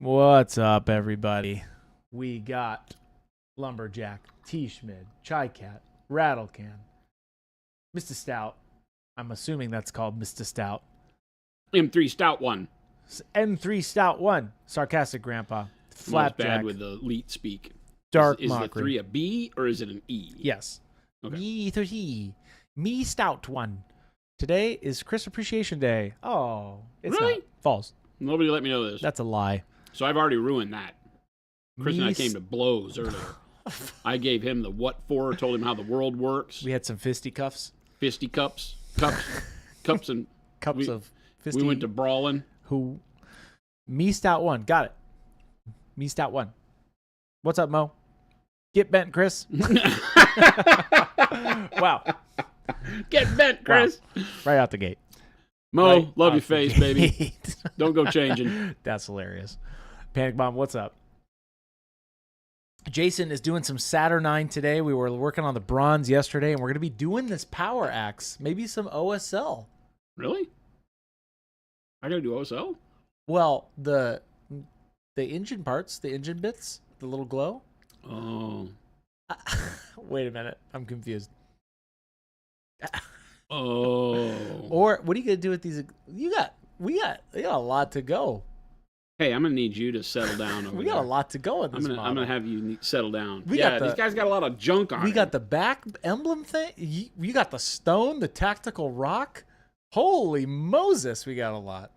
What's up, everybody? We got Lumberjack, T-Schmid, Chai Cat, Rattle Can, Mr. Stout. I'm assuming that's called Mr. Stout. M3 Stout one. M3 Stout 1. Sarcastic Grandpa. Flapjack. Bad with the leet speak. Dark is the Mockery. 3 a B or is it an E? Yes. Okay. Me 30. Me Stout 1. Today is Chris Appreciation Day. Oh, it's Really? not. False. Nobody let me know this. That's a lie. So I've already ruined that. Chris and I came s- to blows earlier. I gave him the what for, told him how the world works. We had some fisticuffs. Fisticuffs. Cups and Cups of fisty. we went to brawling. Who? Me Stout 1. Got it. Me Stout 1. What's up, Mo? Get bent, Chris. Wow. Get bent, Chris. Wow. Right out the gate. Mo, Right love out your the face, baby. gate. Don't go changing. That's hilarious. Panic Bomb, what's up? Jason is doing some Saturnine today. We were working on the bronze yesterday, and we're going to be doing this power axe. Maybe some OSL. Really? I gotta do OSL? Well, the engine parts, the engine bits, the little glow. Oh. Wait a minute. I'm confused. Oh. Or what are you going to do with these? We got a lot to go. Hey, I'm gonna need you to settle down over We there. got a lot to go in this I'm model. gonna have you settle down. We got these guys got a lot of junk on. We it. got the back emblem thing. You got the stone, the tactical rock. Holy Moses, we got a lot.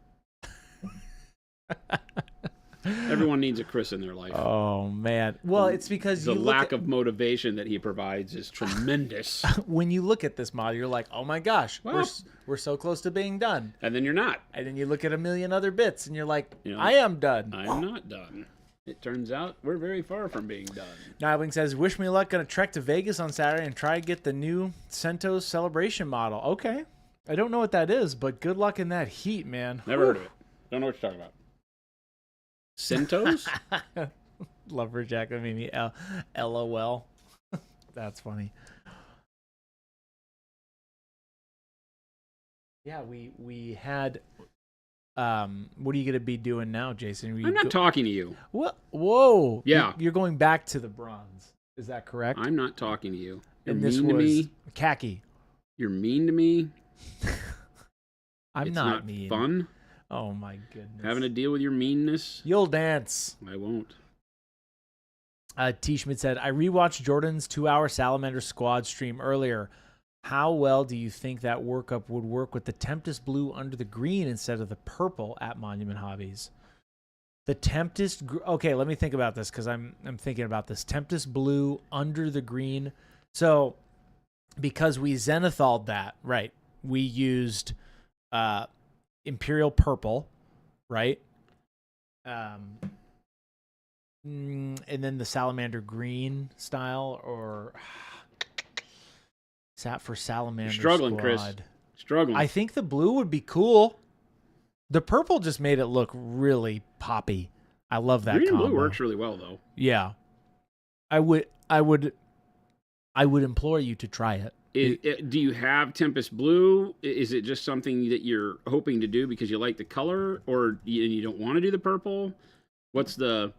Everyone needs a Chris in their life. Oh man. Well, it's because the you lack of motivation that he provides is tremendous. when you look at this model, you're like, oh my gosh, Well, we're so close to being done. and then you're not. And then you look at a million other bits, and you're like, You know, I am done. I'm not done. It turns out we're very far from being done. Nightwing says, wish me luck. Gonna trek to Vegas on Saturday and try to get the new Centos Celebration model. Okay. I don't know what that is, but good luck in that heat, man. Never heard of it. Don't know what you're talking about. Centos? Lumberjack, that made me LOL. That's funny. Yeah, we had. What are you gonna be doing now, Jason? I'm not talking to you. What? Whoa! Yeah. You're going back to the bronze. Is that correct? I'm not talking to you. You're and this mean to was me. khaki. You're mean to me. I'm It's not mean. Fun Oh my goodness. having to deal with your meanness. You'll dance. I won't. T. Schmidt said, I rewatched Jordan's 2-hour Salamander Squad stream earlier. How well do you think that workup would work with the Tempest Blue under the green instead of the purple at Monument Hobbies? The Tempest... Okay, let me think about this because I'm thinking about this. Tempest Blue under the green. So, because we zenithalled that, right, we used Imperial Purple, right? And then the Salamander Green style, or sat for Salamander You're struggling, Squad. Chris. Struggling. I think the blue would be cool. The purple just made it look really poppy. I love that Green and combo. blue works really well, though. Yeah, I would implore you to try it. Do you have Tempest Blue? Is it just something that you're hoping to do because you like the color, or you don't want to do the purple? What's the...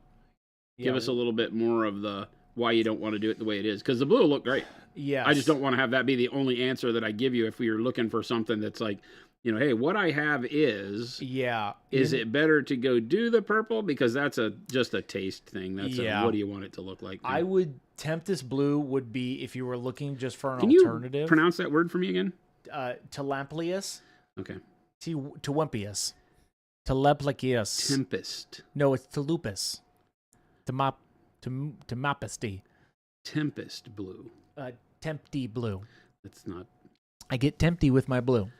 Give us a little bit more of the why you don't want to do it the way it is. Because the blue will look great. Yeah. I just don't want to have that be the only answer that I give you if you're looking for something that's like, hey, what I have is... Yeah. Is it better to go do the purple? Because that's just a taste thing. That's Yeah. what do you want it to look like? I would... Tempest Blue would be, if you were looking just for an Can alternative. you pronounce that word for me again? Telamplius. Okay. Tewimpius. Teleplius. Tempest. No, it's Telupus. Temapesty. Tempest Blue. Tempty Blue. That's not... I get tempty with my blue.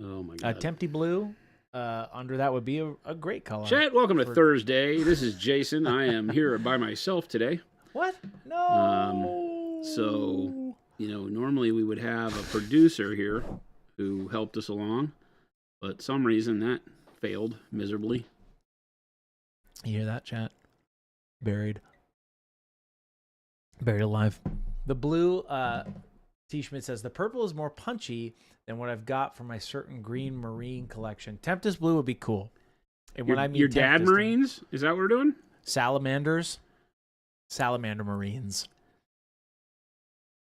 Oh, my God. Tempty Blue, under that would be a great color. Chat, welcome to Thursday. This is Jason. I am here by myself today. What? No. So, normally we would have a producer here who helped us along, but some reason that failed miserably. You hear that, chat? Buried alive. The blue, T. Schmidt says, the purple is more punchy than what I've got for my certain green marine collection. Tempest Blue would be cool. And when I mean your dad tempest, Marines? Is that what we're doing? Salamanders, salamander Marines.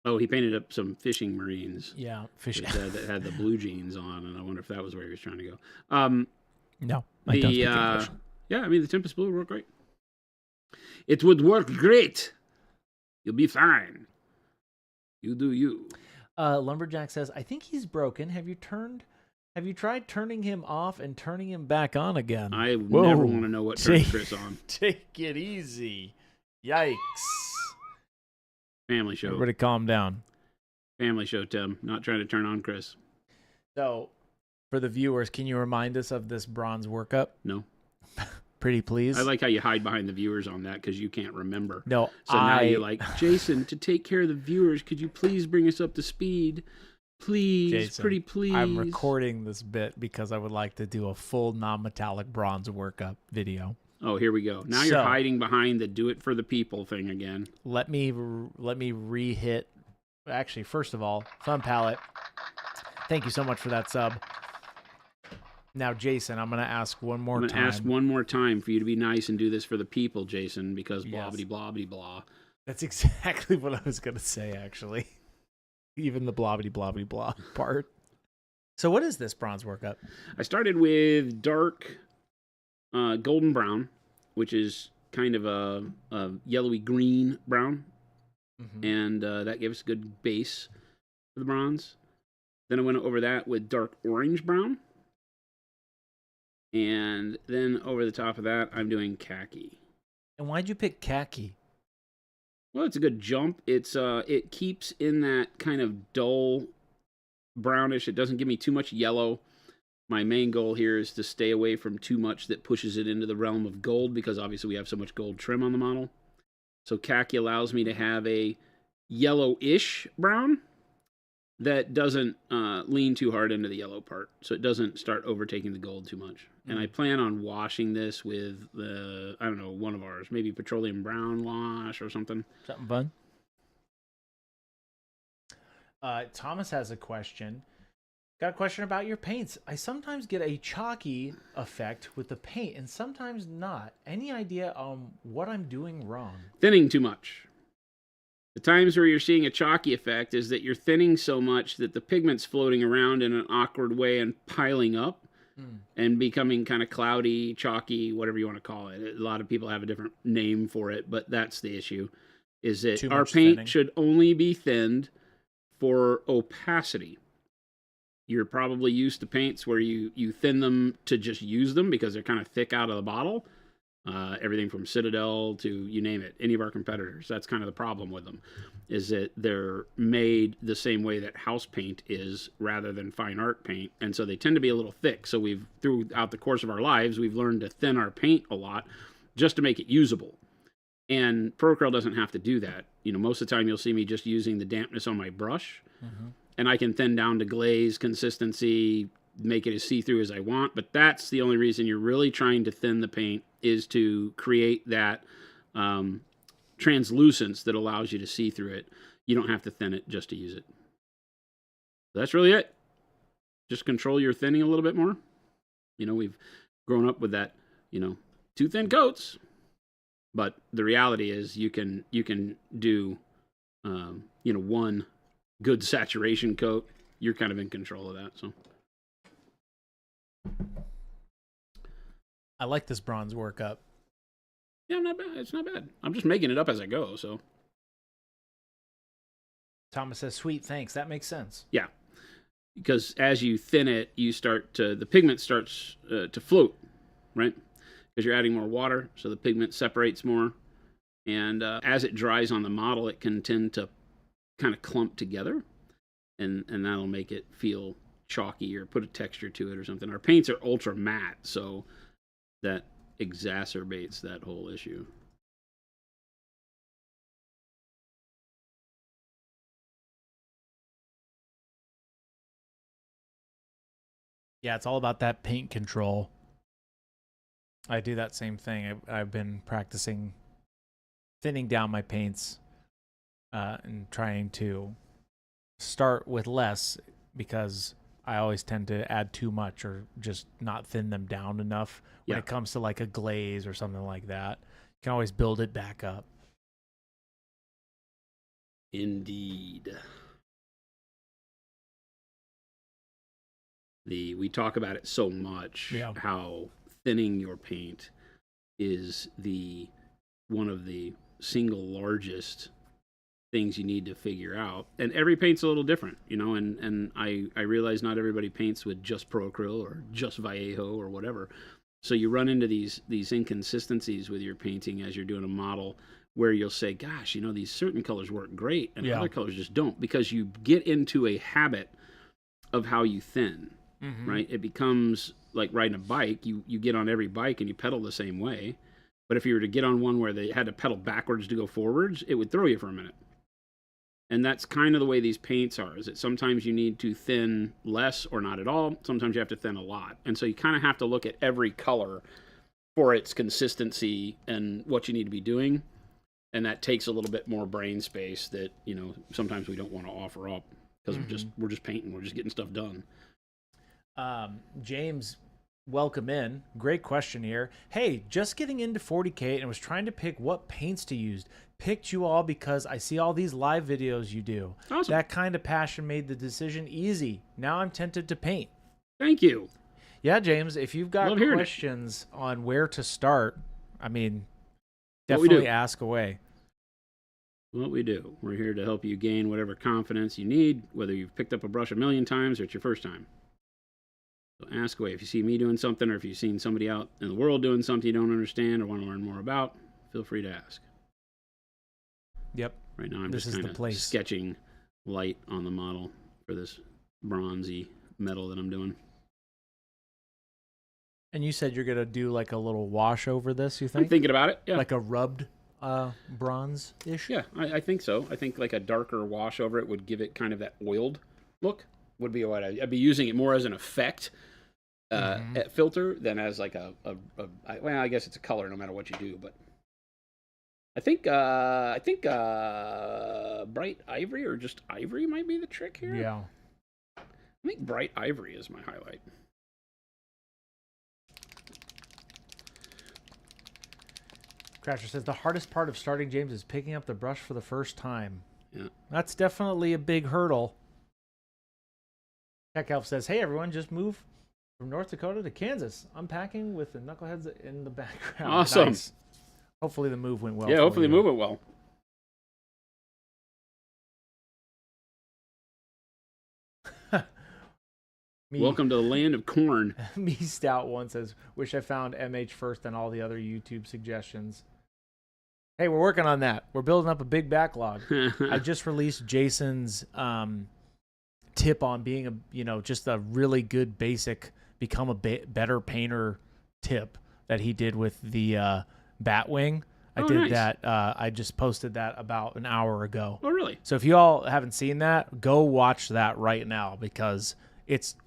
Oh, he painted up some fishing Marines. Yeah, fishing. That had the blue jeans on, and I wonder if that was where he was trying to go. No, I don't speak English. Yeah, I mean, the Tempest Blue would work great. It would work great. You'll be fine. You do you. Lumberjack says, I think he's broken. Have you tried turning him off and turning him back on again? I never want to know what turns Chris on. Take it easy. Yikes. Family show. Everybody calm down. Family show, Tim. Not trying to turn on Chris. So, for the viewers, can you remind us of this bronze workup? No. Pretty please. I like how you hide behind the viewers on that because you can't remember. No, so now you're like, Jason, to take care of the viewers, could you please bring us up to speed? Please, Jason, pretty please. I'm recording this bit because I would like to do a full non-metallic bronze workup video. Oh, here we go. Now you're hiding behind the do it for the people thing again. Let me re-hit. Actually, first of all, Fun Palette, thank you so much for that sub. Now, Jason, I'm going to ask one more time. I'm going to ask one more time for you to be nice and do this for the people, Jason, because blah, blah, blah, blah, blah. That's exactly what I was going to say, actually. Even the blah, blah, blah, blah part. So what is this bronze workup? I started with dark golden brown, which is kind of a yellowy green brown. Mm-hmm. And that gave us a good base for the bronze. Then I went over that with dark orange brown. And then over the top of that, I'm doing khaki. And why'd you pick khaki? Well, it's a good jump. It keeps in that kind of dull brownish. It doesn't give me too much yellow. My main goal here is to stay away from too much that pushes it into the realm of gold because obviously we have so much gold trim on the model. So khaki allows me to have a yellowish brown that doesn't lean too hard into the yellow part. So it doesn't start overtaking the gold too much. And I plan on washing this with I don't know, one of ours, maybe petroleum brown wash or something. Something fun. Thomas has a question. Got a question about your paints. I sometimes get a chalky effect with the paint and sometimes not. Any idea on what I'm doing wrong? Thinning too much. The times where you're seeing a chalky effect is that you're thinning so much that the pigment's floating around in an awkward way and piling up and becoming kind of cloudy, chalky, whatever you want to call it. A lot of people have a different name for it, but that's the issue, is that our paint thinning should only be thinned for opacity. You're probably used to paints where you thin them to just use them because they're kind of thick out of the bottle. Everything from Citadel to you name it, any of our competitors. That's kind of the problem with them, is that they're made the same way that house paint is rather than fine art paint. And so they tend to be a little thick. So throughout the course of our lives, we've learned to thin our paint a lot just to make it usable. And Procurel doesn't have to do that. You know, most of the time you'll see me just using the dampness on my brush. Mm-hmm. And I can thin down to glaze consistency, make it as see-through as I want. But that's the only reason you're really trying to thin the paint, is to create that translucence that allows you to see through it. You don't have to thin it just to use it. That's really it. Just control your thinning a little bit more. You know, we've grown up with that, you know, 2 thin coats. But the reality is you can do, you know, 1 good saturation coat. You're kind of in control of that, so. I like this bronze workup. Yeah, not bad. It's not bad. I'm just making it up as I go, so. Thomas says, sweet, thanks. That makes sense. Yeah. Because as you thin it, the pigment starts to float, right? Because you're adding more water, so the pigment separates more. And as it dries on the model, it can tend to kind of clump together. And that'll make it feel chalky or put a texture to it or something. Our paints are ultra matte, so that exacerbates that whole issue. Yeah, it's all about that paint control. I do that same thing. I've been practicing thinning down my paints and trying to start with less, because I always tend to add too much or just not thin them down enough when it comes to like a glaze or something like that. You can always build it back up. Indeed. We talk about it so much, how thinning your paint is one of the single largest things you need to figure out. And every paint's a little different, you know, and I realize not everybody paints with just Pro-Acryl or just Vallejo or whatever. So you run into these inconsistencies with your painting as you're doing a model where you'll say, gosh, you know, these certain colors work great and other colors just don't, because you get into a habit of how you thin, right? It becomes like riding a bike. You get on every bike and you pedal the same way. But if you were to get on one where they had to pedal backwards to go forwards, it would throw you for a minute. And that's kind of the way these paints are, is that sometimes you need to thin less or not at all. Sometimes you have to thin a lot. And so you kind of have to look at every color for its consistency and what you need to be doing. And that takes a little bit more brain space that, you know, sometimes we don't want to offer up because we're just painting. We're just getting stuff done. James, welcome in. Great question here. Hey, just getting into 40K and was trying to pick what paints to use. Picked you all because I see all these live videos you do. Awesome. That kind of passion made the decision easy. Now I'm tempted to paint. Thank you. Yeah, James, if you've got questions on where to start, I mean, definitely ask away. What we do. We're here to help you gain whatever confidence you need, whether you've picked up a brush a million times or it's your first time. So ask away. If you see me doing something, or if you've seen somebody out in the world doing something you don't understand or want to learn more about, feel free to ask. Yep. Right now I'm just kind of sketching light on the model for this bronzy metal that I'm doing. And you said you're going to do like a little wash over this, you think? I'm thinking about it, yeah. Like a rubbed bronze-ish? Yeah, I think so. I think like a darker wash over it would give it kind of that oiled look. Would be what I'd be using it more as an effect filter than as like well, I guess it's a color no matter what you do, but I think bright ivory or just ivory might be the trick here. Yeah. I think bright ivory is my highlight. Crasher says the hardest part of starting, James, is picking up the brush for the first time. Yeah. That's definitely a big hurdle. Tech Elf says, hey, everyone, just move from North Dakota to Kansas. Unpacking with the knuckleheads in the background. Awesome. Nice. Hopefully the move went well. Yeah, hopefully the move went well. Welcome to the land of corn. Me Stout one says, wish I found MH first and all the other YouTube suggestions. Hey, we're working on that. We're building up a big backlog. I just released Jason's tip on being just a really good basic become a better painter tip that he did with the Batwing. Nice. That. I just posted that about an hour ago. Oh, really? So if you all haven't seen that, go watch that right now because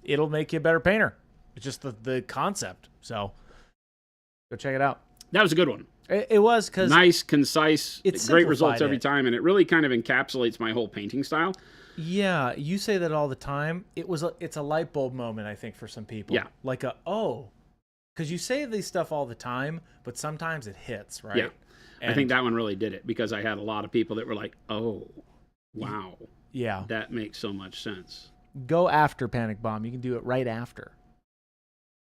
it'll make you a better painter. It's just the concept. So go check it out. That was a good one. It was because nice, concise, great results every it. time, and it really kind of encapsulates my whole painting style. Yeah, you say that all the time. It's a light bulb moment, I think, for some people. Yeah, like because you say this stuff all the time, but sometimes it hits, right? Yeah, and I think that one really did it because I had a lot of people that were like, "Oh, wow, yeah, that makes so much sense." Go after Panic Bomb. You can do it right after.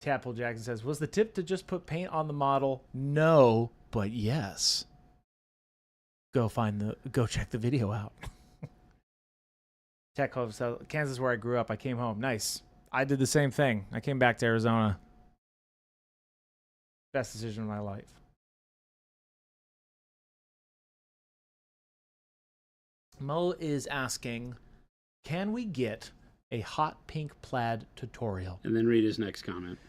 Tadpole Jackson says, was the tip to just put paint on the model? No, but yes. Go check the video out. Tech Hove says, Kansas where I grew up. I came home. Nice. I did the same thing. I came back to Arizona. Best decision of my life. Mo is asking, can we get a hot pink plaid tutorial? And then read his next comment.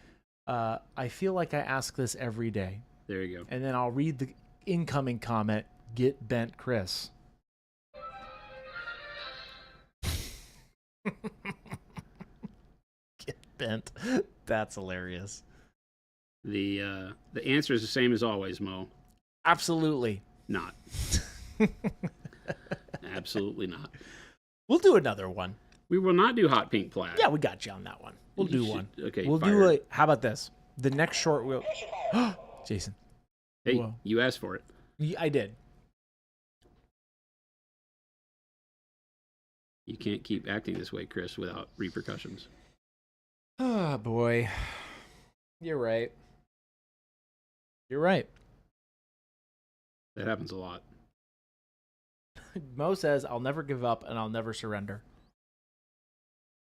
I feel like I ask this every day. There you go. And then I'll read the incoming comment. Get bent, Chris. Get bent. That's hilarious. The answer is the same as always, Mo. Absolutely not. Absolutely not. We'll do another one. We will not do hot pink plaid. Yeah, we got you on that one. We'll do one. Okay, we'll do a. How about this? The next short will. Jason. Hey, Whoa. you asked for it. I did. You can't keep acting this way, Chris, without repercussions. Oh, boy. You're right. You're right. That happens a lot. Mo says, I'll never give up and I'll never surrender.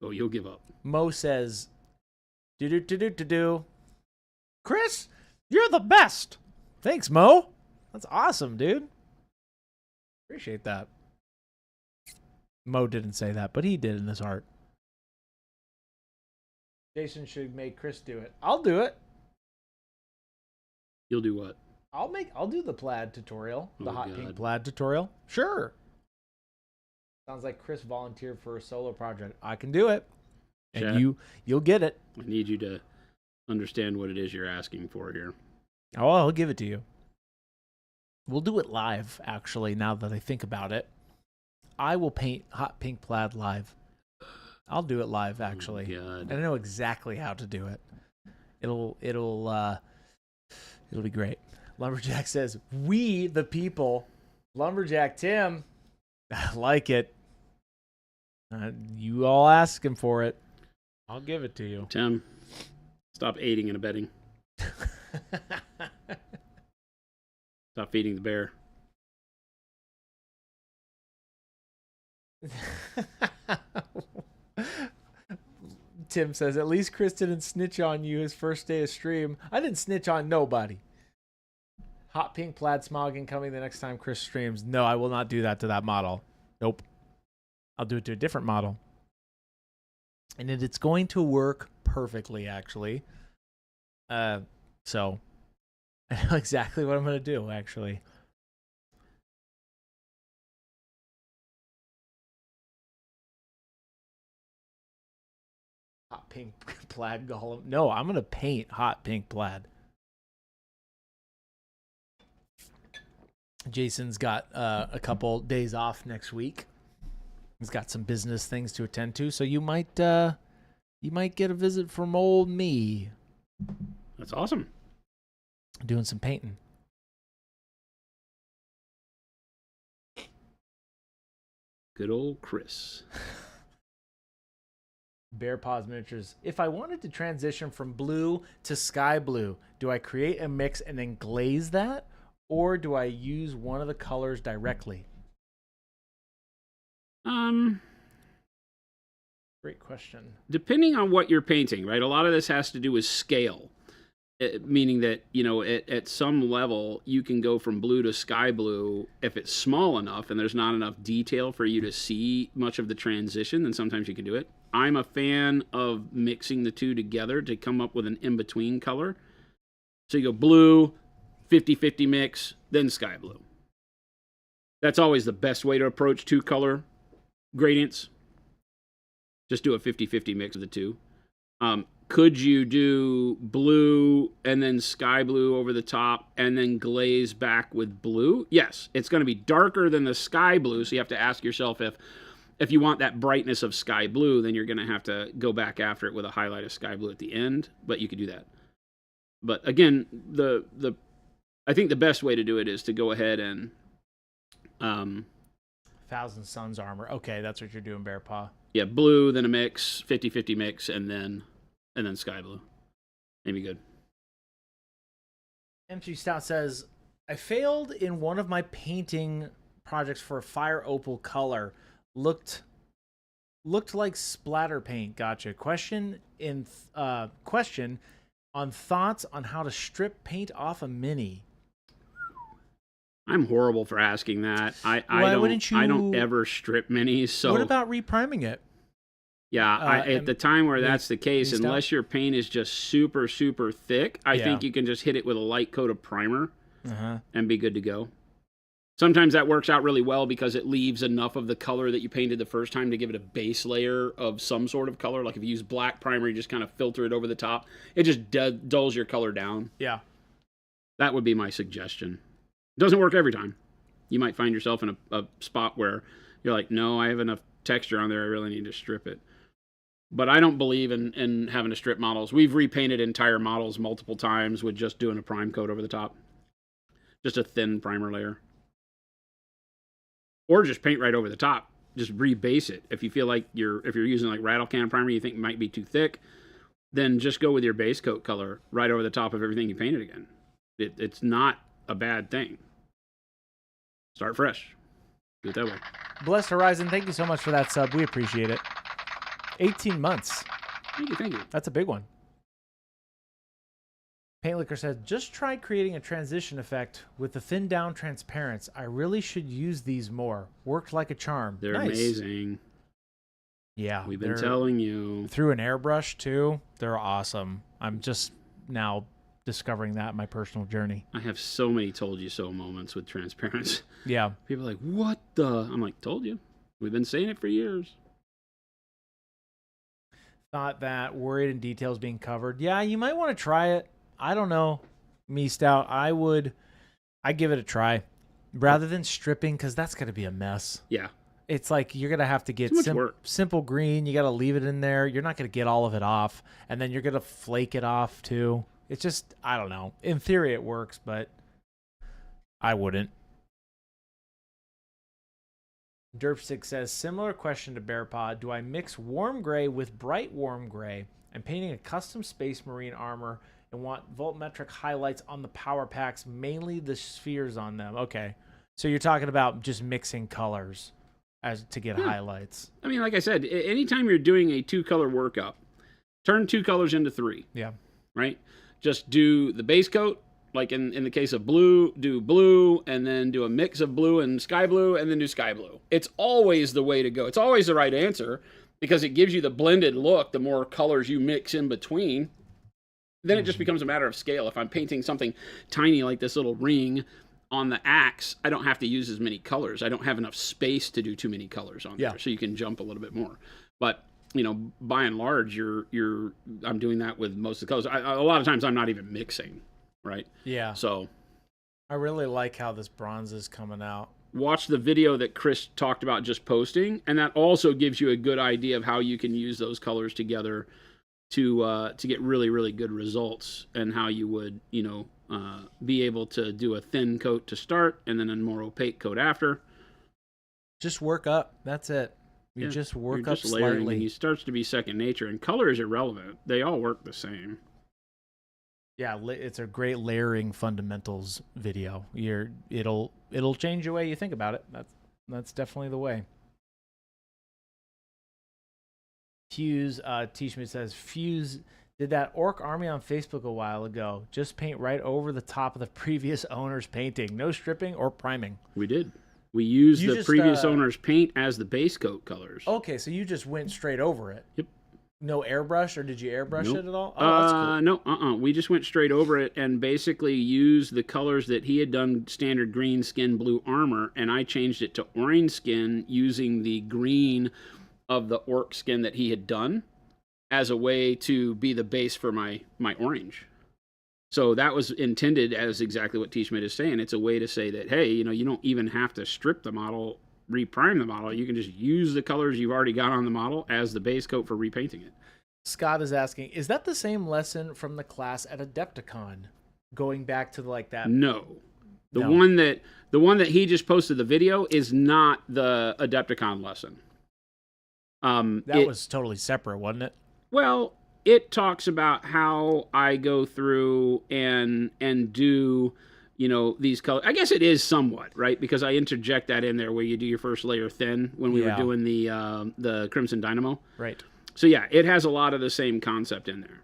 Oh, you'll give up. Mo says, do. Chris, you're the best. Thanks, Mo. That's awesome, dude. Appreciate that. Mo didn't say that, but he did in his heart. Jason should make Chris do it. I'll do it. You'll do what? I'll do the plaid tutorial. The hot God. pink plaid tutorial. Sure. Sounds like Chris volunteered for a solo project. I can do it. And Chat. you'll get it. I need you to understand what it is you're asking for here. Oh, I'll give it to you. We'll do it live, actually, now that I think about it. I will paint hot pink plaid live. I'll do it live, actually. Oh, God. I know exactly how to do it. It'll be great. Lumberjack says, "We the people." Lumberjack Tim, I like it. You all asking for it. I'll give it to you. Tim, stop aiding and abetting. Stop feeding the bear. Tim says, at least Chris didn't snitch on you his first day of stream. I didn't snitch on nobody. Hot pink plaid smogging coming the next time Chris streams. No, I will not do that to that model. Nope. I'll do it to a different model. And it's going to work perfectly, actually. So I know exactly what I'm going to do, actually. Hot pink plaid golem. No, I'm going to paint hot pink plaid. Jason's got a couple days off next week. He's got some business things to attend to, so you might get a visit from old me. That's awesome. Doing some painting. Good old Chris. Bear Paws Miniatures. If I wanted to transition from blue to sky blue, do I create a mix and then glaze that? Or do I use one of the colors directly? Great question. Depending on what you're painting, right? A lot of this has to do with scale. Meaning that, at some level, you can go from blue to sky blue. If it's small enough and there's not enough detail for you to see much of the transition, then sometimes you can do it. I'm a fan of mixing the two together to come up with an in-between color. So you go blue, 50-50 mix, then sky blue. That's always the best way to approach two color gradients. Just do a 50-50 mix of the two. Could you do blue and then sky blue over the top and then glaze back with blue? Yes, it's going to be darker than the sky blue, so you have to ask yourself if you want that brightness of sky blue, then you're going to have to go back after it with a highlight of sky blue at the end, but you could do that. But again, I think the best way to do it is to go ahead and Thousand Suns armor. Okay, that's what you're doing, Bear Paw. Yeah, blue, then a mix, 50-50 mix, and then sky blue. Maybe good. MC Stout says, I failed in one of my painting projects for a fire opal color. Looked like splatter paint. Gotcha. Question on thoughts on how to strip paint off a mini. I'm horrible for asking that. I don't ever strip minis. So what about repriming it? Yeah, at the time where that's the case, unless your paint is just super, super thick, I think you can just hit it with a light coat of primer and be good to go. Sometimes that works out really well because it leaves enough of the color that you painted the first time to give it a base layer of some sort of color. Like if you use black primer, you just kind of filter it over the top. It just dulls your color down. Yeah. That would be my suggestion. It doesn't work every time. You might find yourself in a spot where you're like, no, I have enough texture on there, I really need to strip it. But I don't believe in having to strip models. We've repainted entire models multiple times with just doing a prime coat over the top. Just a thin primer layer. Or just paint right over the top. Just rebase it. If you feel like if you're using like rattle can primer you think might be too thick, then just go with your base coat color right over the top of everything you painted again. It's not a bad thing. Start fresh. Do it that way. Blessed Horizon, thank you so much for that sub. We appreciate it. 18 months. Thank you. That's a big one. Paint Liquor said, just try creating a transition effect with the thin down transparents. I really should use these more. Worked like a charm. They're nice. Amazing. Yeah. We've been telling you. Through an airbrush, too. They're awesome. I'm just now discovering that in my personal journey. I have so many told you so moments with transparency. Yeah. People are like, what the? I'm like, told you. We've been saying it for years. Thought that worried in details being covered. Yeah, you might want to try it. I don't know. Me Stout, I give it a try rather than stripping, because that's going to be a mess. Yeah. It's like you're going to have to get simple green. You got to leave it in there. You're not going to get all of it off. And then you're going to flake it off too. It's just, I don't know. In theory it works, but I wouldn't. Derpstick says, similar question to BearPod. Do I mix warm gray with bright warm gray? I'm painting a custom Space Marine armor and want voltmetric highlights on the power packs, mainly the spheres on them. Okay. So you're talking about just mixing colors to get highlights. I mean, like I said, anytime you're doing a 2-color workup, turn 2 colors into 3. Yeah. Right? Just do the base coat, like in the case of blue, do blue, and then do a mix of blue and sky blue, and then do sky blue. It's always the way to go. It's always the right answer, because it gives you the blended look the more colors you mix in between. Then it just becomes a matter of scale. If I'm painting something tiny like this little ring on the axe, I don't have to use as many colors. I don't have enough space to do too many colors on there, so you can jump a little bit more. But you know, by and large, I'm doing that with most of the colors. A lot of times I'm not even mixing, right? Yeah. So I really like how this bronze is coming out. Watch the video that Chris talked about just posting, and that also gives you a good idea of how you can use those colors together to get really, really good results, and how you would, be able to do a thin coat to start and then a more opaque coat after. Just work up. That's it. You just work up layering, slightly. And it starts to be second nature, and color is irrelevant. They all work the same. Yeah, it's a great layering fundamentals video. It'll change the way you think about it. That's definitely the way. Fuse T-Schmidt says, Fuse did that orc army on Facebook a while ago. Just paint right over the top of the previous owner's painting. No stripping or priming. We did. We used the previous owner's paint as the base coat colors. Okay, so you just went straight over it. Yep. No airbrush, or did you airbrush Nope. it at all? Oh, that's cool. No, we just went straight over it and basically used the colors that he had done standard green skin blue armor, and I changed it to orange skin using the green of the orc skin that he had done as a way to be the base for my orange. So that was intended as exactly what T-Schmidt is saying. It's a way to say that, hey, you don't even have to strip the model, reprime the model. You can just use the colors you've already got on the model as the base coat for repainting it. Scott is asking, is that the same lesson from the class at Adepticon? Going back to like that? No. The one that he just posted the video is not the Adepticon lesson. That was totally separate, wasn't it? Well, it talks about how I go through and do, these colors. I guess it is somewhat, right? Because I interject that in there where you do your first layer thin when we were doing the Crimson Dynamo. Right. So yeah, it has a lot of the same concept in there.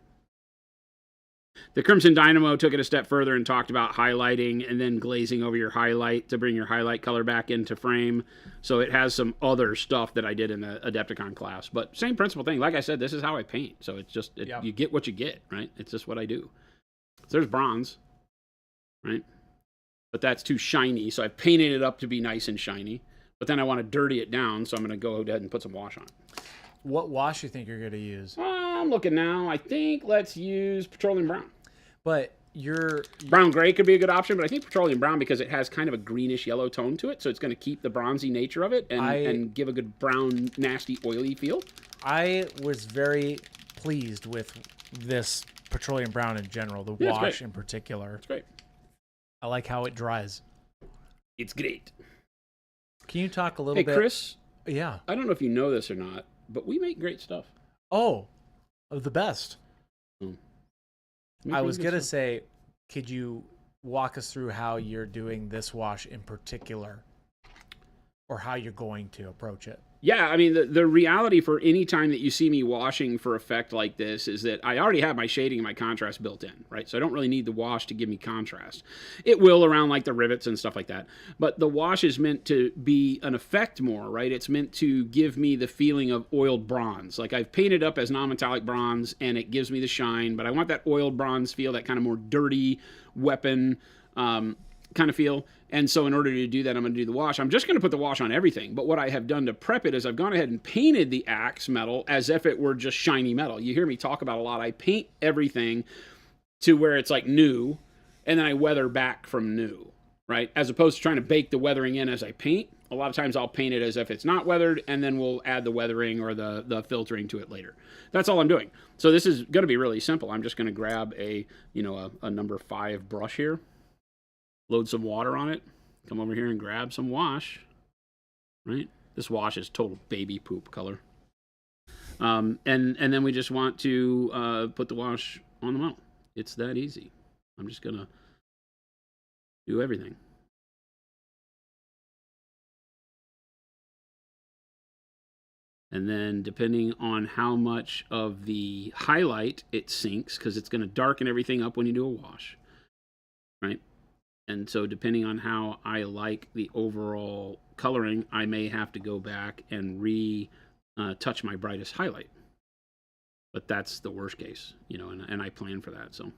The Crimson Dynamo took it a step further and talked about highlighting and then glazing over your highlight to bring your highlight color back into frame. So it has some other stuff that I did in the Adepticon class. But same principle thing. Like I said, this is how I paint. So it's just, you get what you get, right? It's just what I do. So there's bronze, right? But that's too shiny. So I painted it up to be nice and shiny. But then I want to dirty it down. So I'm going to go ahead and put some wash on it. What wash you think you're going to use? I'm looking now. I think let's use petroleum brown. But Brown gray could be a good option, but I think petroleum brown, because it has kind of a greenish yellow tone to it, so it's going to keep the bronzy nature of it and give a good brown, nasty, oily feel. I was very pleased with this petroleum brown in general, the wash in particular. It's great. I like how it dries. It's great. Can you talk a little bit? Hey, Chris. Yeah. I don't know if you know this or not, but we make great stuff. Oh, the best. I was going to stuff. say, could you walk us through how you're doing this wash in particular, or how you're going to approach it? Yeah, I mean, the reality for any time that you see me washing for effect like this is that I already have my shading and my contrast built in, right? So I don't really need the wash to give me contrast. It will around like the rivets and stuff like that. But the wash is meant to be an effect more, right? It's meant to give me the feeling of oiled bronze. Like I've painted up as non-metallic bronze and it gives me the shine, but I want that oiled bronze feel, that kind of more dirty weapon kind of feel. And so in order to do that, I'm going to do the wash. I'm just going to put the wash on everything. But what I have done to prep it is I've gone ahead and painted the axe metal as if it were just shiny metal. You hear me talk about a lot. I paint everything to where it's like new, and then I weather back from new, right? As opposed to trying to bake the weathering in as I paint. A lot of times I'll paint it as if it's not weathered, and then we'll add the weathering or the filtering to it later. That's all I'm doing. So this is going to be really simple. I'm just going to grab a number 5 brush here. Load some water on it, come over here and grab some wash, right? This wash is total baby poop color. And then we just want to put the wash on the model. It's that easy. I'm just going to do everything. And then depending on how much of the highlight it sinks, because it's going to darken everything up when you do a wash, right? And so depending on how I like the overall coloring, I may have to go back and touch my brightest highlight. But that's the worst case, and I plan for that. So,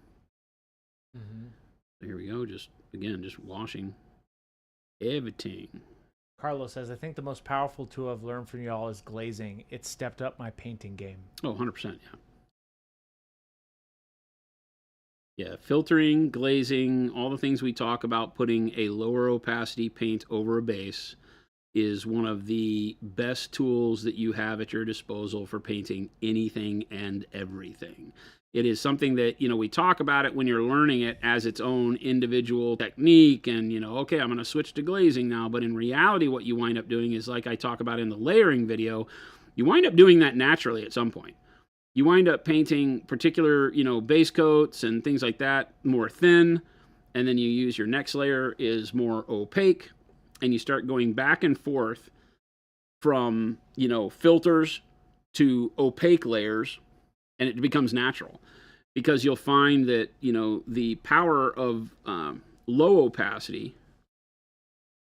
So here we go. Just washing everything. Carlos says, I think the most powerful tool I've learned from y'all is glazing. It stepped up my painting game. Oh, 100%, yeah. Yeah, filtering, glazing, all the things we talk about, putting a lower opacity paint over a base is one of the best tools that you have at your disposal for painting anything and everything. It is something that, we talk about it when you're learning it as its own individual technique and, okay, I'm going to switch to glazing now. But in reality, what you wind up doing is, like I talk about in the layering video, you wind up doing that naturally at some point. You wind up painting particular, base coats and things like that more thin, and then you use your next layer is more opaque, and you start going back and forth from, filters to opaque layers, and it becomes natural. Because you'll find that, the power of low opacity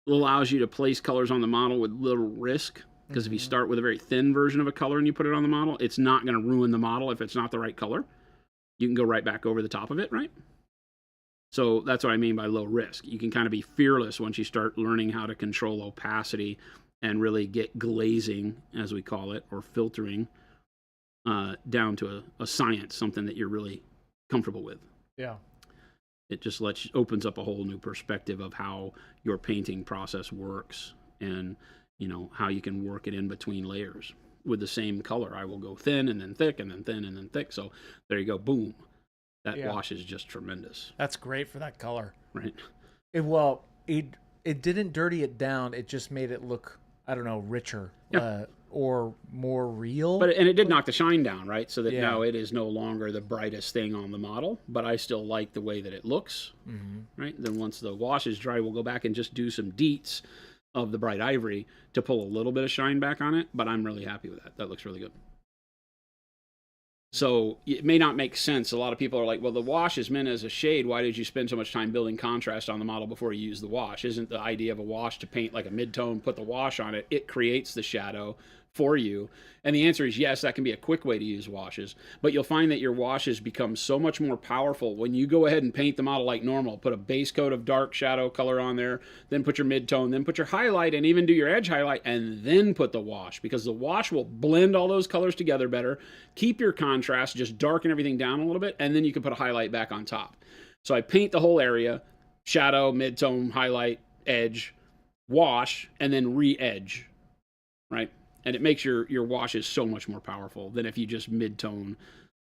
allows you to place colors on the model with little risk. Because if you start with a very thin version of a color and you put it on the model, it's not going to ruin the model if it's not the right color. You can go right back over the top of it, right? So that's what I mean by low risk. You can kind of be fearless once you start learning how to control opacity and really get glazing, as we call it, or filtering down to a science, something that you're really comfortable with. Yeah. It just opens up a whole new perspective of how your painting process works and how you can work it in between layers. With the same color, I will go thin and then thick and then thin and then thick. So there you go. Boom. That wash is just tremendous. That's great for that color. Right. It didn't dirty it down. It just made it look, I don't know, richer or more real. And it did knock the shine down, right? So that now it is no longer the brightest thing on the model, but I still like the way that it looks, right? Then once the wash is dry, we'll go back and just do some deets of the bright ivory to pull a little bit of shine back on it, but I'm really happy with that. That looks really good. So it may not make sense. A lot of people are like, well, the wash is meant as a shade. Why did you spend so much time building contrast on the model before you use the wash? Isn't the idea of a wash to paint like a mid-tone, put the wash on it? It creates the shadow for you. And the answer is yes, that can be a quick way to use washes, but you'll find that your washes become so much more powerful when you go ahead and paint the model like normal. Put a base coat of dark shadow color on there, then put your mid-tone, then put your highlight, and even do your edge highlight, and then put the wash, because the wash will blend all those colors together better, keep your contrast, just darken everything down a little bit, and then you can put a highlight back on top. So I paint the whole area, shadow, mid-tone, highlight, edge, wash, and then re-edge, right? And it makes your washes so much more powerful than if you just mid-tone,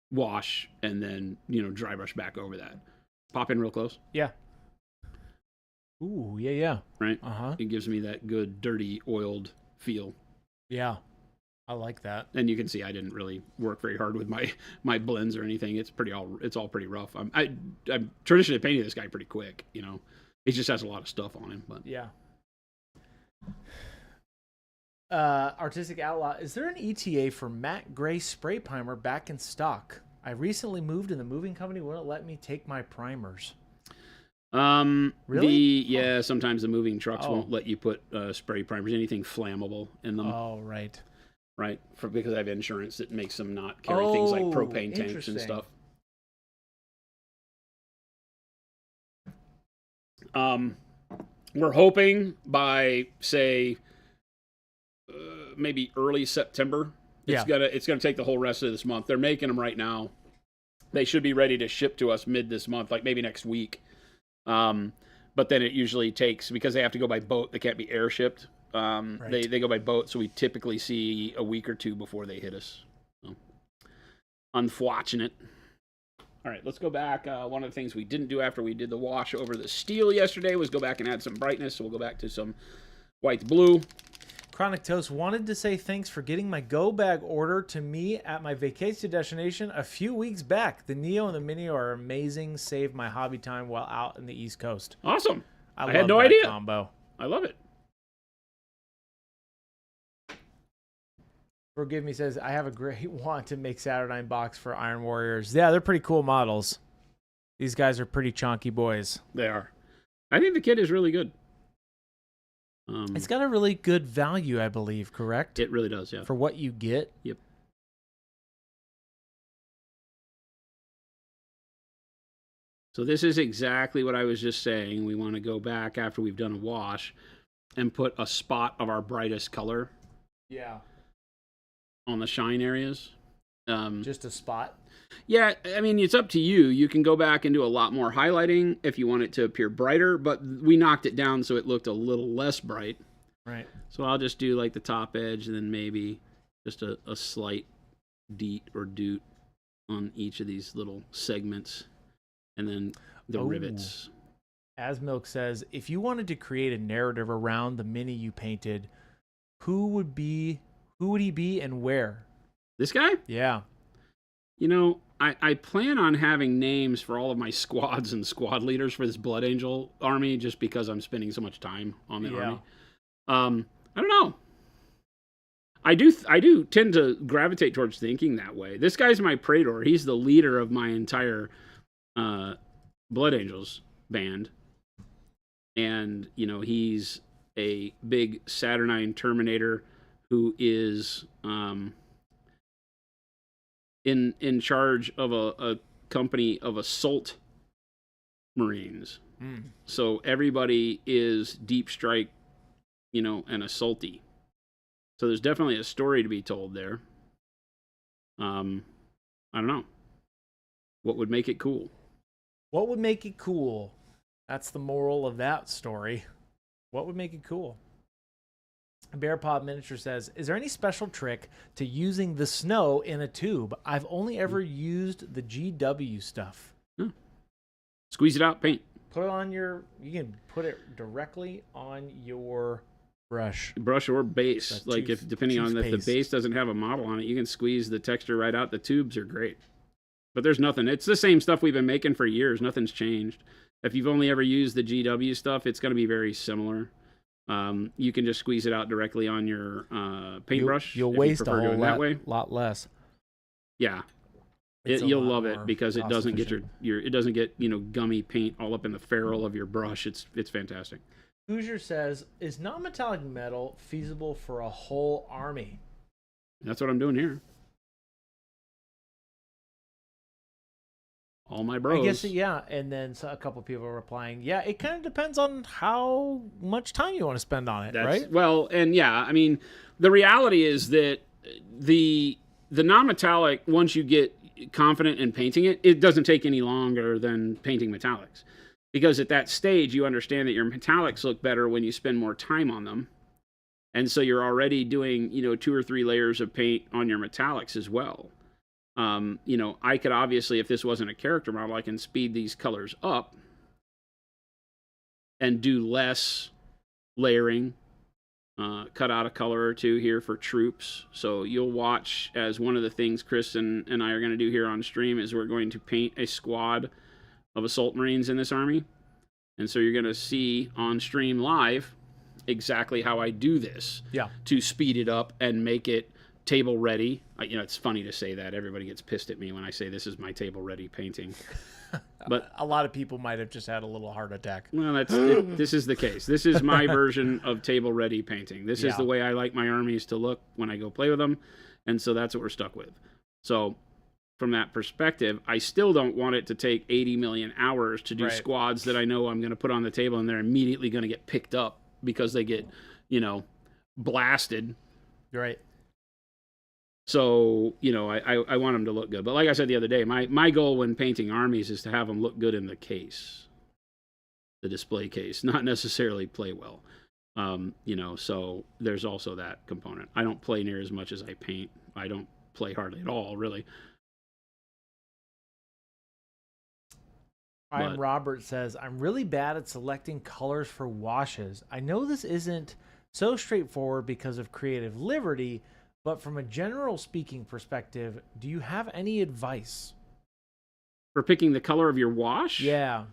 wash, and then, dry brush back over that. Pop in real close. Yeah. Ooh, yeah. Right? Uh-huh. It gives me that good, dirty, oiled feel. Yeah. I like that. And you can see I didn't really work very hard with my blends or anything. It's all pretty rough. I'm traditionally painting this guy pretty quick, He just has a lot of stuff on him, but yeah. Artistic Outlaw, is there an ETA for matte gray spray primer back in stock? I recently moved and the moving company wouldn't let me take my primers. Really? Yeah, sometimes the moving trucks won't let you put spray primers, anything flammable in them. Oh, right. Right, because I have insurance that makes them not carry things like propane tanks and stuff. We're hoping by, say, maybe early September. It's gonna take the whole rest of this month. They're making them right now. They should be ready to ship to us mid this month, like maybe next week. But then it usually takes, because they have to go by boat, they can't be air shipped. Right. They go by boat, so we typically see a week or two before they hit us. So, unfortunate. All right, let's go back. One of the things we didn't do after we did the wash over the steel yesterday was go back and add some brightness. So we'll go back to some white blue. Chronic Toast wanted to say thanks for getting my go bag order to me at my vacation destination a few weeks back. The Neo and the Mini are amazing. Saved my hobby time while out in the East Coast. Awesome. I had no idea. Combo. I love it. Forgive Me says, I have a great want to make Saturnine box for Iron Warriors. Yeah, they're pretty cool models. These guys are pretty chonky boys. They are. I think the kit is really good. It's got a really good value, I believe, correct? It really does, yeah. For what you get? Yep. So this is exactly what I was just saying. We want to go back after we've done a wash and put a spot of our brightest color. Yeah. On the shine areas. Just a spot? Yeah, I mean, it's up to you. You can go back and do a lot more highlighting if you want it to appear brighter, but we knocked it down so it looked a little less bright. Right. So I'll just do like the top edge and then maybe just a slight deet or doot on each of these little segments and then the rivets. As Milk says, if you wanted to create a narrative around the Mini you painted, who would he be and where? This guy? Yeah. I plan on having names for all of my squads and squad leaders for this Blood Angel army just because I'm spending so much time on the army. I don't know. I do tend to gravitate towards thinking that way. This guy's my Praetor. He's the leader of my entire Blood Angels band. And, he's a big Saturnine Terminator who is in charge of a company of assault Marines. So everybody is deep strike, and assaulty. So there's definitely a story to be told there. I don't know. What would make it cool? What would make it cool? That's the moral of that story. What would make it cool? Bearpaw Miniature says, is there any special trick to using the snow in a tube? I've only ever used the GW stuff. Squeeze it out, paint. Put it on you can put it directly on your brush. Brush or base. Depending on if the base doesn't have a model on it, you can squeeze the texture right out. The tubes are great. But there's nothing. It's the same stuff we've been making for years. Nothing's changed. If you've only ever used the GW stuff, it's going to be very similar. You can just squeeze it out directly on your paintbrush. You'll waste a whole lot less. Yeah, you'll love it because it doesn't get it doesn't get gummy paint all up in the ferrule of your brush. It's fantastic. Hoosier says, is non-metallic metal feasible for a whole army? That's what I'm doing here. All my bros. I guess, yeah. And then a couple people are replying, yeah, it kind of depends on how much time you want to spend on it, right? Well, and yeah, I mean, the reality is that the non-metallic, once you get confident in painting it, it doesn't take any longer than painting metallics. Because at that stage, you understand that your metallics look better when you spend more time on them. And so you're already doing, 2 or 3 layers of paint on your metallics as well. I could obviously, if this wasn't a character model, I can speed these colors up and do less layering, cut out a color or two here for troops. So you'll watch as one of the things Chris and I are going to do here on stream is we're going to paint a squad of assault marines in this army. And so you're going to see on stream live exactly how I do this to speed it up and make it table ready. It's funny to say that. Everybody gets pissed at me when I say this is my table ready painting. But a lot of people might have just had a little heart attack. Well, this is the case. This is my version of table ready painting. This is the way I like my armies to look when I go play with them. And so that's what we're stuck with. So from that perspective, I still don't want it to take 80 million hours to do squads that I know I'm going to put on the table and they're immediately going to get picked up because they get, blasted. Right. So, I want them to look good. But like I said the other day, my goal when painting armies is to have them look good in the case, the display case, not necessarily play well. So there's also that component. I don't play near as much as I paint. I don't play hardly at all, really. Robert says, I'm really bad at selecting colors for washes. I know this isn't so straightforward because of creative liberty, but from a general speaking perspective, do you have any advice? For picking the color of your wash? Yeah.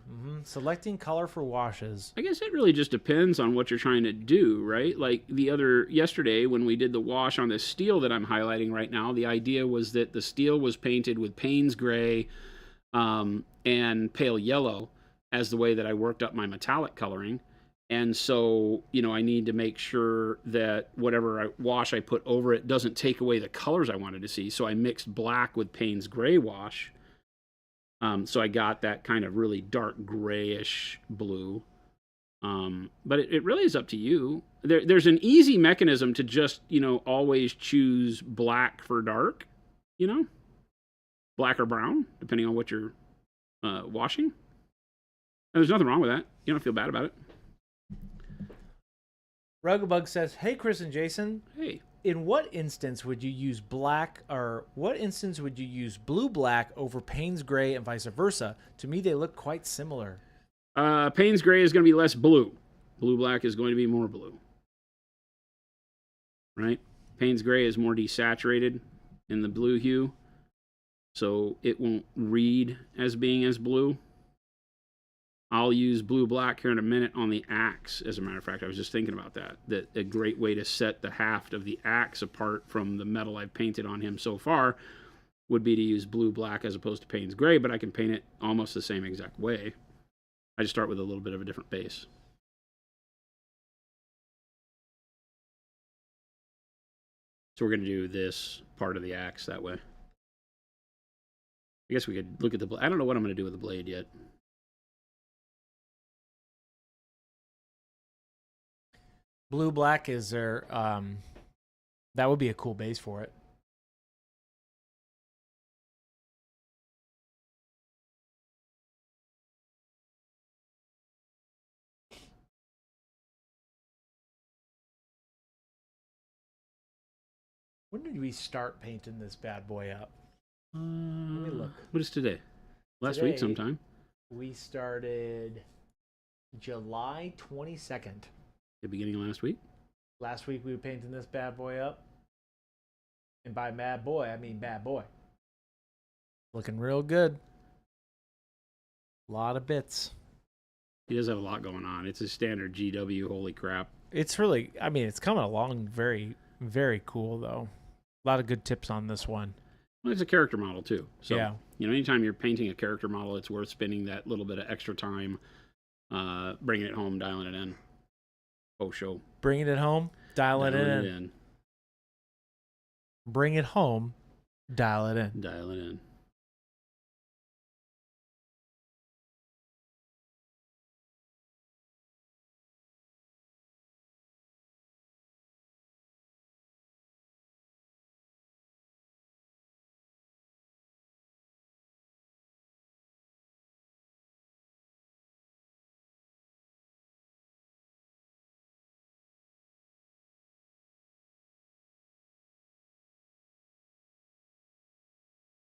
Selecting color for washes. I guess it really just depends on what you're trying to do, right? Like yesterday when we did the wash on this steel that I'm highlighting right now, the idea was that the steel was painted with Payne's gray and pale yellow as the way that I worked up my metallic coloring. And so, I need to make sure that whatever wash I put over it doesn't take away the colors I wanted to see. So I mixed black with Payne's gray wash. So I got that kind of really dark grayish blue. But it really is up to you. There's an easy mechanism to just, always choose black for dark, black or brown, depending on what you're washing. And there's nothing wrong with that. You don't feel bad about it. Rugabug says, hey, Chris and Jason. Hey. In what instance would you use blue-black over Payne's gray and vice versa? To me, they look quite similar. Payne's gray is going to be less blue. Blue-black is going to be more blue. Right? Payne's gray is more desaturated in the blue hue, so it won't read as being as blue. I'll use blue-black here in a minute on the axe, as a matter of fact. I was just thinking about that. That a great way to set the haft of the axe apart from the metal I've painted on him so far would be to use blue-black as opposed to Payne's gray, but I can paint it almost the same exact way. I just start with a little bit of a different base. So we're going to do this part of the axe that way. I guess we could look at the blade. I don't know what I'm going to do with the blade yet. Blue-black is there. That would be a cool base for it. When did we start painting this bad boy up? Let me look. What is today? Last week sometime. We started July 22nd. The beginning of last week? Last week we were painting this bad boy up. And by bad boy, I mean bad boy. Looking real good. A lot of bits. He does have a lot going on. It's a standard GW, holy crap. It's really, it's coming along very, very cool, though. A lot of good tips on this one. Well, it's a character model, too. So, yeah. Anytime you're painting a character model, it's worth spending that little bit of extra time bringing it home, dialing it in. Oh, show. Bringing it home, dialing it in. Bring it home, dial it in. Dial it in.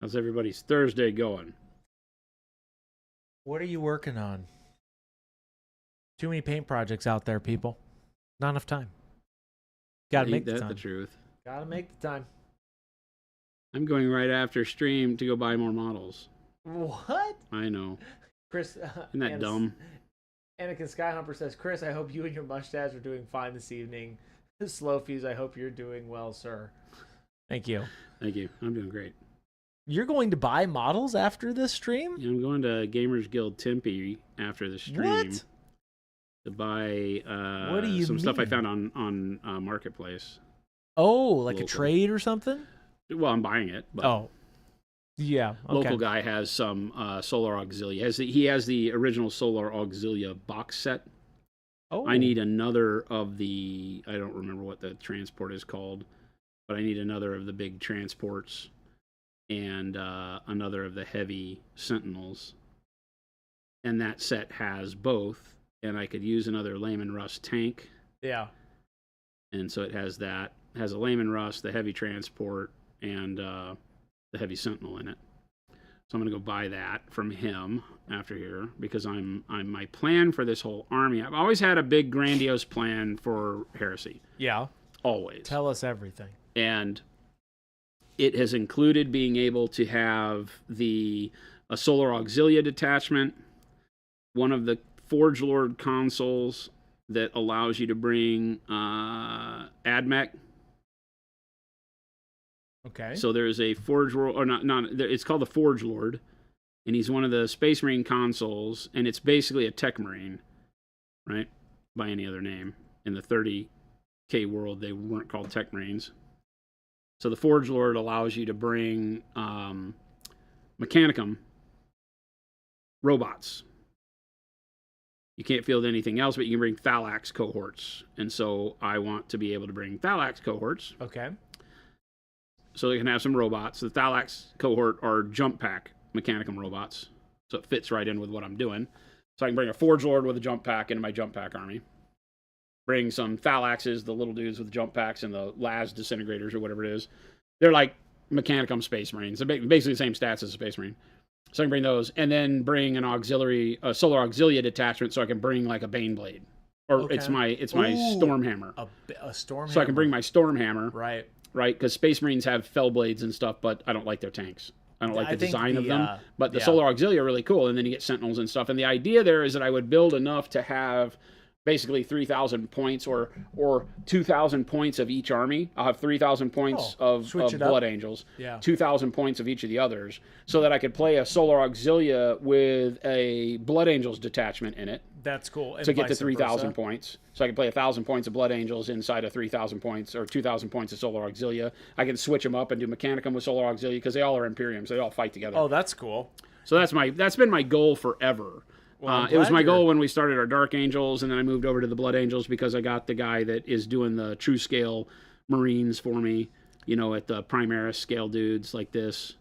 How's everybody's Thursday going? What are you working on? Too many paint projects out there, people. Not enough time. Gotta make the time. The truth. Gotta make the time. I'm going right after stream to go buy more models. What? I know. Chris, Isn't that dumb? Anakin Skyhumper says, Chris, I hope you and your mustache are doing fine this evening. Slow Fuse, I hope you're doing well, sir. Thank you. Thank you. I'm doing great. You're going to buy models after this stream? Yeah, I'm going to Gamers Guild Tempe after the stream. What? To buy what do you some stuff I mean? found on Marketplace. Oh, like Local. a trade or something? Well, I'm buying it. But Oh. Yeah. Okay. local guy has some Solar Auxilia. He has the original Solar Auxilia box set. Oh. I need another of the, I don't remember what the transport is called, but I need another of the big transports and another of the heavy Sentinels. And that set has both, and I could use another Lehman Russ tank. Yeah. And so it has that. It has a Lehman Russ, the heavy transport, and the heavy Sentinel in it. So I'm going to go buy that from him after here because I'm my plan for this whole army. I've always had a big grandiose plan for Heresy. Yeah. Always. Tell us everything. And it has included being able to have a Solar Auxilia detachment, one of the Forge Lord consoles that allows you to bring AdMech. Okay. So there's a Forge Lord, or not, it's called the Forge Lord, and he's one of the Space Marine consoles, and it's basically a Tech Marine, right? By any other name. In the 30K world, they weren't called Tech Marines. So the Forge Lord allows you to bring Mechanicum robots. You can't field anything else, but you can bring Thalax cohorts. And so I want to be able to bring Thalax cohorts. Okay. So they can have some robots. The Thalax cohort are jump pack Mechanicum robots. So it fits right in with what I'm doing. So I can bring a Forge Lord with a jump pack into my jump pack army. Bring some Thalaxes, the little dudes with jump packs, and the Laz disintegrators or whatever it is. They're like Mechanicum Space Marines. They're basically the same stats as a Space Marine. So I can bring those, and then bring an a Solar Auxilia detachment, so I can bring like a Baneblade, or Okay. it's my Stormhammer. A Stormhammer. So I can bring my Stormhammer, right? Because Space Marines have Fell Blades and stuff, but I don't like their tanks. I don't like the design of them. But the Solar Auxilia are really cool, and then you get Sentinels and stuff. And the idea there is that I would build enough to have basically 3,000 points or 2,000 points of each army. I'll have 3,000 points of Blood Angels, 2,000 points of each of the others, so that I could play a Solar Auxilia with a Blood Angels detachment in it. That's cool. To get to 3,000 points. So I can play 1,000 points of Blood Angels inside of 3,000 points or 2,000 points of Solar Auxilia. I can switch them up and do Mechanicum with Solar Auxilia because they all are Imperiums. They all fight together. Oh, that's cool. So that's been my goal forever. Well, it was my goal when we started our Dark Angels, and then I moved over to the Blood Angels because I got the guy that is doing the true scale Marines for me, at the Primaris scale dudes like this,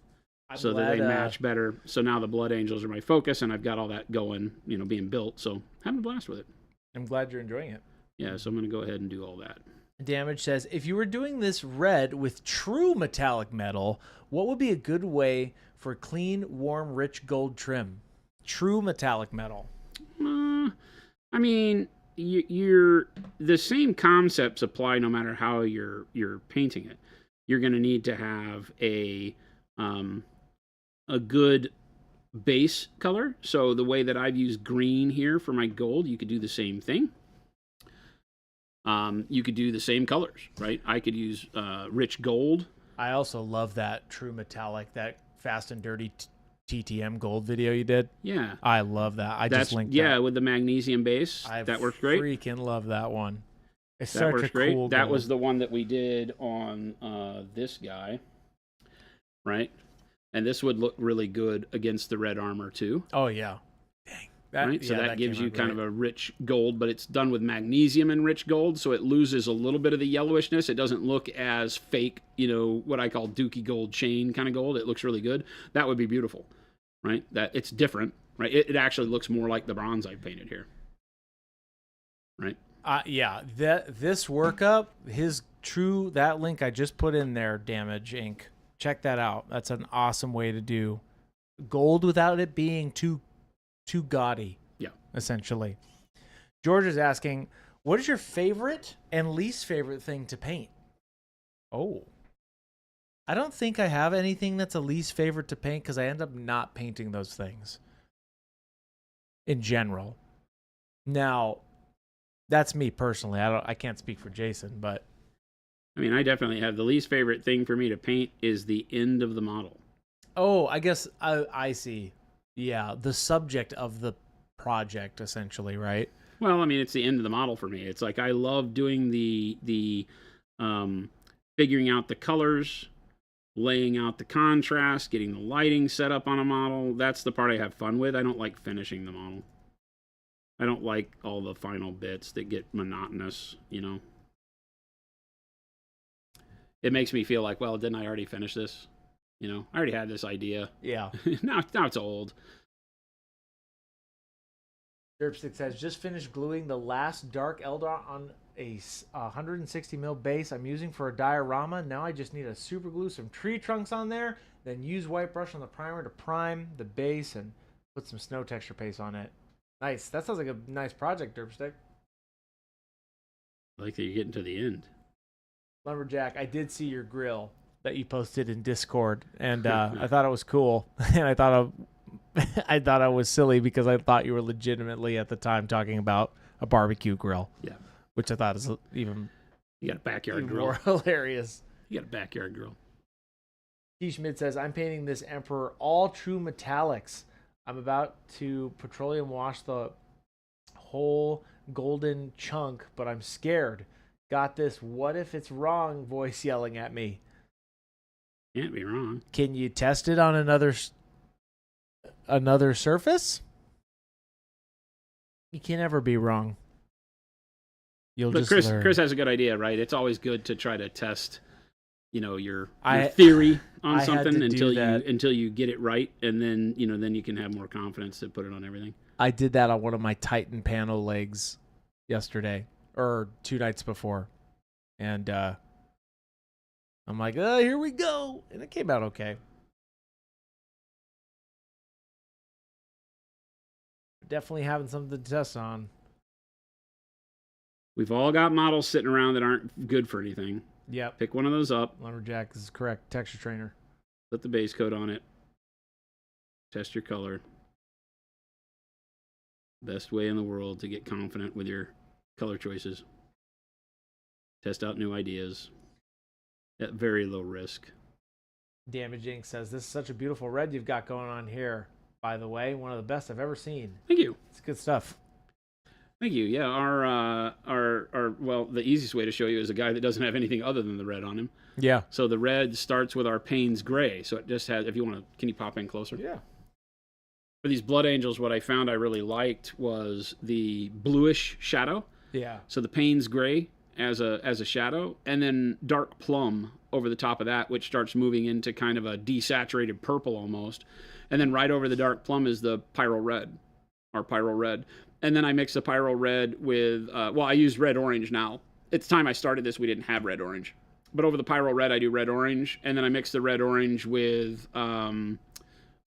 so that they match better. So now the Blood Angels are my focus, and I've got all that going, being built. So having a blast with it. I'm glad you're enjoying it. Yeah, so I'm going to go ahead and do all that. Damage says, if you were doing this red with true metallic metal, what would be a good way for clean, warm, rich gold trim? True metallic metal. I mean, you're the same concepts apply no matter how you're painting it. You're going to need to have a good base color. So the way that I've used green here for my gold, you could do the same thing. You could do the same colors, right? I could use rich gold. I also love that true metallic, that fast and dirty TTM gold video you did. Yeah. I love that. I just linked that. Yeah, with the magnesium base. That works great. I freaking love that one. It's that such works a great. cool That gold. was the one that we did on this guy, right? And this would look really good against the red armor too. Oh, yeah. Dang. Right? So that gives you kind of a rich gold, but it's done with magnesium and rich gold, so it loses a little bit of the yellowishness. It doesn't look as fake, what I call dookie gold chain kind of gold. It looks really good. That would be beautiful, right? That it's different, right? It actually looks more like the bronze I painted here, right? Yeah, this workup, that link I just put in there, Damage Inc. check that out. That's an awesome way to do gold without it being too gaudy. Yeah. Essentially. George is asking, what is your favorite and least favorite thing to paint? Oh. I don't think I have anything that's a least favorite to paint because I end up not painting those things in general. Now, that's me personally. I can't speak for Jason, but I mean, I definitely have the least favorite thing for me to paint is the end of the model. oh, I guess I see. Yeah, the subject of the project essentially, right? Well, I mean, it's the end of the model for me. It's like I love doing the figuring out the colors, laying out the contrast, getting the lighting set up on a model. That's the part I have fun with. I don't like finishing the model. I don't like all the final bits that get monotonous, you know. It makes me feel like, well, didn't I already finish this? You know, I already had this idea. Yeah. now it's old. Derpstick says, just finished gluing the last dark Eldar on a 160 mil base I'm using for a diorama. Now I just need to super glue some tree trunks on there, then use white brush on the primer to prime the base and put some snow texture paste on it. Nice. That sounds like a nice project, Derpstick. I like that you're getting to the end. Lumberjack, I did see your grill that you posted in Discord, and I thought it was cool, and I thought I was silly because I thought you were legitimately at the time talking about a barbecue grill. Yeah. Which I thought is even You got a backyard even grill. more hilarious. You got a backyard grill. T. Schmidt says, I'm painting this Emperor all true metallics. I'm about to petroleum wash the whole golden chunk, but I'm scared. Got this what if it's wrong voice yelling at me. Can't be wrong. Can you test it on another surface? You can never be wrong. You'll But just Chris, learn. Chris has a good idea, right? It's always good to try to test, you know, your I- theory on I had something to do that. until you get it right, and then you can have more confidence to put it on everything. I did that on one of my Titan panel legs yesterday, or 2 nights before. And I'm like, oh, here we go. And it came out okay. Definitely having something to test on. We've all got models sitting around that aren't good for anything. Yep. Pick one of those up, Lumberjack is correct. Texture trainer. put the base coat on it, test your color. Best way in the world to get confident with your color choices. Test out new ideas at very low risk. Damaging says, this is such a beautiful red you've got going on here. By the way, one of the best I've ever seen. Thank you. It's good stuff. Thank you. Yeah, our well, the easiest way to show you is a guy that doesn't have anything other than the red on him. Yeah. So the red starts with our Payne's gray. So it just has, if you want to, can you pop in closer? Yeah. For these Blood Angels, what I found I really liked was the bluish shadow. Yeah. So the Payne's gray as a shadow, and then dark plum over the top of that, which starts moving into kind of a desaturated purple almost. And then right over the dark plum is the Pyro Red, or Pyro Red. And then I mix the Pyro Red with, I use red orange now. At the time I started this, we didn't have red orange. But over the Pyro Red, I do red orange. And then I mix the red orange with Warm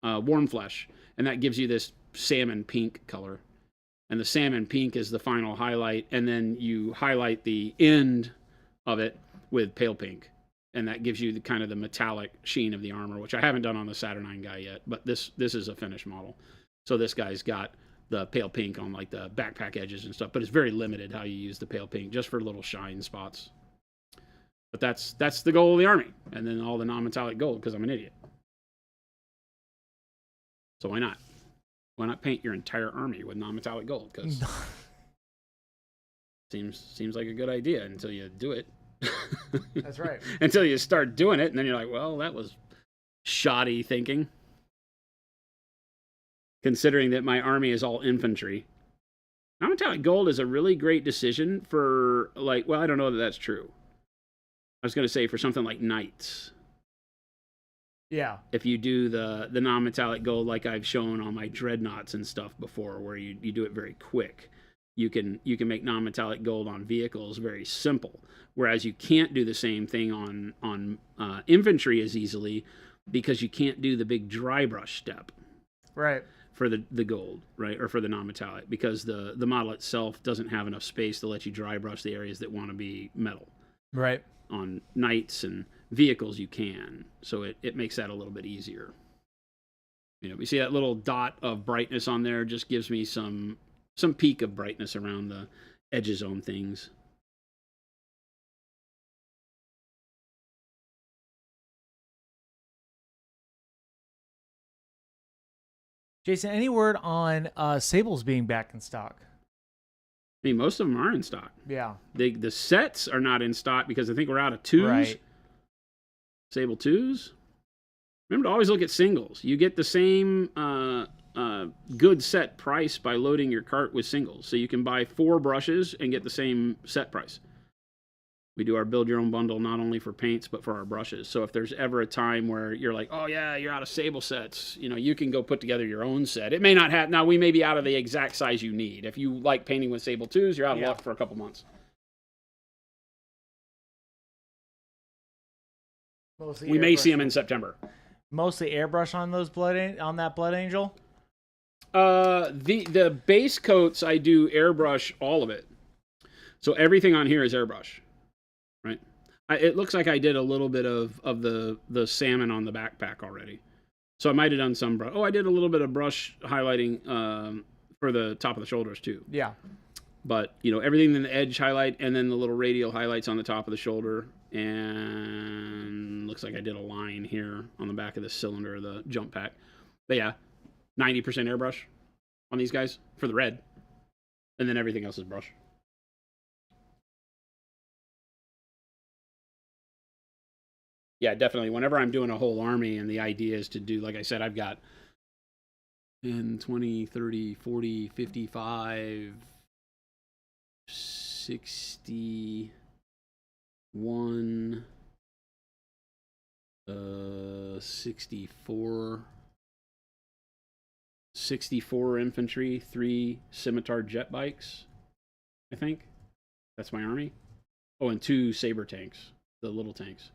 Flesh. And that gives you this salmon pink color. And the salmon pink is the final highlight. And then you highlight the end of it with pale pink. And that gives you the kind of the metallic sheen of the armor, which I haven't done on the Saturnine guy yet. But this is a finished model. So this guy's got the pale pink on like the backpack edges and stuff. But it's very limited how you use the pale pink, just for little shine spots. But that's the goal of the army. And then all the non-metallic gold, because I'm an idiot. So why not? Why not paint your entire army with non-metallic gold? Because seems like a good idea until you do it. That's right. Until you start doing it, and then you're like, well, that was shoddy thinking. Considering that my army is all infantry. Non-metallic gold is a really great decision for, like, well, I don't know that that's true. I was going to say for something like knights. Yeah. If you do the non-metallic gold like I've shown on my dreadnoughts and stuff before, where you do it very quick. you can make non-metallic gold on vehicles very simple, whereas you can't do the same thing on infantry as easily because you can't do the big dry brush step Right. for the gold, right, or for the non-metallic, because the model itself doesn't have enough space to let you dry brush the areas that want to be metal. Right. On knights and vehicles you can, so it makes that a little bit easier. You see that little dot of brightness on there just gives me some peak of brightness around the edges on things. Jason, any word on sables being back in stock? I mean, most of them are in stock. Yeah. The sets are not in stock because I think we're out of 2s. Right. Sable 2s. Remember to always look at singles. You get the same good set price by loading your cart with singles. So you can buy 4 brushes and get the same set price. We do our build your own bundle not only for paints but for our brushes. So if there's ever a time where you're like, oh yeah, you're out of sable sets, you can go put together your own set. It may not have, now we may be out of the exact size you need. If you like painting with sable 2s, you're out of luck for a couple months. We may see them in September. Mostly airbrush on those on that Blood Angel. The base coats I do airbrush all of it. So everything on here is airbrush, right? It looks like I did a little bit of the salmon on the backpack already. So I might have done some brush. Oh, I did a little bit of brush highlighting for the top of the shoulders too. Yeah. But everything in the edge highlight and then the little radial highlights on the top of the shoulder. And looks like I did a line here on the back of the cylinder of the jump pack. But yeah, 90% airbrush on these guys for the red. And then everything else is brush. Yeah, definitely. Whenever I'm doing a whole army and the idea is to do, like I said, I've got 10, 20, 30, 40, 55, 60... 64 infantry, 3 scimitar jet bikes, I think. That's my army. Oh, and 2 saber tanks, the little tanks.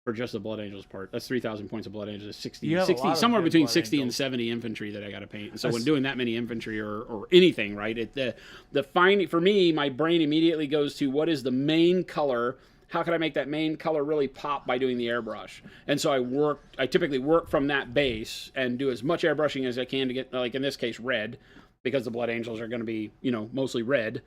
For just the Blood Angels part. That's 3,000 points of Blood Angels. 60 somewhere between 60 and 70 infantry that I got to paint. And so when doing that many infantry or anything, right, the finding, for me, my brain immediately goes to what is the main color. How can I make that main color really pop by doing the airbrush? And so I typically work from that base and do as much airbrushing as I can to get, like in this case, red, because the Blood Angels are going to be, mostly red.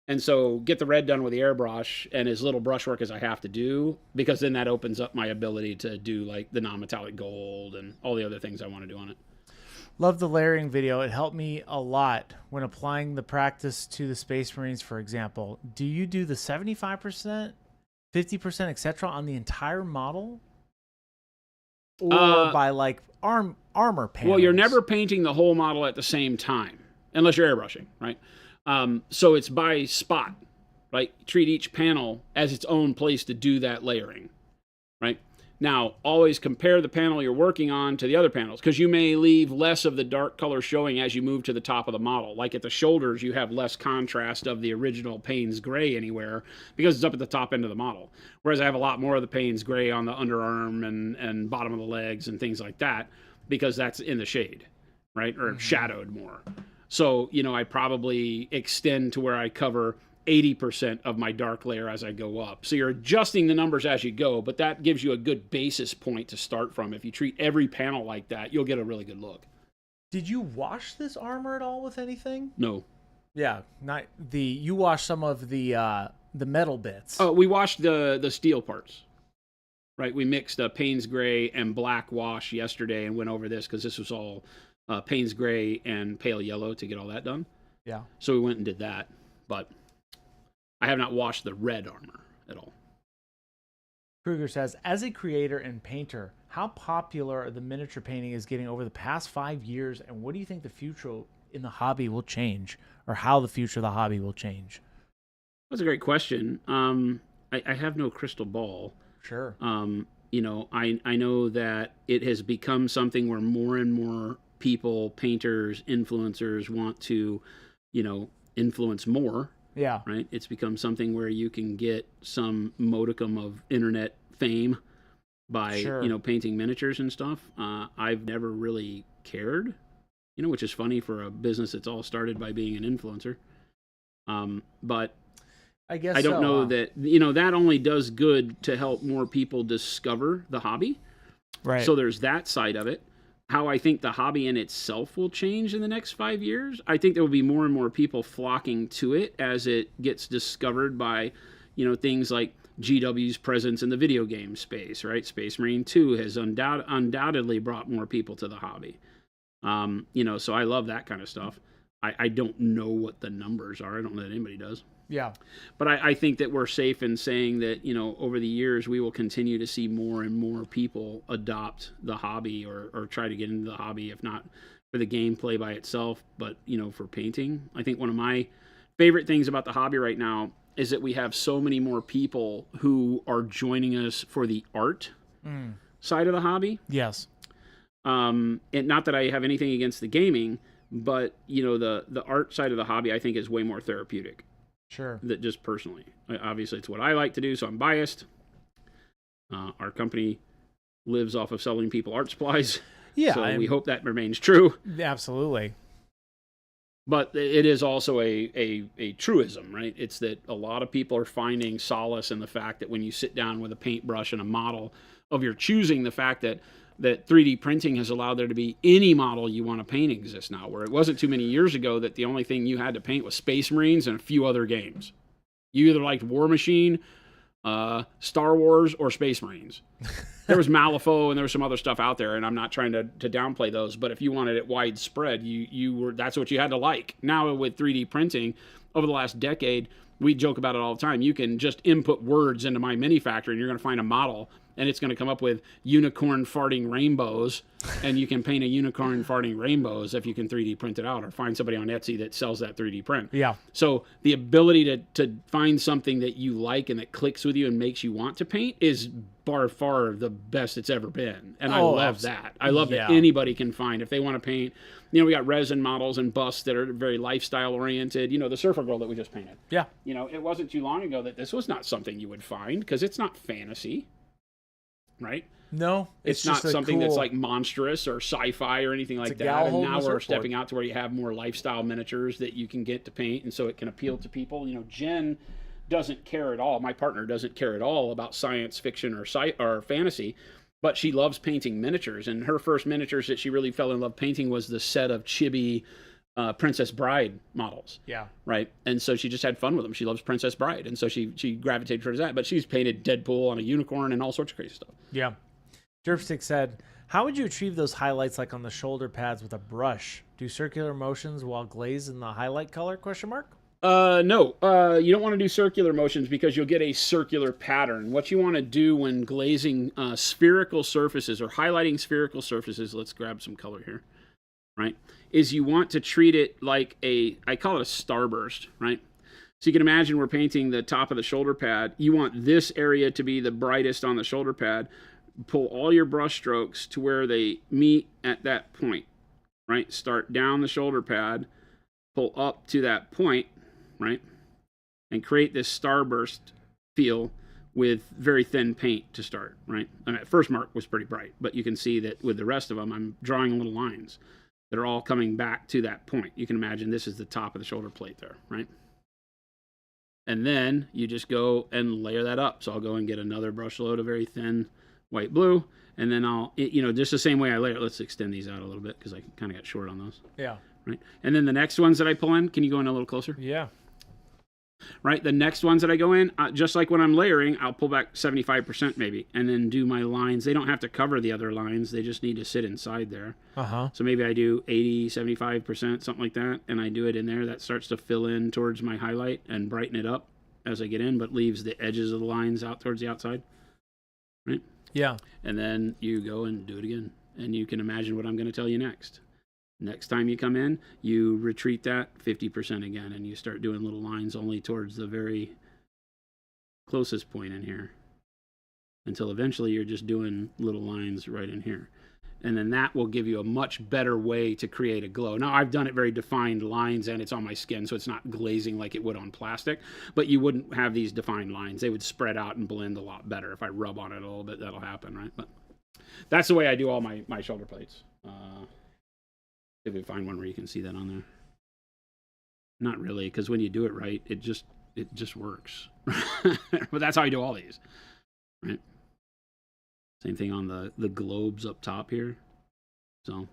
And so get the red done with the airbrush and as little brushwork as I have to do, because then that opens up my ability to do like the non-metallic gold and all the other things I want to do on it. Love the layering video. It helped me a lot when applying the practice to the Space Marines, for example. Do you do the 75%? 50%, etc. on the entire model, or by like armor panels? Well, you're never painting the whole model at the same time, unless you're airbrushing, right? So it's by spot, right? Treat each panel as its own place to do that layering, right? Now, always compare the panel you're working on to the other panels, because you may leave less of the dark color showing as you move to the top of the model. Like at the shoulders, you have less contrast of the original Payne's gray anywhere, because it's up at the top end of the model. Whereas I have a lot more of the Payne's gray on the underarm and bottom of the legs and things like that, because that's in the shade, right? Or shadowed more. So, I probably extend to where I cover 80% of my dark layer as I go up. So you're adjusting the numbers as you go, but that gives you a good basis point to start from. If you treat every panel like that, you'll get a really good look. Did you wash this armor at all with anything? No. Yeah, not you washed some of the metal bits. Oh, we washed the steel parts. Right, we mixed Payne's gray and black wash yesterday and went over this because this was all Payne's gray and pale yellow to get all that done. Yeah. So we went and did that, but I have not washed the red armor at all. Kruger says, as a creator and painter, how popular the miniature painting is getting over the past 5 years, and what do you think the future in the hobby will change, or how the future of the hobby will change? That's a great question. I have no crystal ball. Sure. I know that it has become something where more and more people, painters, influencers want to, influence more. Yeah. Right. It's become something where you can get some modicum of internet fame by, Sure. painting miniatures and stuff. I've never really cared, which is funny for a business that's all started by being an influencer. But I guess I don't know huh? that, that only does good to help more people discover the hobby. Right. So there's that side of it. How I think the hobby in itself will change in the next 5 years. I think there will be more and more people flocking to it as it gets discovered by, things like GW's presence in the video game space, right? Space Marine 2 has undoubtedly brought more people to the hobby. So I love that kind of stuff. I don't know what the numbers are. I don't know that anybody does. Yeah. But I think that we're safe in saying that, over the years, we will continue to see more and more people adopt the hobby or try to get into the hobby, if not for the gameplay by itself, but, for painting. I think one of my favorite things about the hobby right now is that we have so many more people who are joining us for the art side of the hobby. Yes. And not that I have anything against the gaming, but, the art side of the hobby, I think, is way more therapeutic. Sure. That just personally. Obviously, it's what I like to do, so I'm biased. Our company lives off of selling people art supplies. Yeah. So we hope that remains true. Absolutely. But it is also a truism, right? It's that a lot of people are finding solace in the fact that when you sit down with a paintbrush and a model of your choosing, the fact that 3D printing has allowed there to be any model you want to paint exists now, where it wasn't too many years ago that the only thing you had to paint was Space Marines and a few other games. You either liked War Machine, Star Wars, or Space Marines. There was Malifaux and there was some other stuff out there, and I'm not trying to downplay those, but if you wanted it widespread, that's what you had to like. Now with 3D printing, over the last decade, we joke about it all the time. You can just input words into my mini factory and you're going to find a model, and it's going to come up with unicorn farting rainbows, and you can paint a unicorn farting rainbows if you can 3D print it out, or find somebody on Etsy that sells that 3D print. Yeah. So the ability to find something that you like and that clicks with you and makes you want to paint is by far the best it's ever been. And I love that. I love that anybody can find, if they want to paint, we got resin models and busts that are very lifestyle oriented. The surfer girl that we just painted. Yeah. It wasn't too long ago that this was not something you would find, because it's not fantasy. Right? No, it's not something that's like monstrous or sci-fi or anything like that. And now we're stepping out to where you have more lifestyle miniatures that you can get to paint, and so it can appeal to people. Jen doesn't care at all. My partner doesn't care at all about science fiction or fantasy, but she loves painting miniatures. And her first miniatures that she really fell in love painting was the set of chibi Princess Bride models. Yeah. Right. And so she just had fun with them. She loves Princess Bride. And so she gravitated towards that. But she's painted Deadpool on a unicorn and all sorts of crazy stuff. Yeah. Derpstick said, how would you achieve those highlights like on the shoulder pads with a brush? Do circular motions while glazed in the highlight color? ? No. You don't want to do circular motions because you'll get a circular pattern. What you want to do when glazing spherical surfaces or highlighting spherical surfaces, let's grab some color here, right, is you want to treat it like I call it a starburst, right? So you can imagine we're painting the top of the shoulder pad. You want this area to be the brightest on the shoulder pad. Pull all your brush strokes to where they meet at that point, right? Start down the shoulder pad, pull up to that point, right? And create this starburst feel with very thin paint to start, right? And at first mark was pretty bright, but you can see that with the rest of them, I'm drawing little lines that are all coming back to that point. You can imagine this is the top of the shoulder plate there, right? And then you just go and layer that up. So I'll go and get another brush load of very thin white blue, and then I'll, just the same way I layer it. Let's extend these out a little bit because I kind of got short on those. Yeah. Right. And then the next ones that I pull in, can you go in a little closer? Yeah. Right. The next ones that I go in, just like when I'm layering, I'll pull back 75% maybe, and then do my lines. They don't have to cover the other lines. They just need to sit inside there. Uh-huh. So maybe I do 80, 75%, something like that, and I do it in there. That starts to fill in towards my highlight and brighten it up as I get in, but leaves the edges of the lines out towards the outside. Right. Yeah. And then you go and do it again. And you can imagine what I'm going to tell you next. Next time you come in, you retreat that 50% again, and you start doing little lines only towards the very closest point in here, until eventually you're just doing little lines right in here. And then that will give you a much better way to create a glow. Now, I've done it very defined lines, and it's on my skin, so it's not glazing like it would on plastic. But you wouldn't have these defined lines. They would spread out and blend a lot better. If I rub on it a little bit, that'll happen, right? But that's the way I do all my shoulder plates. If we find one where you can see that on there. Not really, because when you do it right, it just works. But that's how I do all these, right? Same thing on the globes up top here. So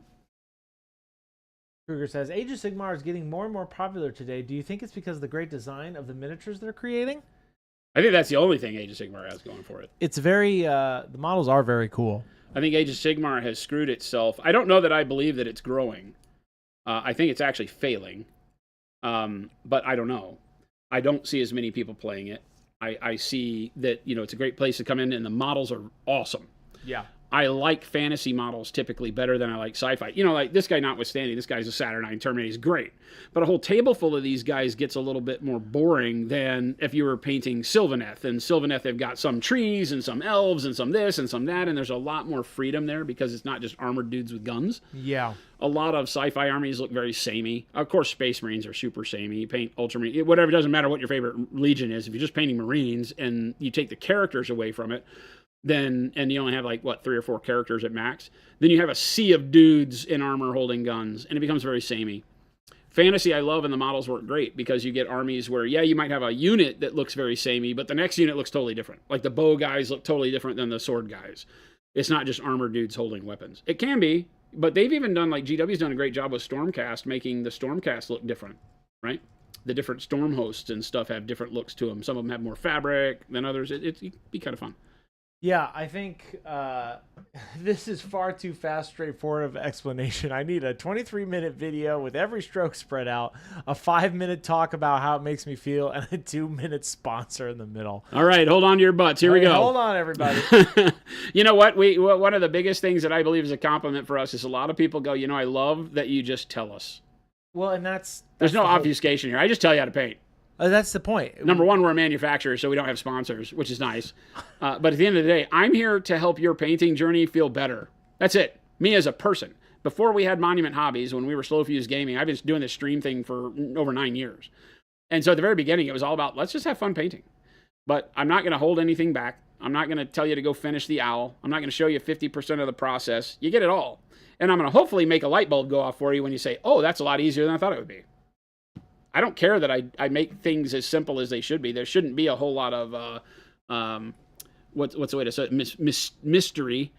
Kruger says, Age of Sigmar is getting more and more popular today. Do you think it's because of the great design of the miniatures they're creating? I think that's the only thing Age of Sigmar has going for it. It's very, the models are very cool. I think Age of Sigmar has screwed itself. I don't know that I believe that it's growing. I think it's actually failing. But I don't know. I don't see as many people playing it. I see that, it's a great place to come in, and the models are awesome. Yeah. I like fantasy models typically better than I like sci-fi. Like this guy notwithstanding, this guy's a Saturnine Terminator. He's great. But a whole table full of these guys gets a little bit more boring than if you were painting Sylvaneth. And Sylvaneth, they've got some trees and some elves and some this and some that, and there's a lot more freedom there because it's not just armored dudes with guns. Yeah. A lot of sci-fi armies look very samey. Of course, Space Marines are super samey. You paint Ultramarine, whatever, it doesn't matter what your favorite legion is. If you're just painting Marines and you take the characters away from it, then, and you only have 3 or 4 characters at max, then you have a sea of dudes in armor holding guns, and it becomes very samey. Fantasy I love, and the models work great because you get armies where, you might have a unit that looks very samey, but the next unit looks totally different. Like the bow guys look totally different than the sword guys. It's not just armored dudes holding weapons. It can be, but they've even done, GW's done a great job with Stormcast, making the Stormcast look different, right? The different storm hosts and stuff have different looks to them. Some of them have more fabric than others. It'd be kind of fun. Yeah, I think this is far too fast, straightforward of explanation. I need a 23-minute video with every stroke spread out, a 5-minute talk about how it makes me feel, and a 2-minute sponsor in the middle. All right, hold on to your butts. Here we go. Hold on, everybody. You know what? One of the biggest things that I believe is a compliment for us is a lot of people go, I love that you just tell us. Well, and that's There's no obfuscation here. I just tell you how to paint. That's the point. Number one, we're a manufacturer, so we don't have sponsors, which is nice. But at the end of the day, I'm here to help your painting journey feel better. That's it. Me as a person. Before we had Monument Hobbies, when we were Slow Fuse Gaming, I've been doing this stream thing for over 9 years. And so at the very beginning, it was all about, let's just have fun painting. But I'm not going to hold anything back. I'm not going to tell you to go finish the owl. I'm not going to show you 50% of the process. You get it all. And I'm going to hopefully make a light bulb go off for you when you say, oh, that's a lot easier than I thought it would be. I don't care that I make things as simple as they should be. There shouldn't be a whole lot of, what's the way to say it? Mystery,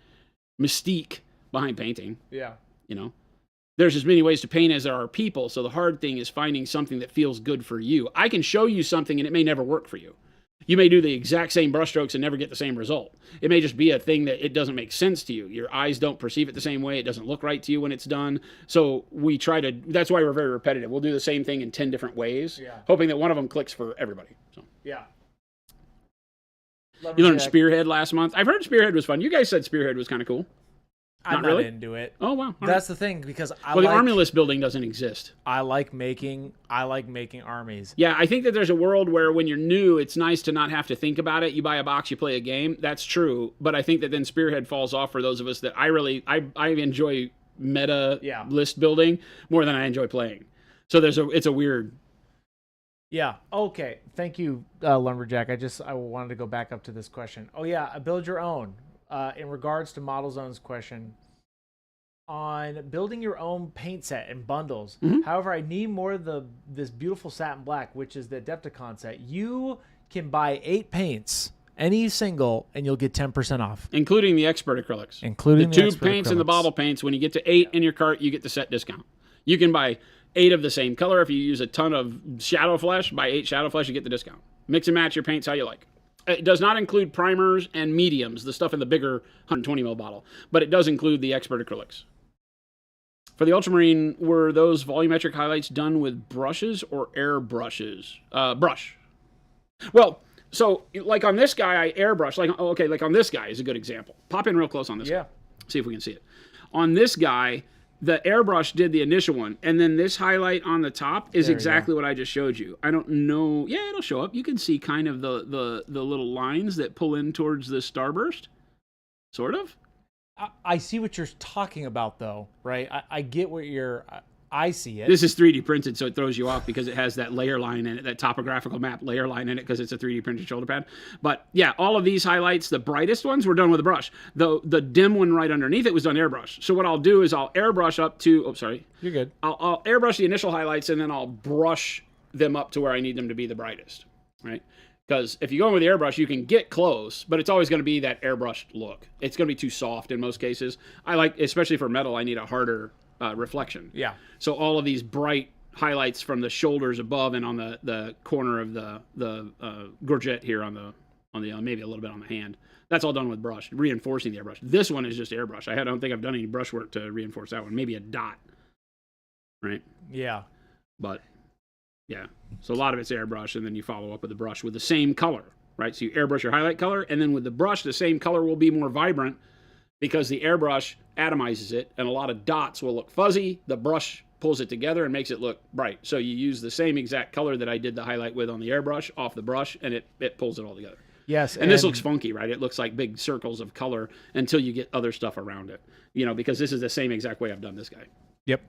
mystique behind painting. Yeah. There's as many ways to paint as there are people. So the hard thing is finding something that feels good for you. I can show you something and it may never work for you. You may do the exact same brushstrokes and never get the same result. It may just be a thing that it doesn't make sense to you. Your eyes don't perceive it the same way. It doesn't look right to you when it's done. So we try to, that's why we're very repetitive. We'll do the same thing in 10 different ways, hoping that one of them clicks for everybody. So yeah. You learned Spearhead last month. I've heard Spearhead was fun. You guys said Spearhead was kind of cool. I'm not really into it. Oh wow, that's the thing because the army list building doesn't exist. I like making armies. Yeah, I think that there's a world where when you're new, it's nice to not have to think about it. You buy a box, you play a game. That's true, but I think that then Spearhead falls off for those of us that I enjoy meta list building more than I enjoy playing. So it's a weird. Yeah. Okay. Thank you, Lumberjack. I wanted to go back up to this question. Oh yeah, build your own. In regards to Model Zone's question on building your own paint set and bundles. Mm-hmm. However, I need more of this beautiful satin black, which is the Adepticon set. You can buy 8 paints, any single, and you'll get 10% off, including the expert acrylics, including the tube paints acrylics. And the bottle paints. When you get to 8 in your cart, you get the set discount. You can buy 8 of the same color. If you use a ton of Shadow Flesh, buy 8 Shadow Flesh, you get the discount. Mix and match your paints how you like. It does not include primers and mediums, the stuff in the bigger 120 ml bottle, but it does include the expert acrylics. For the Ultramarine, were those volumetric highlights done with brushes or air brushes? Brush. Well, so like on this guy, I airbrush. Like on this guy is a good example. Pop in real close on this guy. See if we can see it. On this guy, the airbrush did the initial one, and then this highlight on the top is exactly what I just showed you. I don't know. Yeah, it'll show up. You can see kind of the little lines that pull in towards the starburst, sort of. I see what you're talking about, though, right? I get what I see it. This is 3D printed, so it throws you off because it has that layer line in it, that topographical map layer line in it, because it's a 3D printed shoulder pad. But yeah, all of these highlights, the brightest ones, were done with a brush. The dim one right underneath it was done airbrush. So what I'll do is I'll airbrush up to, oh, sorry. You're good. I'll airbrush the initial highlights, and then I'll brush them up to where I need them to be the brightest, right? Because if you go in with the airbrush, you can get close, but it's always going to be that airbrushed look. It's going to be too soft in most cases. I like, especially for metal, I need a harder reflection. Yeah. So all of these bright highlights from the shoulders above and on the corner of the gorget here on the maybe a little bit on the hand. That's all done with brush, reinforcing the airbrush. This one is just airbrush. I don't think I've done any brush work to reinforce that one. Maybe a dot, right? Yeah. But yeah, so a lot of it's airbrush, and then you follow up with the brush with the same color, right? So you airbrush your highlight color, and then with the brush, the same color will be more vibrant because the airbrush atomizes it, and a lot of dots will look fuzzy. The brush pulls it together and makes it look bright. So you use the same exact color that I did the highlight with on the airbrush off the brush, and it pulls it all together. Yes. And this looks funky, right? It looks like big circles of color until you get other stuff around it, because this is the same exact way I've done this guy. Yep.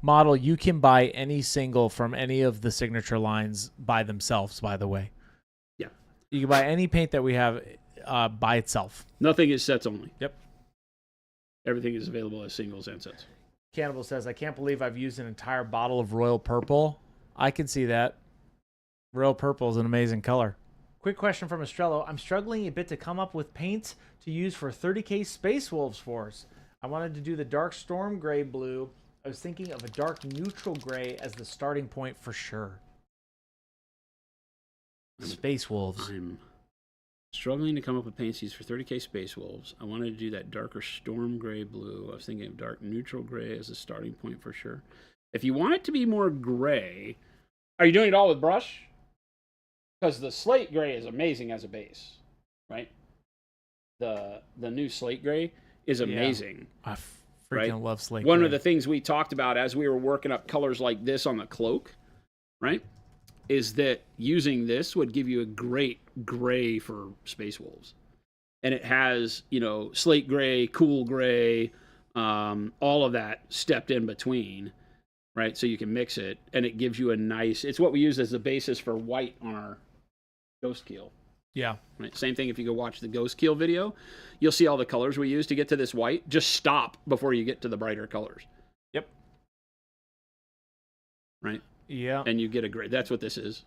Model, you can buy any single from any of the signature lines by themselves, by the way. Yeah. You can buy any paint that we have by itself. Nothing is sets only. Yep. Everything is available as singles and sets. Cannibal says, I can't believe I've used an entire bottle of Royal Purple. I can see that. Royal Purple is an amazing color. Quick question from Estrello. I'm struggling a bit to come up with paints to use for 30K Space Wolves Force. I wanted to do the dark storm gray blue. I was thinking of a dark neutral gray as the starting point for sure. Space Wolves. I'm struggling to come up with paints to use for 30K Space Wolves. I wanted to do that darker storm gray blue. I was thinking of dark neutral gray as a starting point for sure. If you want it to be more gray, are you doing it all with brush? Because the slate gray is amazing as a base, right? The new slate gray is amazing. Yeah. I freaking love slate One gray. of the things we talked about as we were working up colors like this on the cloak, right, is that using this would give you a great gray for Space Wolves. And it has, slate gray, cool gray, all of that stepped in between, right? So you can mix it, and it gives you a nice, it's what we use as the basis for white on our Ghost Keel. Yeah. Right. Same thing if you go watch the Ghost Keel video, you'll see all the colors we use to get to this white. Just stop before you get to the brighter colors. Yep. Right? Yeah. And you get a gray. That's what this is.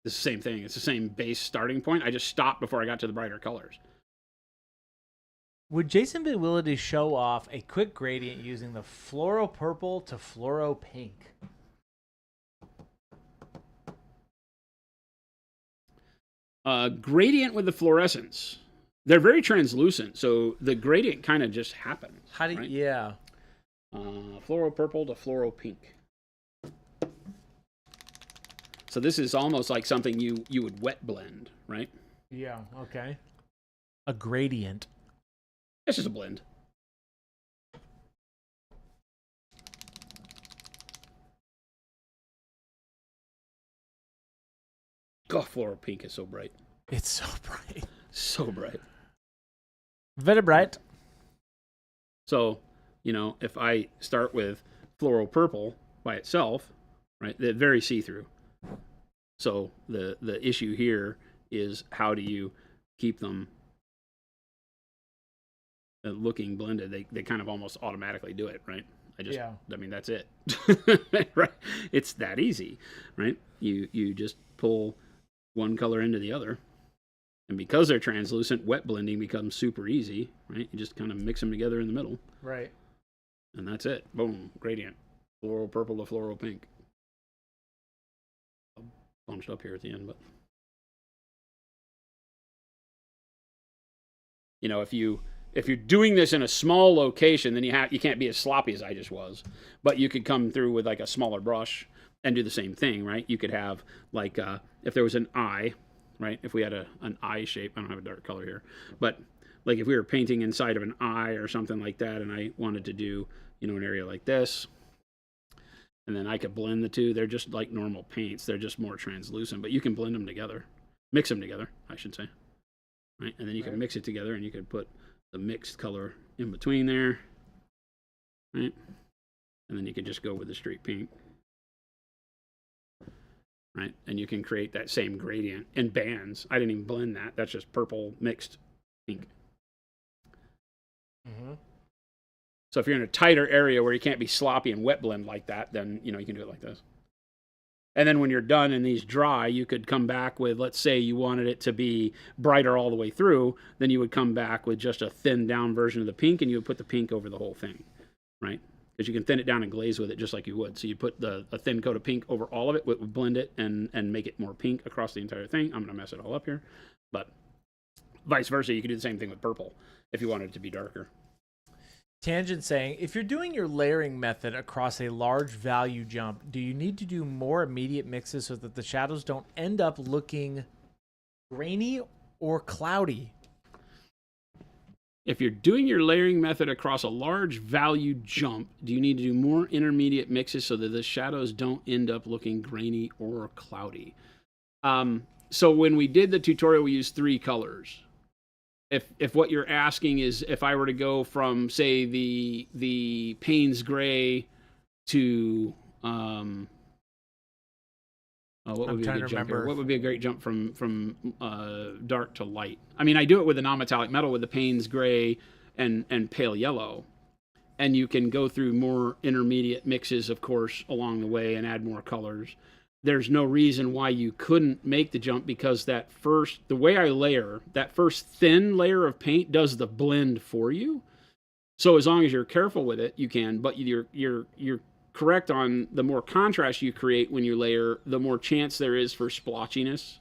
It's the same thing. It's the same base starting point. I just stopped before I got to the brighter colors. Would Jason be willing to show off a quick gradient using the fluoro purple to fluoro pink? Gradient with the fluorescence. They're very translucent, so the gradient kind of just happens. How do you, right? Yeah. Fluoro purple to fluoro pink. So this is almost like something you would wet blend, right? Yeah, okay. A gradient. It's just a blend. God, fluoro pink is so bright. It's so bright. So bright. Very bright. So, if I start with fluoro purple by itself, right, they're very see-through. So the issue here is how do you keep them looking blended? They kind of almost automatically do it, right? I mean, that's it. Right? It's that easy, right? You just pull one color into the other. And because they're translucent, wet blending becomes super easy, right? You just kind of mix them together in the middle. Right. And that's it. Boom. Gradient. Fluoro purple to fluoro pink. Bunched up here at the end, but if you're doing this in a small location, then you can't be as sloppy as I just was. But you could come through with like a smaller brush and do the same thing, right? You could have like if there was an eye, right? If we had an eye shape, I don't have a dark color here, but like if we were painting inside of an eye or something like that, and I wanted to do an area like this, and then I could blend the two. They're just like normal paints. They're just more translucent, but you can blend them together, mix them together, I should say, right? And then you can mix it together, and you could put the mixed color in between there, right? And then you can just go with the straight pink, right? And you can create that same gradient in bands. I didn't even blend that. That's just purple mixed pink. Mm-hmm. So if you're in a tighter area where you can't be sloppy and wet blend like that, then you can do it like this. And then when you're done and these dry, you could come back with, let's say you wanted it to be brighter all the way through, then you would come back with just a thinned down version of the pink, and you would put the pink over the whole thing, right? Because you can thin it down and glaze with it just like you would. So you put a thin coat of pink over all of it, would blend it and make it more pink across the entire thing. I'm going to mess it all up here. But vice versa, you could do the same thing with purple if you wanted it to be darker. Tangent saying, if you're doing your layering method across a large value jump, do you need to do more immediate mixes so that the shadows don't end up looking grainy or cloudy? If you're doing your layering method across a large value jump, do you need to do more intermediate mixes so that the shadows don't end up looking grainy or cloudy? So when we did the tutorial, we used 3 colors. If what you're asking is if I were to go from, say, the Payne's Gray to what would be a good jump here? What would be a great jump from dark to light? I mean, I do it with a non-metallic metal with the Payne's Gray and pale yellow, and you can go through more intermediate mixes, of course, along the way and add more colors. There's no reason why you couldn't make the jump, because the way I layer, that first thin layer of paint does the blend for you. So as long as you're careful with it, you can, but you're correct on the more contrast you create when you layer, the more chance there is for splotchiness.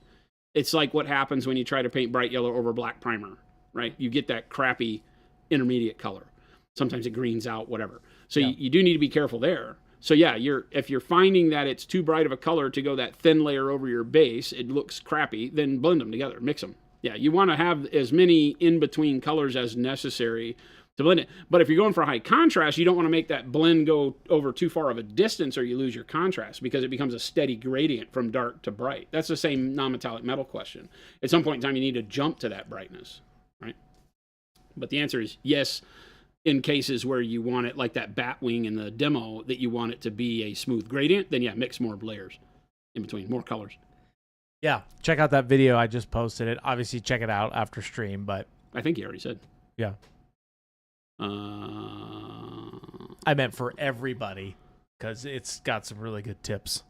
It's like what happens when you try to paint bright yellow over black primer, right? You get that crappy intermediate color. Sometimes it greens out, whatever. So yeah. you do need to be careful there. So yeah, if you're finding that it's too bright of a color to go that thin layer over your base, it looks crappy, then blend them together, mix them. Yeah, you want to have as many in-between colors as necessary to blend it. But if you're going for high contrast, you don't want to make that blend go over too far of a distance, or you lose your contrast, because it becomes a steady gradient from dark to bright. That's the same non-metallic metal question. At some point in time, you need to jump to that brightness, right? But the answer is yes. In cases where you want it, like that bat wing in the demo, that you want it to be a smooth gradient, then yeah, mix more layers in between, more colors. Yeah, check out that video. I just posted it. Obviously, check it out after stream, but... I think you already said. Yeah. I meant for everybody, because it's got some really good tips.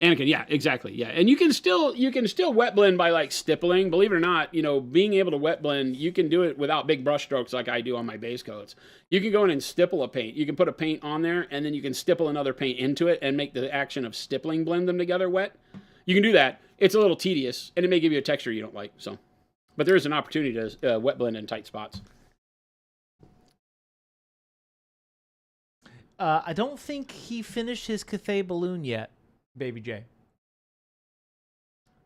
Anakin, yeah, exactly, yeah. And you can still wet blend by like stippling. Believe it or not, being able to wet blend, you can do it without big brush strokes like I do on my base coats. You can go in and stipple a paint. You can put a paint on there, and then you can stipple another paint into it and make the action of stippling blend them together wet. You can do that. It's a little tedious, and it may give you a texture you don't like. So, but there is an opportunity to wet blend in tight spots. I don't think he finished his Cathay balloon yet. Baby J.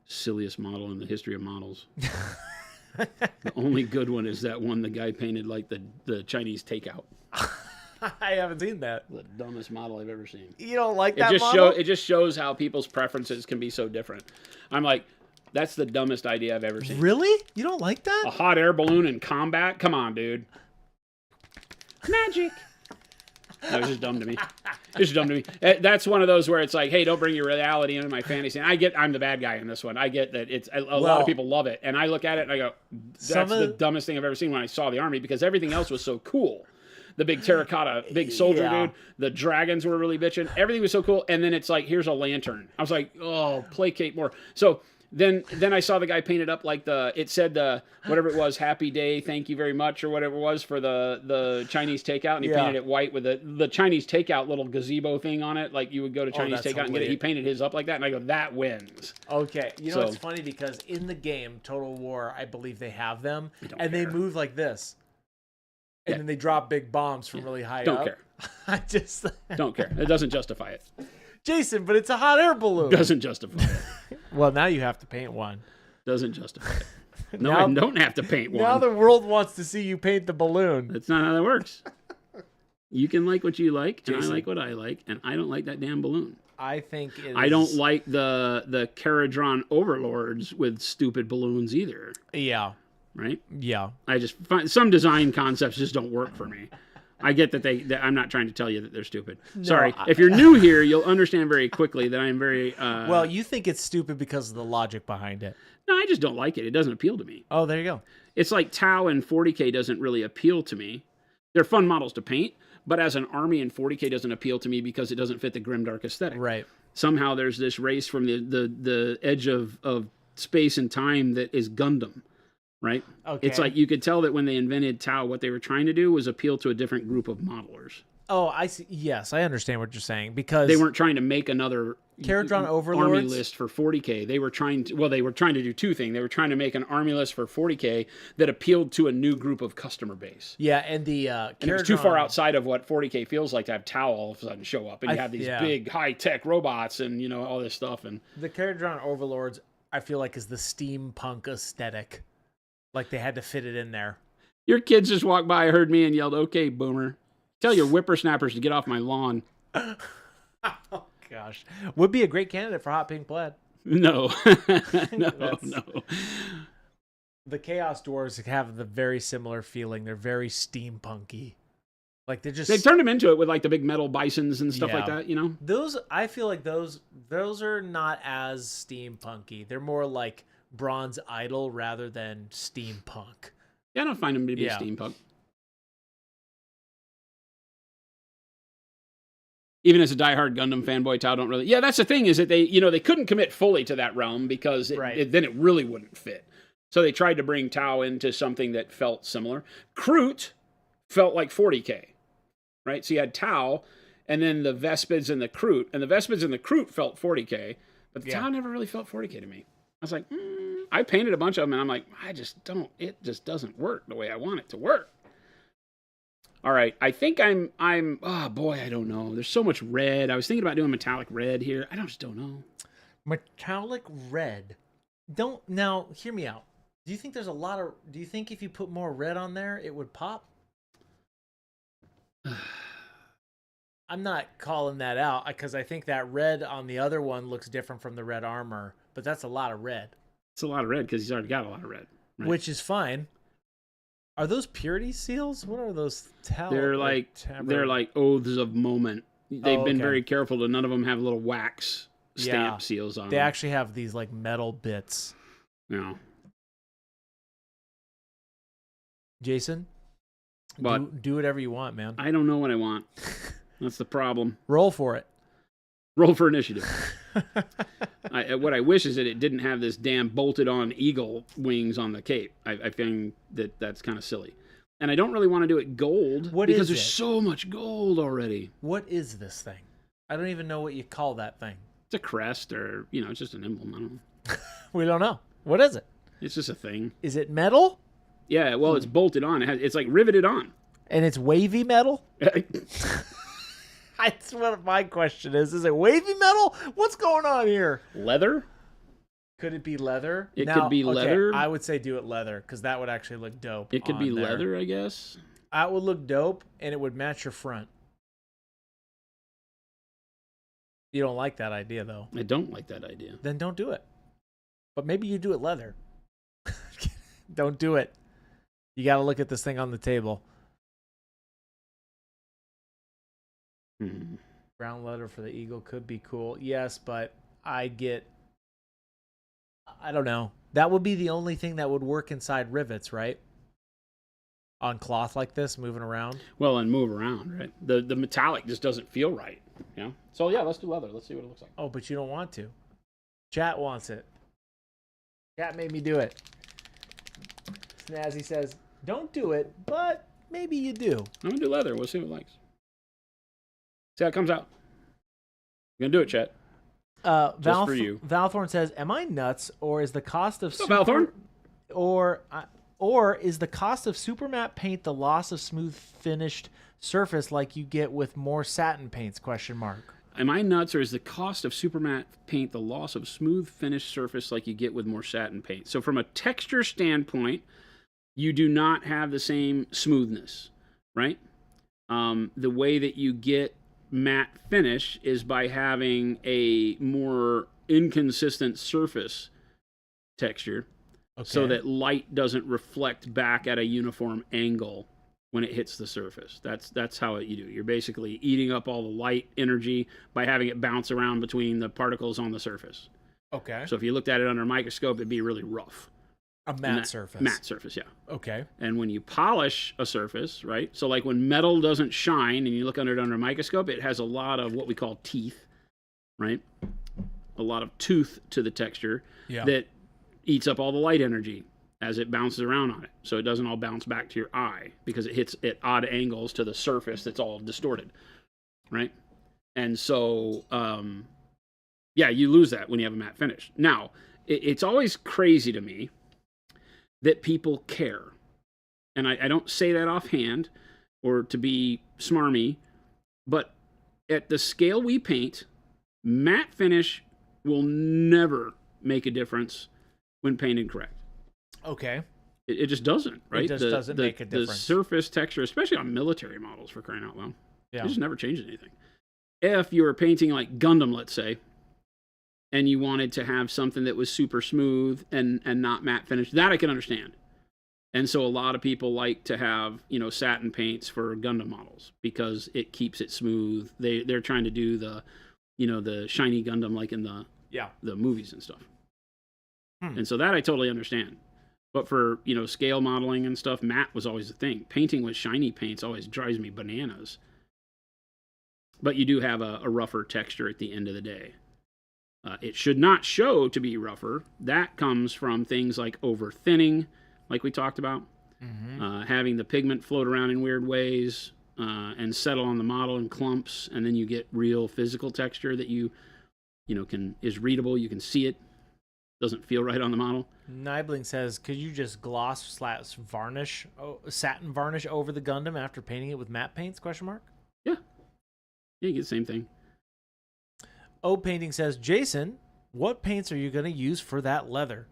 Silliest model in the history of models. The only good one is that one the guy painted like the Chinese takeout. I haven't seen that. The dumbest model I've ever seen. You don't like that model? It just shows how people's preferences can be so different. I'm like, that's the dumbest idea I've ever seen. Really? You don't like that? A hot air balloon in combat? Come on, dude. Magic. That was just dumb to me. It's dumb to me. That's one of those where it's like, hey, don't bring your reality into my fantasy. And I'm the bad guy in this one. I get that a lot of people love it. And I look at it and I go, that's the dumbest thing I've ever seen when I saw the army, because everything else was so cool. The big terracotta, big soldier dude. The dragons were really bitching. Everything was so cool. And then it's like, here's a lantern. I was like, oh, placate more. So then I saw the guy painted up like it said whatever it was, happy day, thank you very much, or whatever it was for the Chinese takeout, and he painted it white with the Chinese takeout little gazebo thing on it, like you would go to Chinese takeout and get it. He painted his up like that, and I go, that wins. Okay, it's funny because in the game Total War, I believe they have them, and they move like this, and then they drop big bombs from really high up. Don't care. I just don't care. It doesn't justify it. Jason, but it's a hot air balloon. Doesn't justify it. Well, now you have to paint one. Doesn't justify it. No, I don't have to paint one. Now the world wants to see you paint the balloon. That's not how that works. You can like what you like, and Jason, I like what I like, and I don't like that damn balloon. I think I don't like the Caradron overlords with stupid balloons either. Yeah. right? Yeah. I just find some design concepts just don't work for me. I get that I'm not trying to tell you that they're stupid. Sorry. If you're new here, you'll understand very quickly that I'm very... well, you think it's stupid because of the logic behind it. No, I just don't like it. It doesn't appeal to me. Oh, there you go. It's like Tau and 40K doesn't really appeal to me. They're fun models to paint, but as an army in 40K doesn't appeal to me because it doesn't fit the grimdark aesthetic. Right. Somehow there's this race from the edge of space and time that is Gundam. Right? Okay. It's like you could tell that when they invented Tau, what they were trying to do was appeal to a different group of modelers. Oh, I see. Yes, I understand what you're saying because they weren't trying to make another Caradron Overlords army list for 40K. They were trying to do two things. They were trying to make an army list for 40K that appealed to a new group of customer base. Yeah, and the and it was too far outside of what 40K feels like to have Tau all of a sudden show up, and you have these big high-tech robots and all this stuff. And the Caradron Overlords, I feel like, is the steampunk aesthetic. Like they had to fit it in there. Your kids just walked by, heard me, and yelled, "Okay, boomer. Tell your whippersnappers to get off my lawn." Oh, gosh. Would be a great candidate for hot pink plaid. No. No. The Chaos Dwarves have the very similar feeling. They're very steampunky. Like they've turned them into it with like the big metal bisons and stuff like that, Those, I feel like those are not as steampunky. They're more like Bronze Idol rather than steampunk. Yeah, I don't find them to be steampunk. Even as a diehard Gundam fanboy, Tau don't really... Yeah, that's the thing, is that they couldn't commit fully to that realm because then it really wouldn't fit. So they tried to bring Tau into something that felt similar. Kroot felt like 40K, right? So you had Tau, and then the Vespids and the Kroot, and the Vespids and the Kroot felt 40K, but the Tau never really felt 40K to me. I was like, I painted a bunch of them, and I'm like, it just doesn't work the way I want it to work. All right, I think oh boy, I don't know. There's so much red. I was thinking about doing metallic red here. I just don't know. Metallic red. Now, hear me out. Do you think if you put more red on there, it would pop? I'm not calling that out because I think that red on the other one looks different from the red armor, but that's a lot of red. It's a lot of red because he's already got a lot of red. Right? Which is fine. Are those purity seals? What are those? They're like oaths of moment. They've been very careful to none of them have little wax stamp seals on them. They actually have these like metal bits. Yeah. Jason, but do whatever you want, man. I don't know what I want. That's the problem. Roll for it. Roll for initiative. What I wish is that it didn't have this damn bolted-on eagle wings on the cape. I find that's kind of silly. And I don't really want to do it gold because there's so much gold already. What is this thing? I don't even know what you call that thing. It's a crest or, it's just an emblem. I don't know. We don't know. What is it? It's just a thing. Is it metal? Yeah, well, it's bolted on. It's like riveted on. And it's wavy metal? That's what my question is. Is it wavy metal? What's going on here? Leather? Could it be leather? It could be leather. I would say do it leather because that would actually look dope. It could be leather, I guess. That would look dope, and it would match your front. You don't like that idea, though. I don't like that idea. Then don't do it. But maybe you do it leather. Don't do it. You got to look at this thing on the table. Brown leather for the eagle could be cool. Yes, but I don't know. That would be the only thing that would work inside rivets, right? On cloth like this, moving around. Well, and move around, right? The metallic just doesn't feel right. Yeah. So yeah, let's do leather. Let's see what it looks like. Oh, but you don't want to. Chat wants it. Chat made me do it. Snazzy says, don't do it, but maybe you do. I'm going to do leather. We'll see what it likes. See how it comes out. I'm going to do it, chat. Just for you. Valthorn says, am I nuts, or is the cost of Valthorn? Or is the cost of super matte paint the loss of smooth finished surface like you get with more satin paints? ? Am I nuts, or is the cost of super matte paint the loss of smooth finished surface like you get with more satin paint? So from a texture standpoint, you do not have the same smoothness, right? The way that you get matte finish is by having a more inconsistent surface texture. so that light doesn't reflect back at a uniform angle when it hits the surface. That's how you do. You're basically eating up all the light energy by having it bounce around between the particles on the surface. Okay. So if you looked at it under a microscope, it'd be really rough. A matte surface. Matte surface, yeah. Okay. And when you polish a surface, right? So like when metal doesn't shine and you look under it under a microscope, it has a lot of what we call teeth, right? A lot of tooth to the texture that eats up all the light energy as it bounces around on it. So it doesn't all bounce back to your eye because it hits at odd angles to the surface that's all distorted, right? And so, you lose that when you have a matte finish. Now, it's always crazy to me that people care. And I don't say that offhand or to be smarmy, but at the scale we paint, matte finish will never make a difference when painted correct. Okay. It just doesn't, right? It just doesn't make a difference. The surface texture, especially on military models, for crying out loud, it just never changes anything. If you were painting like Gundam, let's say, and you wanted to have something that was super smooth and not matte finish, that I can understand. And so a lot of people like to have, satin paints for Gundam models because it keeps it smooth. They're trying to do the shiny Gundam like in the movies and stuff. And so that I totally understand. But for, scale modeling and stuff, matte was always the thing. Painting with shiny paints always drives me bananas. But you do have a rougher texture at the end of the day. It should not show to be rougher. That comes from things like over thinning, like we talked about, having the pigment float around in weird ways and settle on the model in clumps, and then you get real physical texture that is readable. You can see it. Doesn't feel right on the model. Nibling says, could you just gloss / varnish, satin varnish over the Gundam after painting it with matte paints? ? Yeah, you get the same thing. O Painting says, Jason, what paints are you going to use for that leather?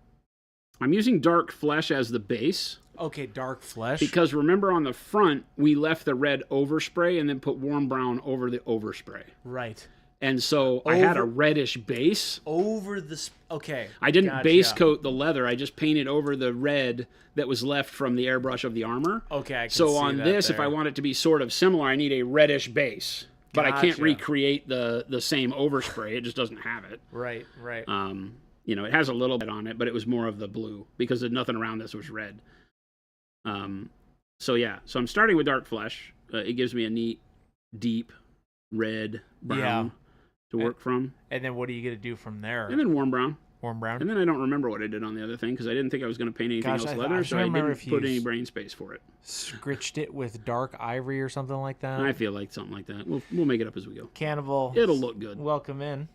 I'm using dark flesh as the base. Okay, dark flesh. Because remember on the front, we left the red overspray and then put warm brown over the overspray. Right. And so I had a reddish base. Over the... Okay. I didn't base coat the leather. I just painted over the red that was left from the airbrush of the armor. Okay, I can so see on that this, there. If I want it to be sort of similar, I need a reddish base. But I can't recreate the same overspray. It just doesn't have it. Right. It has a little bit on it, but it was more of the blue because nothing around this was red. So I'm starting with dark flesh. It gives me a neat, deep red brown to work from. And then what are you going to do from there? And then warm brown. Warm brown? And then I don't remember what I did on the other thing because I didn't think I was going to paint anything else leather, so I didn't put any brain space for it. Scritched it with dark ivory or something like that? I feel like something like that. We'll make it up as we go. Cannibal. It'll look good. Welcome in.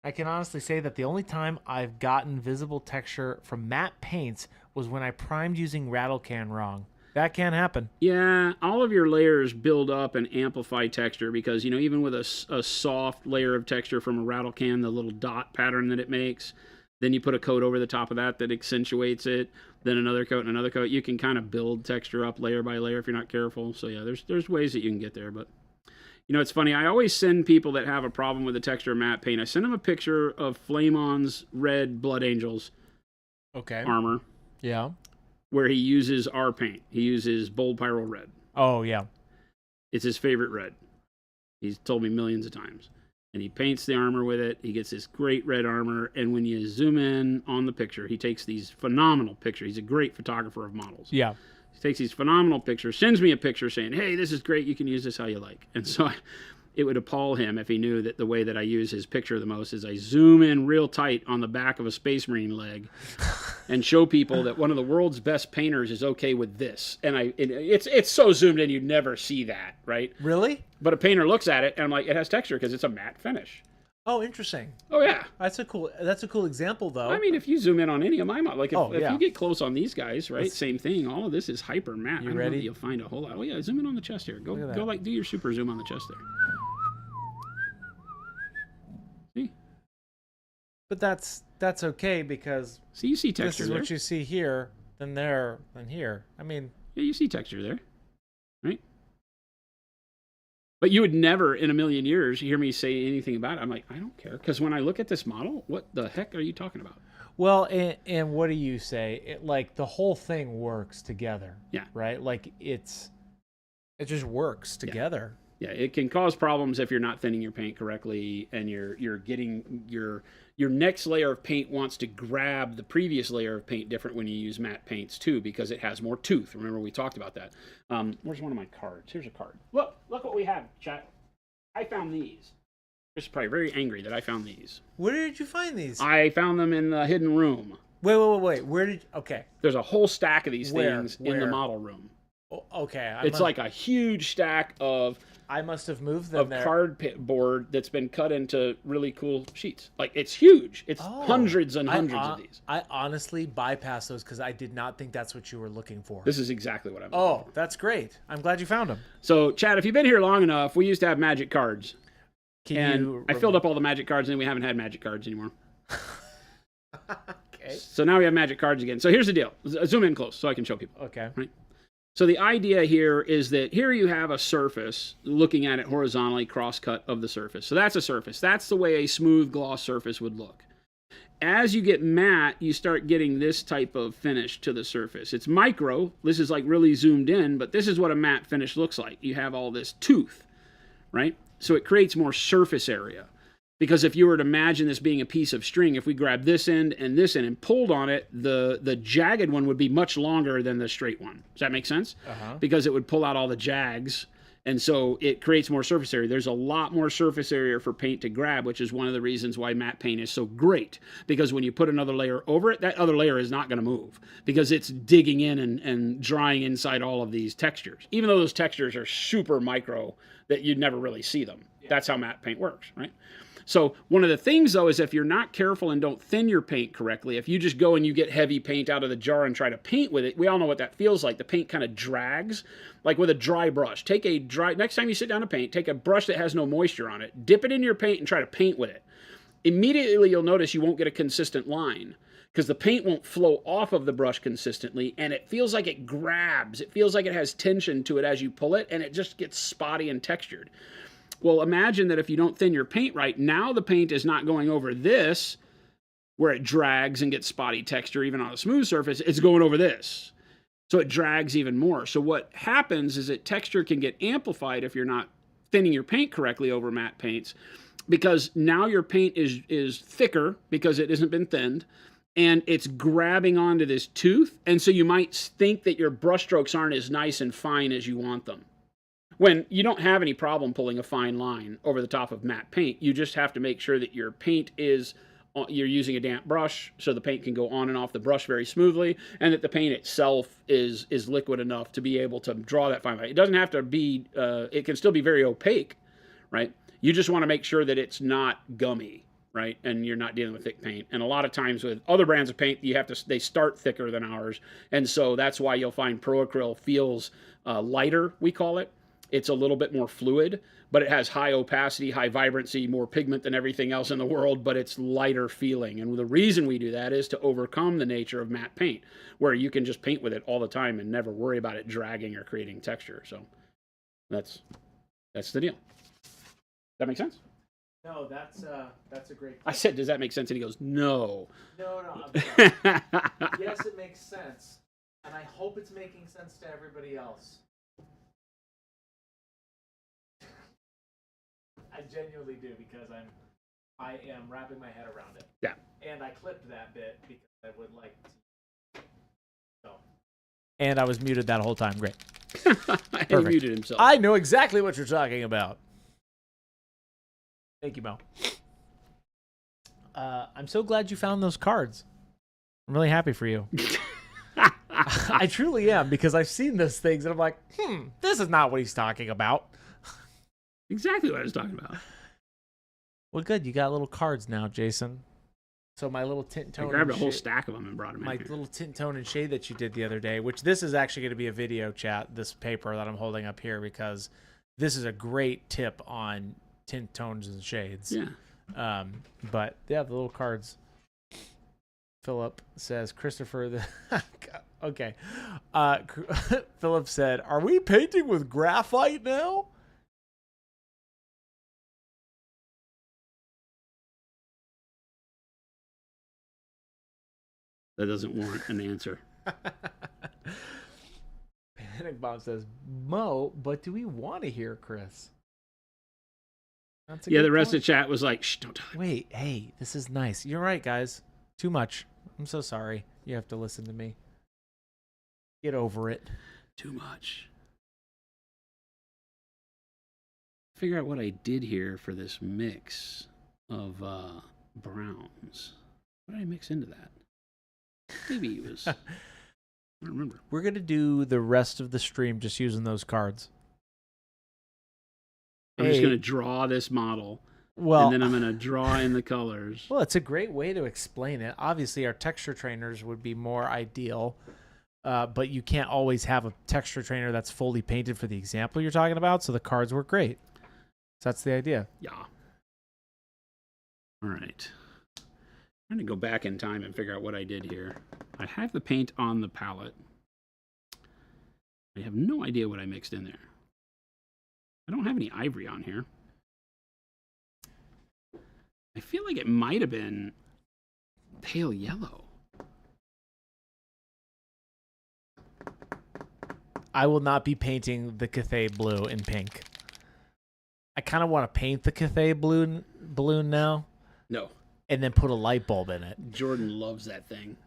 I can honestly say that the only time I've gotten visible texture from matte paints was when I primed using rattle can wrong. That can happen. Yeah, all of your layers build up and amplify texture because, even with a soft layer of texture from a rattle can, the little dot pattern that it makes, then you put a coat over the top of that accentuates it, then another coat and another coat. You can kind of build texture up layer by layer if you're not careful. So yeah, there's ways that you can get there, but it's funny. I always send people that have a problem with the texture of matte paint, I send them a picture of Flame-On's red Blood Angels armor. Yeah. Where he uses our paint. He uses Bold Pyro Red. Oh, yeah. It's his favorite red. He's told me millions of times. And he paints the armor with it. He gets this great red armor. And when you zoom in on the picture, he takes these phenomenal pictures. He's a great photographer of models. Yeah. He takes these phenomenal pictures, sends me a picture saying, hey, this is great. You can use this how you like. And so it would appall him if he knew that the way that I use his picture the most is I zoom in real tight on the back of a Space Marine leg and show people that one of the world's best painters is okay with this. And it's so zoomed in you'd never see that, right? Really? But a painter looks at it and I'm like, it has texture because it's a matte finish. Oh, interesting. Oh yeah. That's a cool example though. I mean, if you zoom in on any of my models, like if yeah. you get close on these guys, right? Same thing. All of this is hyper matte. You I don't ready? know that you'll find a whole lot. Oh yeah, zoom in on the chest here. Go like do your super zoom on the chest there. See? But that's okay because see, you see texture. This is what you see here, then there, then here. I mean, yeah, you see texture there, right? But you would never in a million years hear me say anything about it. I'm like, I don't care. Because when I look at this model, what the heck are you talking about? Well, and what do you say? Like the whole thing works together. Yeah. Right? Like it just works together. Yeah, it can cause problems if you're not thinning your paint correctly, and you're getting your next layer of paint wants to grab the previous layer of paint different when you use matte paints too, because it has more tooth. Remember we talked about that. Where's one of my cards? Here's a card. Look what we have, chat. I found these. Chris is probably very angry that I found these. Where did you find these? I found them in the hidden room. Wait. Where did? Okay. There's a whole stack of these things in the model room. Oh, okay. It's like a huge stack of. I must have moved them there. Cardboard that's been cut into really cool sheets. Like, it's huge. It's hundreds and hundreds of these. I honestly bypassed those because I did not think that's what you were looking for. This is exactly what I'm looking for. That's great. I'm glad you found them. So, Chad, if you've been here long enough, we used to have magic cards. I filled up all the magic cards, and then we haven't had magic cards anymore. Okay. So now we have magic cards again. So here's the deal. Zoom in close so I can show people. Okay. Right. So the idea here is that here you have a surface, looking at it horizontally, cross-cut of the surface. So that's a surface. That's the way a smooth gloss surface would look. As you get matte, you start getting this type of finish to the surface. It's micro. This is like really zoomed in, but this is what a matte finish looks like. You have all this tooth, right? So it creates more surface area. Because if you were to imagine this being a piece of string, if we grabbed this end and pulled on it, the jagged one would be much longer than the straight one. Does that make sense? Because it would pull out all the jags, and so it creates more surface area. There's a lot more surface area for paint to grab, which is one of the reasons why matte paint is so great. Because when you put another layer over it, that other layer is not going to move because it's digging in and drying inside all of these textures. Even though those textures are super micro, that you'd never really see them. That's how matte paint works, right? So one of the things, though, is if you're not careful and don't thin your paint correctly, if you just go and you get heavy paint out of the jar and try to paint with it, we all know what that feels like. The paint kind of drags, like with a dry brush. Next time you sit down to paint, take a brush that has no moisture on it, dip it in your paint and try to paint with it. Immediately you'll notice you won't get a consistent line because the paint won't flow off of the brush consistently, and it feels like it grabs. It feels like it has tension to it as you pull it, and it just gets spotty and textured. Well, imagine that if you don't thin your paint right, now the paint is not going over this, where it drags and gets spotty texture even on a smooth surface, it's going over this. So it drags even more. So what happens is that texture can get amplified if you're not thinning your paint correctly over matte paints, because now your paint is thicker because it hasn't been thinned, and it's grabbing onto this tooth, and so you might think that your brush strokes aren't as nice and fine as you want them. When you don't have any problem pulling a fine line over the top of matte paint, you just have to make sure that your paint you're using a damp brush so the paint can go on and off the brush very smoothly, and that the paint itself is liquid enough to be able to draw that fine line. It doesn't have to be, it can still be very opaque, right? You just want to make sure that it's not gummy, right? And you're not dealing with thick paint. And a lot of times with other brands of paint, they start thicker than ours. And so that's why you'll find Pro Acryl feels lighter, we call it. It's a little bit more fluid, but it has high opacity, high vibrancy, more pigment than everything else in the world, but it's lighter feeling. And the reason we do that is to overcome the nature of matte paint, where you can just paint with it all the time and never worry about it dragging or creating texture. So that's the deal. That make sense? No, that's a great tip. I said, does that make sense? And he goes, no. No, yes, it makes sense. And I hope it's making sense to everybody else. I genuinely do, because I am wrapping my head around it. Yeah. And I clipped that bit because I would like to. So. And I was muted that whole time. Great. He muted himself. I know exactly what you're talking about. Thank you, Mo. I'm so glad you found those cards. I'm really happy for you. I truly am, because I've seen those things and I'm like, this is not what he's talking about. Exactly what I was talking about. Well, good. You got little cards now, Jason. So my little tint tone. I grabbed a whole stack of them and brought them in. My little tint tone and shade that you did the other day, which this is actually going to be a video chat, this paper that I'm holding up here, because this is a great tip on tint tones and shades. Yeah. But yeah, the little cards. Philip says, Christopher, okay. Philip said, are we painting with graphite now? That doesn't warrant an answer. Panic Bomb says, Mo, but do we want to hear Chris? That's a Yeah, good the rest point. of the chat was like, shh, don't tell him. Wait, hey, this is nice. You're right, guys. Too much. I'm so sorry. You have to listen to me. Get over it. Too much. Figure out what I did here for this mix of browns. What did I mix into that? Maybe it was... I don't remember. We're going to do the rest of the stream just using those cards. I'm just going to draw this model, well, and then I'm going to draw in the colors. Well, it's a great way to explain it. Obviously, our texture trainers would be more ideal, but you can't always have a texture trainer that's fully painted for the example you're talking about, so the cards work great. So that's the idea. Yeah. All right. I'm going to go back in time and figure out what I did here. I have the paint on the palette. I have no idea what I mixed in there. I don't have any ivory on here. I feel like it might have been pale yellow. I will not be painting the Cathay blue in pink. I kind of want to paint the Cathay balloon now. No. And then put a light bulb in it. Jordan loves that thing.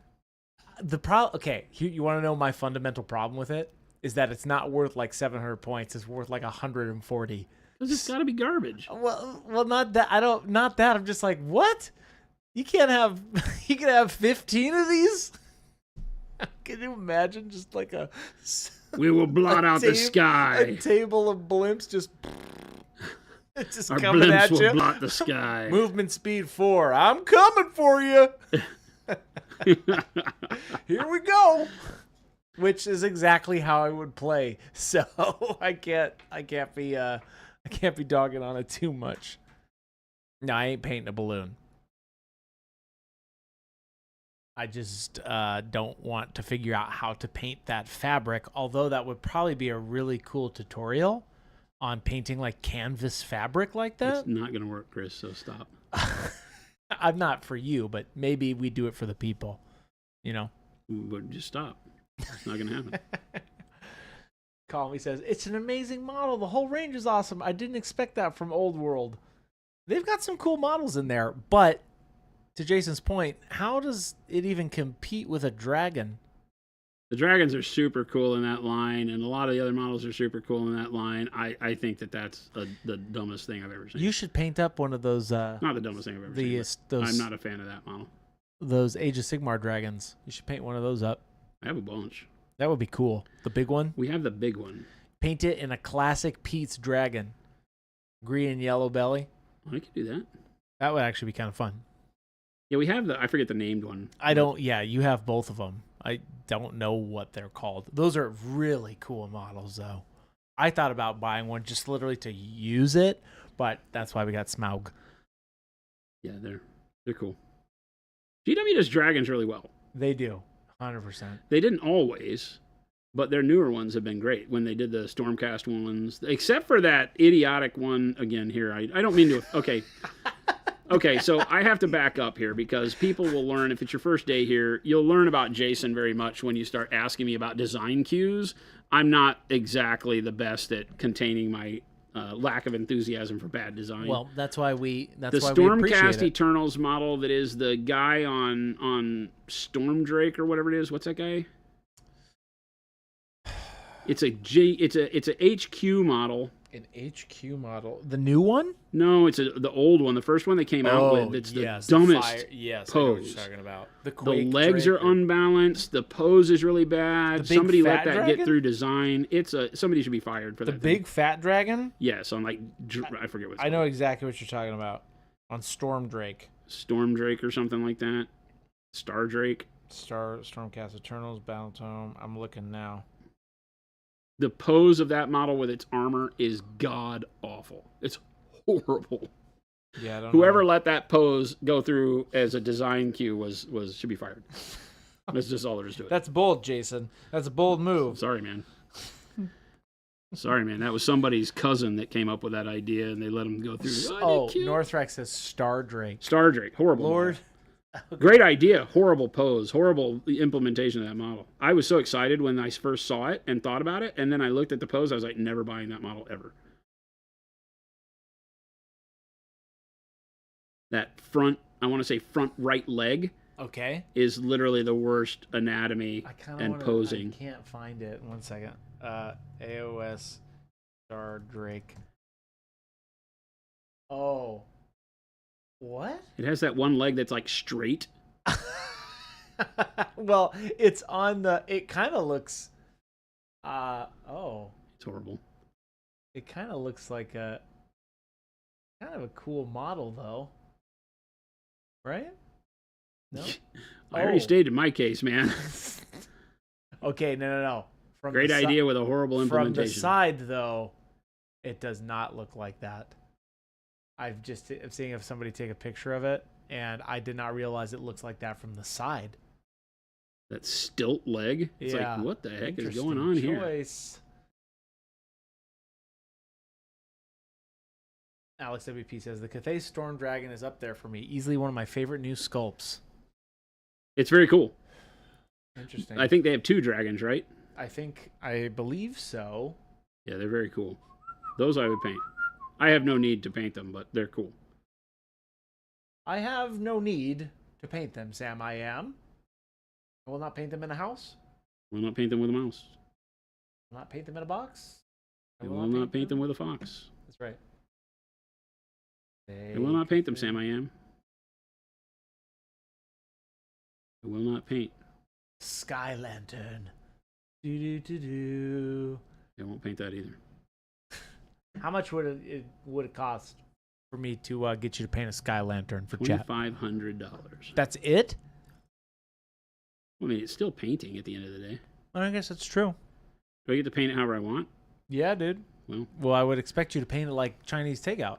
Okay, you want to know my fundamental problem with it? Is that it's not worth like 700 points. It's worth like 140. Because it's got to be garbage. Well, not that. Not that. I'm just like, what? You can't have, you can have 15 of these? Can you imagine just like a... We will blot out the sky. A table of blimps just Our coming blimps at will you. blot the sky. Movement speed 4. I'm coming for you. Here we go. Which is exactly how I would play. So I can't be dogging on it too much. No, I ain't painting a balloon. I just don't want to figure out how to paint that fabric, although that would probably be a really cool tutorial on painting like canvas fabric like that. It's not going to work, Chris, so stop. I'm not for you, but maybe we do it for the people, you know? But just stop. It's not going to happen. Call Me says, it's an amazing model. The whole range is awesome. I didn't expect that from Old World. They've got some cool models in there, but to Jason's point, how does it even compete with a dragon? The dragons are super cool in that line, and a lot of the other models are super cool in that line. I think that's the dumbest thing I've ever seen. You should paint up one of those. Not the dumbest thing I've ever seen. Those, I'm not a fan of that model. Those Age of Sigmar dragons. You should paint one of those up. I have a bunch. That would be cool. The big one? We have the big one. Paint it in a classic Pete's dragon. Green and yellow belly. Oh, I could do that. That would actually be kind of fun. Yeah, we have I forget the named one. Yeah, you have both of them. I don't know what they're called. Those are really cool models, though. I thought about buying one just literally to use it, but that's why we got Smaug. Yeah, they're cool. GW does dragons really well. They do, 100%. They didn't always, but their newer ones have been great. When they did the Stormcast ones, except for that idiotic one again here. I don't mean to. Okay. Okay, so I have to back up here because people will learn, if it's your first day here, you'll learn about Jason very much when you start asking me about design cues. I'm not exactly the best at containing my lack of enthusiasm for bad design. Well, that's why we the appreciate Stormcast it. Eternals model that is the guy on Stormdrake or whatever it is. What's that guy? It's a HQ model. An HQ model. The new one? No, it's the old one. The first one they came out with. It's the dumbest yes, pose. I know what you're talking about. The legs are unbunbalanced. The pose is really bad. Somebody let that get through design. Somebody should be fired for that. The big fat dragon? Yes, on like I forget what it's I know exactly what you're talking about. On Stormdrake. Stormdrake or something like that. Stardrake. Stormcast Eternals, Battletome. I'm looking now. The pose of that model with its armor is god awful. It's horrible. Yeah, I don't Whoever know. let that pose go through as a design cue should be fired. That's just all there is to it. That's bold, Jason. That's a bold move. Sorry, man. Sorry, man. That was somebody's cousin that came up with that idea, and they let him go through. Northrex says Stardrake. Stardrake, horrible. Lord, Great idea. Horrible pose. Horrible implementation of that model. I was so excited when I first saw it and thought about it, and then I looked at the pose. I was like, never buying that model ever. That front, I want to say front right leg, Okay. is literally the worst anatomy and posing. I can't find it. 1 second. AOS Star Drake. Oh. What? It has that one leg that's like straight. Well, it's on the. It kind of looks. Oh. It's horrible. It kind of looks like a. Kind of a cool model, though. Right? No. I already stated my case, man. Okay, no. Great idea with a horrible implementation. From the side, though, it does not look like that. I'm seeing if somebody take a picture of it, and I did not realize it looks like that from the side. That stilt leg. It's like, what the heck is going on here? Alex WP says, the Cathay Storm Dragon is up there for me. Easily one of my favorite new sculpts. It's very cool. Interesting. I think they have 2 dragons, right? I believe so. Yeah, they're very cool. Those I would paint. I have no need to paint them, but they're cool. I have no need to paint them, Sam. I will not paint them in a house. I will not paint them with a mouse. I will not paint them in a box. I will not paint them with a fox. That's right. I will not paint them, Sam. I will not paint. Sky Lantern. Do. I won't paint that either. How much would it cost for me to get you to paint a Sky Lantern for chat? $2,500. That's it? I mean, it's still painting at the end of the day. I guess that's true. Do I get to paint it however I want? Yeah, dude. Well, I would expect you to paint it like Chinese takeout.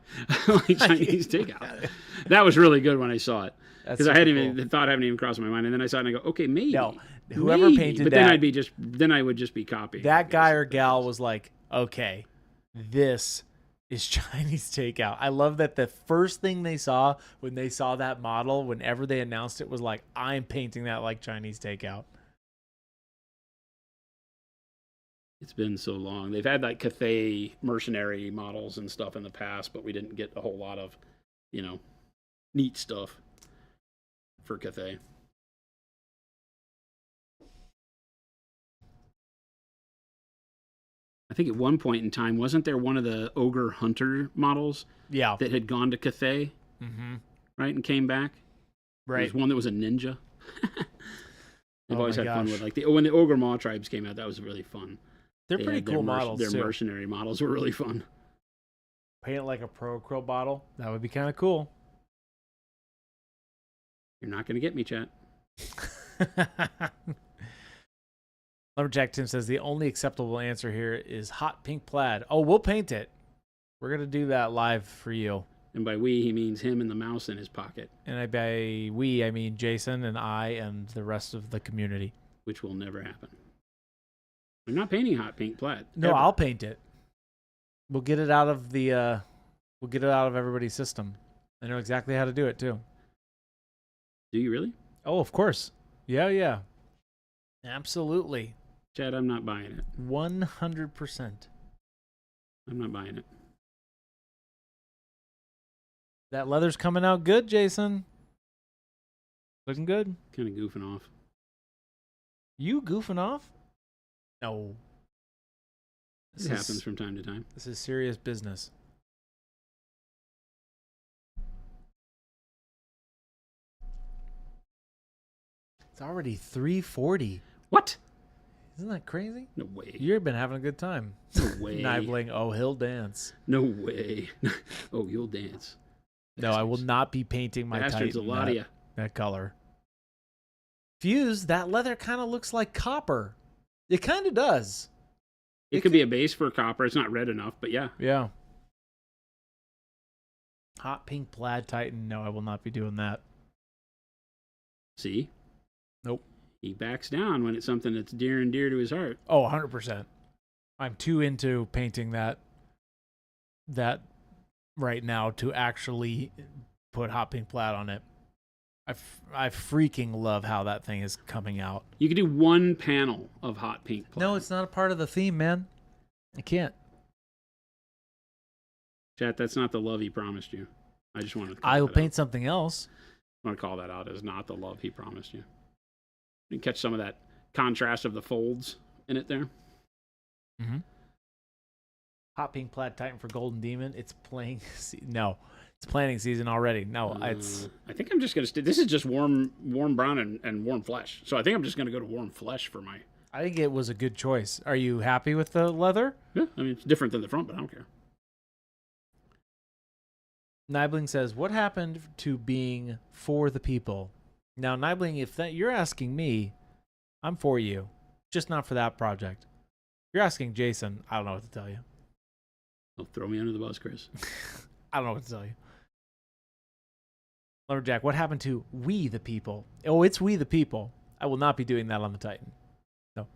Like Chinese takeout. That was really good when I saw it. Because I the thought hadn't even crossed my mind, and then I saw it and I go, okay, maybe. No, whoever painted but that, then I would just be copying. That guy or gal was like, okay, this is Chinese takeout. I love that the first thing they saw when they saw that model, whenever they announced it, was like, I'm painting that like Chinese takeout. It's been so long. They've had like Cathay mercenary models and stuff in the past, but we didn't get a whole lot of, neat stuff for Cathay. I think at one point in time, wasn't there one of the Ogre Hunter models that had gone to Cathay, right, and came back? Right. There was one that was a ninja. They've always had fun with when the Ogre Maw tribes came out, that was really fun. They're pretty cool models, Their mercenary models were really fun. Paint it like a Pro Crow bottle. That would be kind of cool. You're not going to get me, chat. Lumberjack Tim says the only acceptable answer here is hot pink plaid. Oh, we'll paint it. We're going to do that live for you. And by we, he means him and the mouse in his pocket. And by we, I mean Jason and I and the rest of the community. Which will never happen. I'm not painting hot pink plaid. No, I'll paint it. We'll get it out of everybody's system. I know exactly how to do it too. Do you really? Oh, of course. Yeah. Absolutely. Chad, I'm not buying it. 100%. I'm not buying it. That leather's coming out good, Jason. Looking good. Kind of goofing off. You goofing off? No. This happens from time to time. This is serious business. It's already 3:40. What? Isn't that crazy? No way. You've been having a good time. No way. Nibling, oh, he'll dance. No way. Oh, you'll dance. No, I will not be painting my Titan that color. Fuse, that leather kind of looks like copper. It kind of does. It could be a base for copper. It's not red enough, but yeah. Yeah. Hot pink plaid Titan. No, I will not be doing that. See? Nope. He backs down when it's something that's dear and dear to his heart. Oh, 100%. I'm too into painting that right now to actually put hot pink plaid on it. I freaking love how that thing is coming out. You could do one panel of hot pink plaid. No, it's not a part of the theme, man. I can't. Chat, that's not the love he promised you. I just wanted to I will paint something else. I want to call that out as not the love he promised you. You can catch some of that contrast of the folds in it there. Mm-hmm. Hot pink plaid Titan for Golden Demon. It's playing. No, it's planting season already. No, it's. I think I'm just gonna. This is just warm brown and warm flesh. So I think I'm just gonna go to warm flesh for my. I think it was a good choice. Are you happy with the leather? Yeah, I mean it's different than the front, but I don't care. Nibling says, "What happened to being for the people?" Now, Nibling, if that you're asking me, I'm for you, just not for that project. If you're asking Jason, I don't know what to tell you. Don't throw me under the bus, Chris. I don't know what to tell you. Lumberjack, what happened to we the people? Oh, it's we the people. I will not be doing that on the Titan. No.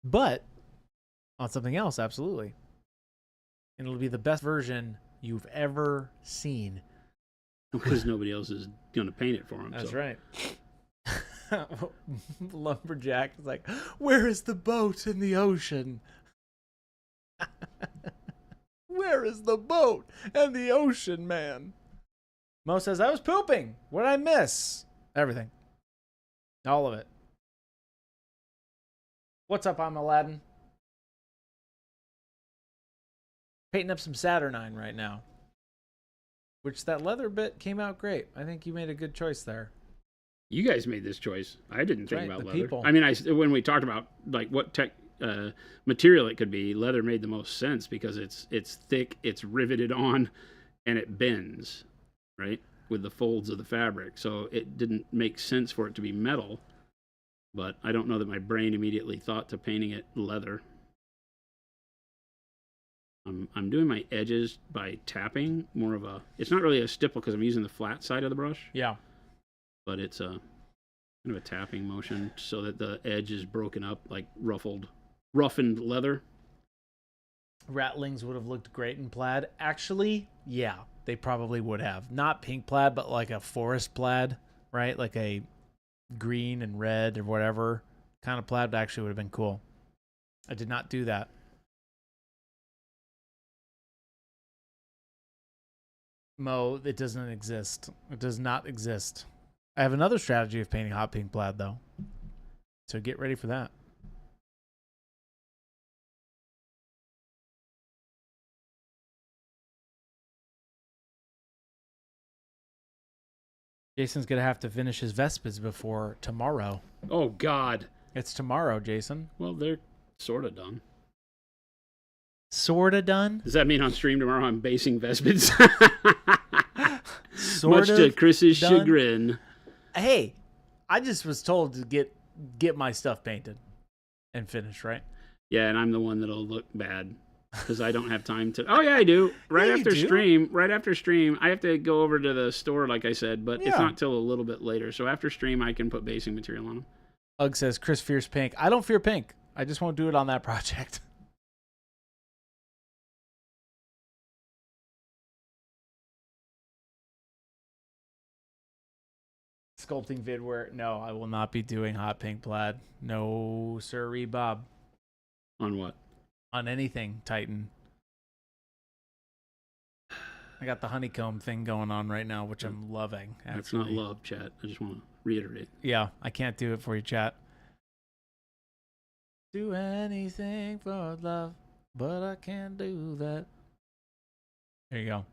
But on something else, absolutely. And it'll be the best version you've ever seen. Because nobody else is going to paint it for him. That's right. Lumberjack is like, where is the boat in the ocean? Where is the boat and the ocean, man? Mo says, I was pooping. What did I miss? Everything. All of it. What's up, I'm Aladdin? Painting up some Saturnine right now. Which that leather bit came out great. I think you made a good choice there. You guys made this choice. I didn't think right, about the leather. people. I mean, when we talked about like what material it could be, leather made the most sense because it's thick, it's riveted on, and it bends, right, with the folds of the fabric. So it didn't make sense for it to be metal. But I don't know that my brain immediately thought to painting it leather. I'm doing my edges by tapping more of a. It's not really a stipple because I'm using the flat side of the brush. Yeah. But it's a kind of a tapping motion so that the edge is broken up like roughened leather. Rattlings would have looked great in plaid. Actually, yeah, they probably would have. Not pink plaid, but like a forest plaid, right? Like a green and red or whatever kind of plaid actually would have been cool. I did not do that. Mo, it doesn't exist. It does not exist. I have another strategy of painting hot pink plaid, though. So get ready for that. Jason's going to have to finish his Vespids before tomorrow. Oh, God. It's tomorrow, Jason. Well, they're sort of done. Sort of done? Does that mean on stream tomorrow I'm basing Vespids? Sort Much to Chris's done? chagrin. Hey, I just was told to get my stuff painted and finished, right? Yeah, and I'm the one that'll look bad because I don't have time to. Oh yeah, I do. Right Yeah, you after do. stream, I have to go over to the store, like I said, but it's Yeah. not till a little bit later. So after stream, I can put basing material on them. Ugg says Chris fears pink. I don't fear pink. I just won't do it on that project. Sculpting vid where no, I will not be doing hot pink plaid. No, sirree, Bob. On what? On anything, Titan. I got the honeycomb thing going on right now, which I'm loving. That's not actually. love, chat. I just want to reiterate. Yeah, I can't do it for you, chat. Do anything for love, but I can't do that. There you go.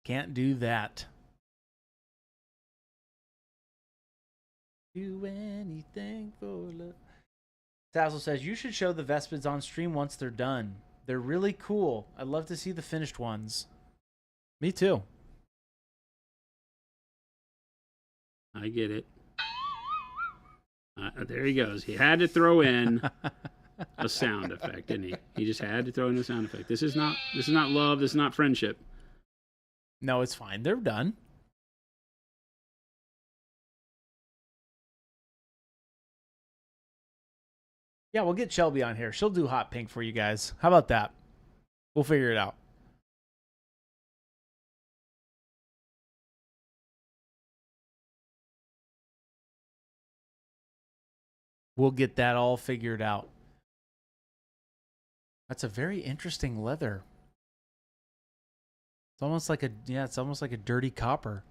Can't do that. Do anything for love. Tazzle says, you should show the Vespids on stream once they're done. They're really cool. I'd love to see the finished ones. Me too. I get it. There he goes. He had to throw in a sound effect, didn't he? He just had to throw in a sound effect. This is not love. This is not friendship. No, it's fine. They're done. Yeah, we'll get Shelby on here. She'll do hot pink for you guys. How about that? We'll figure it out. We'll get that all figured out. That's a very interesting leather. It's almost like it's almost like a dirty copper.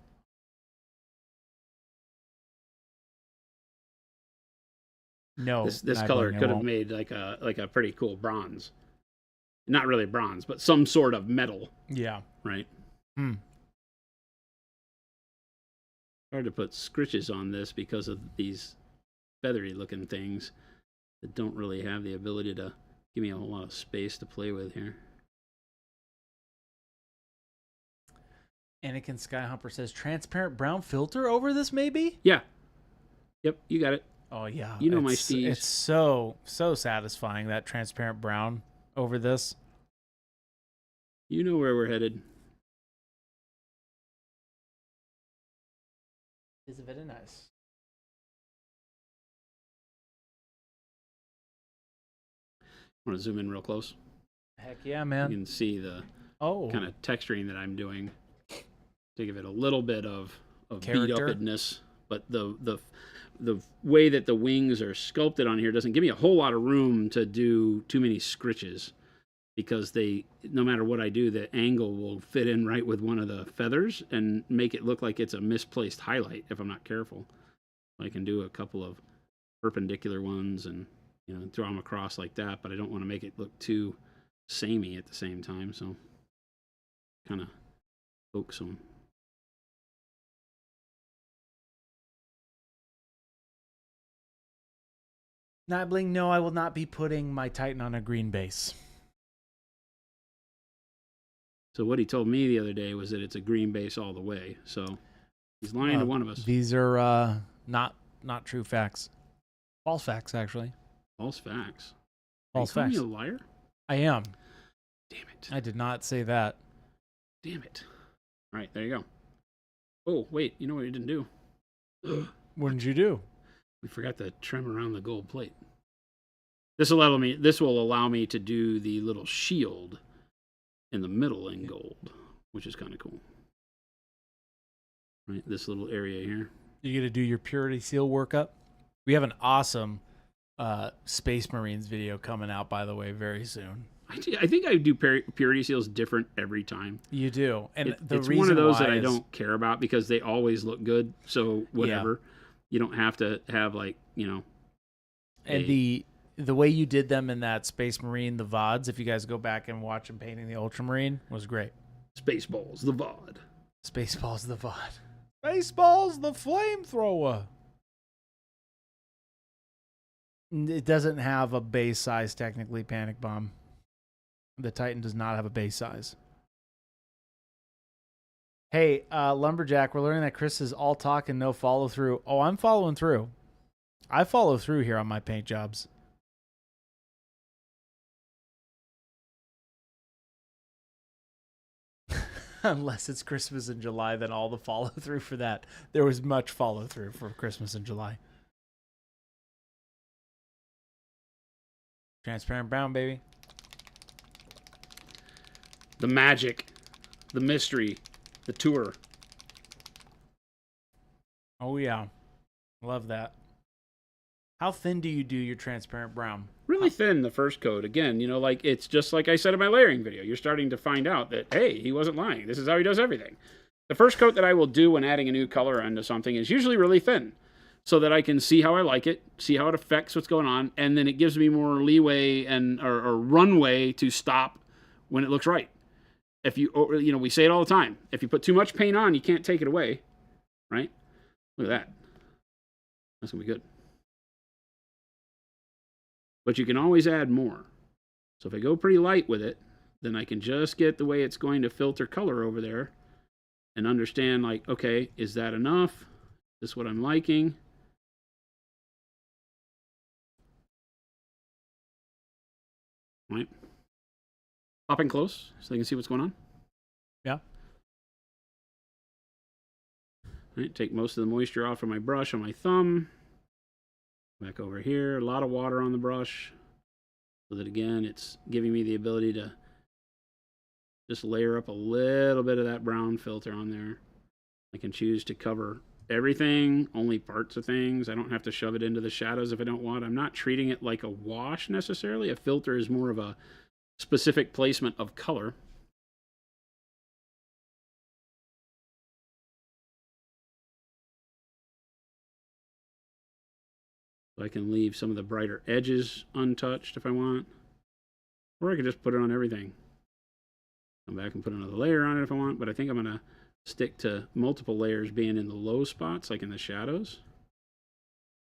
No, This color could have made like a pretty cool bronze. Not really bronze, but some sort of metal. Yeah. Right. Hmm. Hard to put scritches on this because of these feathery looking things that don't really have the ability to give me a whole lot of space to play with here. Anakin Skyhumper says transparent brown filter over this, maybe? Yeah. Yep, you got it. Oh yeah. You know my steez. It's so satisfying, that transparent brown over this. You know where we're headed. It's very nice. I want to zoom in real close. Heck yeah, man. You can see the kind of texturing that I'm doing to give it a little bit of beat upness, but the way that the wings are sculpted on here doesn't give me a whole lot of room to do too many scritches, because no matter what I do, the angle will fit in right with one of the feathers and make it look like it's a misplaced highlight if I'm not careful. I can do a couple of perpendicular ones and draw them across like that, but I don't want to make it look too samey at the same time, so kind of focus them. Nightbling, no, I will not be putting my Titan on a green base. So what he told me the other day was that it's a green base all the way. So he's lying to one of us. These are not true facts. False facts, actually. False facts. False facts. Are you calling me a liar? I am. Damn it. I did not say that. Damn it. All right, there you go. Oh, wait. You know what you didn't do? What did you do? We forgot to trim around the gold plate. This will allow me to do the little shield in the middle in gold, which is kind of cool. Right, this little area here. You gonna do your Purity Seal workup? We have an awesome Space Marines video coming out, by the way, very soon. I think I do Purity Seals different every time. You do, and it's one of those that I don't care about because they always look good. So whatever, you don't have to have And the way you did them in that Space Marine, the VODs, if you guys go back and watch them painting the Ultramarine, was great. Spaceballs, the VOD. Spaceballs, the VOD. Spaceballs, the flamethrower. It doesn't have a base size, technically, Panic Bomb. The Titan does not have a base size. Hey, Lumberjack, we're learning that Chris is all talk and no follow through. Oh, I'm following through. I follow through here on my paint jobs. Unless it's Christmas in July, then all the follow through for that. There was much follow through for Christmas in July. Transparent brown, baby. The magic, the mystery, the tour. Oh, yeah. Love that. How thin do you do your transparent brown? Really thin, the first coat. Again, it's just like I said in my layering video. You're starting to find out that, hey, he wasn't lying. This is how he does everything. The first coat that I will do when adding a new color onto something is usually really thin, so that I can see how I like it, see how it affects what's going on, and then it gives me more leeway or runway to stop when it looks right. If we say it all the time. If you put too much paint on, you can't take it away, right? Look at that. That's going to be good. But you can always add more. So if I go pretty light with it, then I can just get the way it's going to filter color over there and understand, like, okay, is that enough? Is this what I'm liking? Right. Popping close so they can see what's going on. Yeah. Right, take most of the moisture off from my brush on my thumb. Back over here, a lot of water on the brush, so that again, it's giving me the ability to just layer up a little bit of that brown filter on there. I can choose to cover everything, only parts of things. I don't have to shove it into the shadows if I don't want. I'm not treating it like a wash necessarily. A filter is more of a specific placement of color. So I can leave some of the brighter edges untouched if I want. Or I could just put it on everything. Come back and put another layer on it if I want, but I think I'm going to stick to multiple layers being in the low spots, like in the shadows,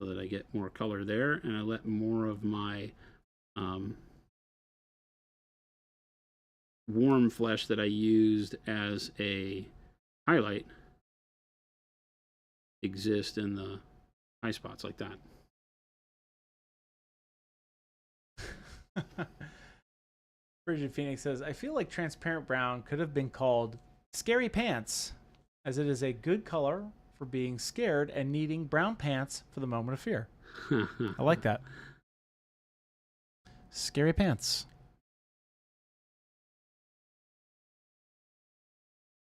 so that I get more color there, and I let more of my warm flesh that I used as a highlight exist in the high spots like that. Frigid Phoenix says, I feel like transparent brown could have been called scary pants, as it is a good color for being scared and needing brown pants for the moment of fear. I like that. Scary pants.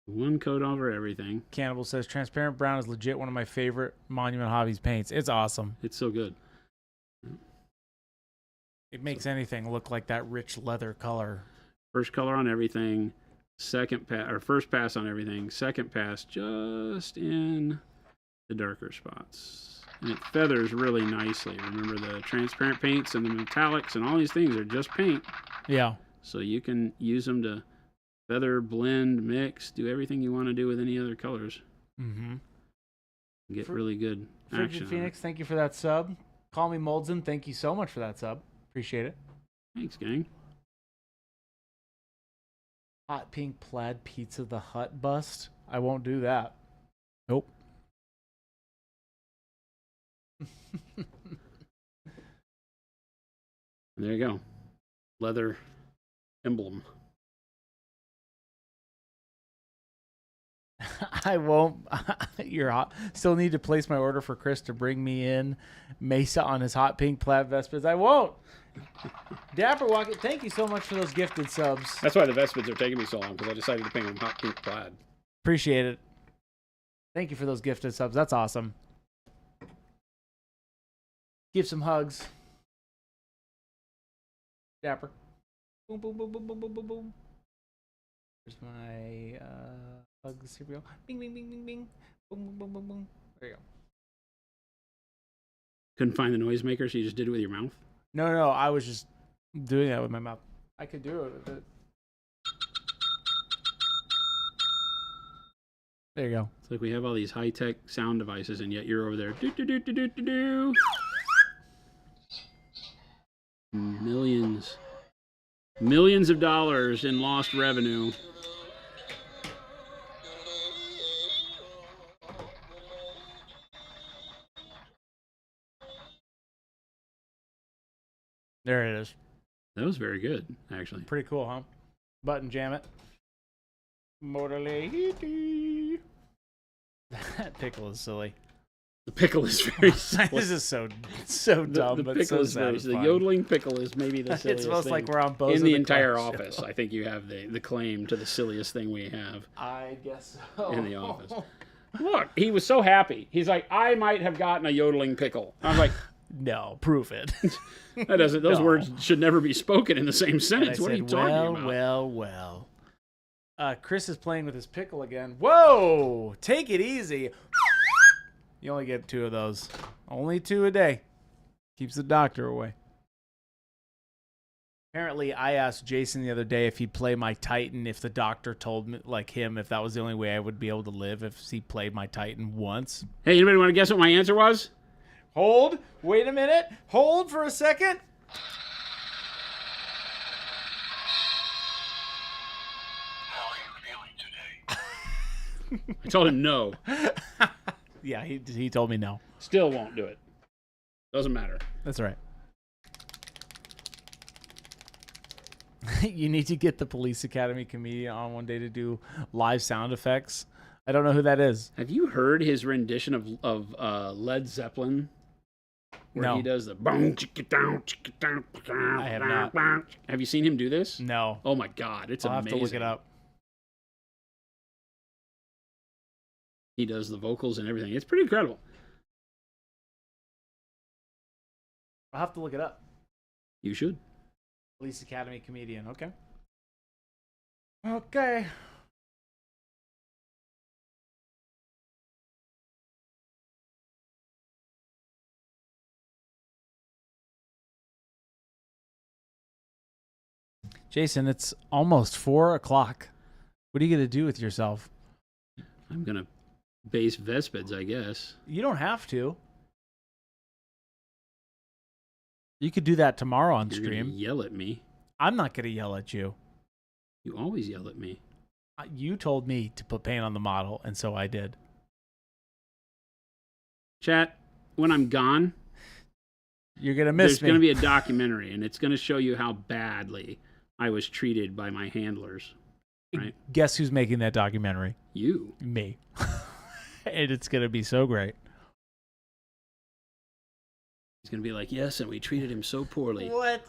One coat over everything. Cannibal says, transparent brown is legit one of my favorite Monument Hobbies paints. It's awesome. It's so good. It makes anything look like that rich leather color. First color on everything. First pass on everything. Second pass just in the darker spots. And it feathers really nicely. Remember, the transparent paints and the metallics and all these things are just paint. Yeah. So you can use them to feather, blend, mix, do everything you want to do with any other colors. Mm-hmm. Get really good Frigid action. Phoenix, thank you for that sub. Call me Moldson, thank you so much for that sub. Appreciate it. Thanks, gang. Hot pink plaid Pizza the Hut bust. I won't do that. Nope. There you go. Leather emblem. I won't. You're hot. Still need to place my order for Chris to bring me in Mesa on his hot pink plaid Vespids. I won't. Dapper Walker, thank you so much for those gifted subs. That's why the Vespids are taking me so long, because I decided to paint them hot pink plaid. Appreciate it. Thank you for those gifted subs. That's awesome. Give some hugs. Dapper. Boom, boom, boom, boom, boom, boom, boom, boom. Here's my hugs. Here we go. Bing, bing, bing, bing, bing. Boom, boom, boom, boom, boom. There you go. Couldn't find the noisemaker, so you just did it with your mouth? No, I was just doing that with my mouth. I could do it with it. There you go. It's like we have all these high-tech sound devices, and yet you're over there. Do, do, do, do, do, do, do. Millions of dollars in lost revenue. There it is. That was very good, actually. Pretty cool, huh? Button jam it. Motor lady. That pickle is silly. The pickle is very silly. This is so dumb, the but pickle so is very, the satisfying. yodeling pickle is maybe the silliest It's almost thing like we're on Bozo in the the entire Clown office. Show. I think you have the claim to the silliest thing we have I guess so. in the office. Look, he was so happy. He's like, I might have gotten a yodeling pickle. I was like, no, prove it. that doesn't. Those No. words should never be spoken in the same sentence. What are you talking about? Well. Chris is playing with his pickle again. Whoa! Take it easy. You only get 2 of those. Only 2 a day. Keeps the doctor away. Apparently, I asked Jason the other day if he'd play my Titan if the doctor told me, like him, if that was the only way I would be able to live if he played my Titan once. Hey, anybody want to guess what my answer was? Hold. Wait a minute. Hold for a second. How are you feeling today? I told him no. Yeah, he told me no. Still won't do it. Doesn't matter. That's all right. You need to get the Police Academy comedian on one day to do live sound effects. I don't know who that is. Have you heard his rendition of Led Zeppelin? Where No. he does the boom, chicka down, chicka down. I have not. Have you seen him do this? No. Oh my God, it's I'll amazing. have to look it up. He does the vocals and everything. It's pretty incredible. I'll have to look it up. You should. Police Academy comedian. Okay. Okay. Jason, it's almost 4 o'clock. What are you going to do with yourself? I'm going to base Vespids, I guess. You don't have to. You could do that tomorrow on You're stream. gonna yell at me. I'm not going to yell at you. You always yell at me. You told me to put paint on the model, and so I did. Chat, when I'm gone, you're going to miss there's me. going to be a documentary, and it's going to show you how badly I was treated by my handlers. Right? Guess who's making that documentary? You. Me. And it's going to be so great. He's going to be like, yes, and we treated him so poorly. What?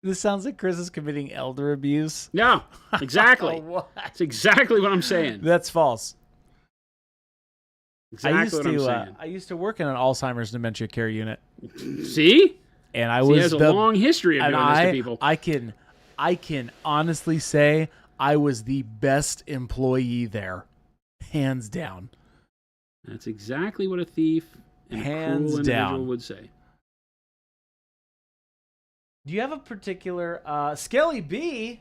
This sounds like Chris is committing elder abuse. No, exactly. What? That's exactly what I'm saying. That's false. Exactly what I'm saying. I used to work in an Alzheimer's dementia care unit. See? And I He was has a long history of and doing this to people. I can honestly say I was the best employee there. Hands down. That's exactly what a thief and Hands a cruel individual down. would say. Do you have a particular Skelly B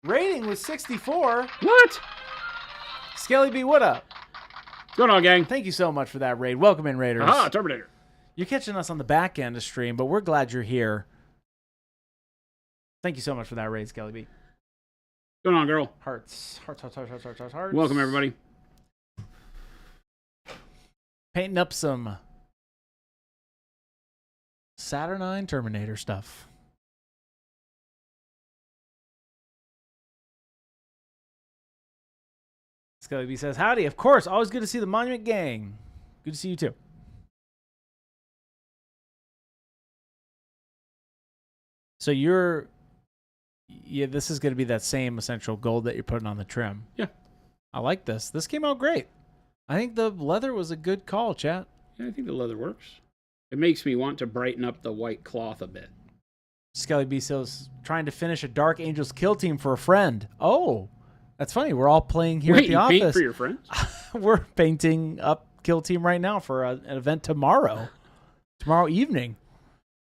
rating was 64? What? Skelly B, what up? What's going on, gang? Thank you so much for that raid. Welcome in, Raiders. Aha, Terminator. You're catching us on the back end of stream, but we're glad you're here. Thank you so much for that raid, Skelly B. What's going on, girl? Hearts. Hearts. Welcome, everybody. Painting up some Saturnine Terminator stuff. Skelly B says, howdy. Of course, always good to see the Monument Gang. Good to see you too. So this is going to be that same essential gold that you're putting on the trim. Yeah. I like this. This came out great. I think the leather was a good call, chat. Yeah, I think the leather works. It makes me want to brighten up the white cloth a bit. Skelly B says, trying to finish a Dark Angels kill team for a friend. Oh, that's funny. We're all playing here at the you office. paint for your friends? We're painting up kill team right now for an event tomorrow evening.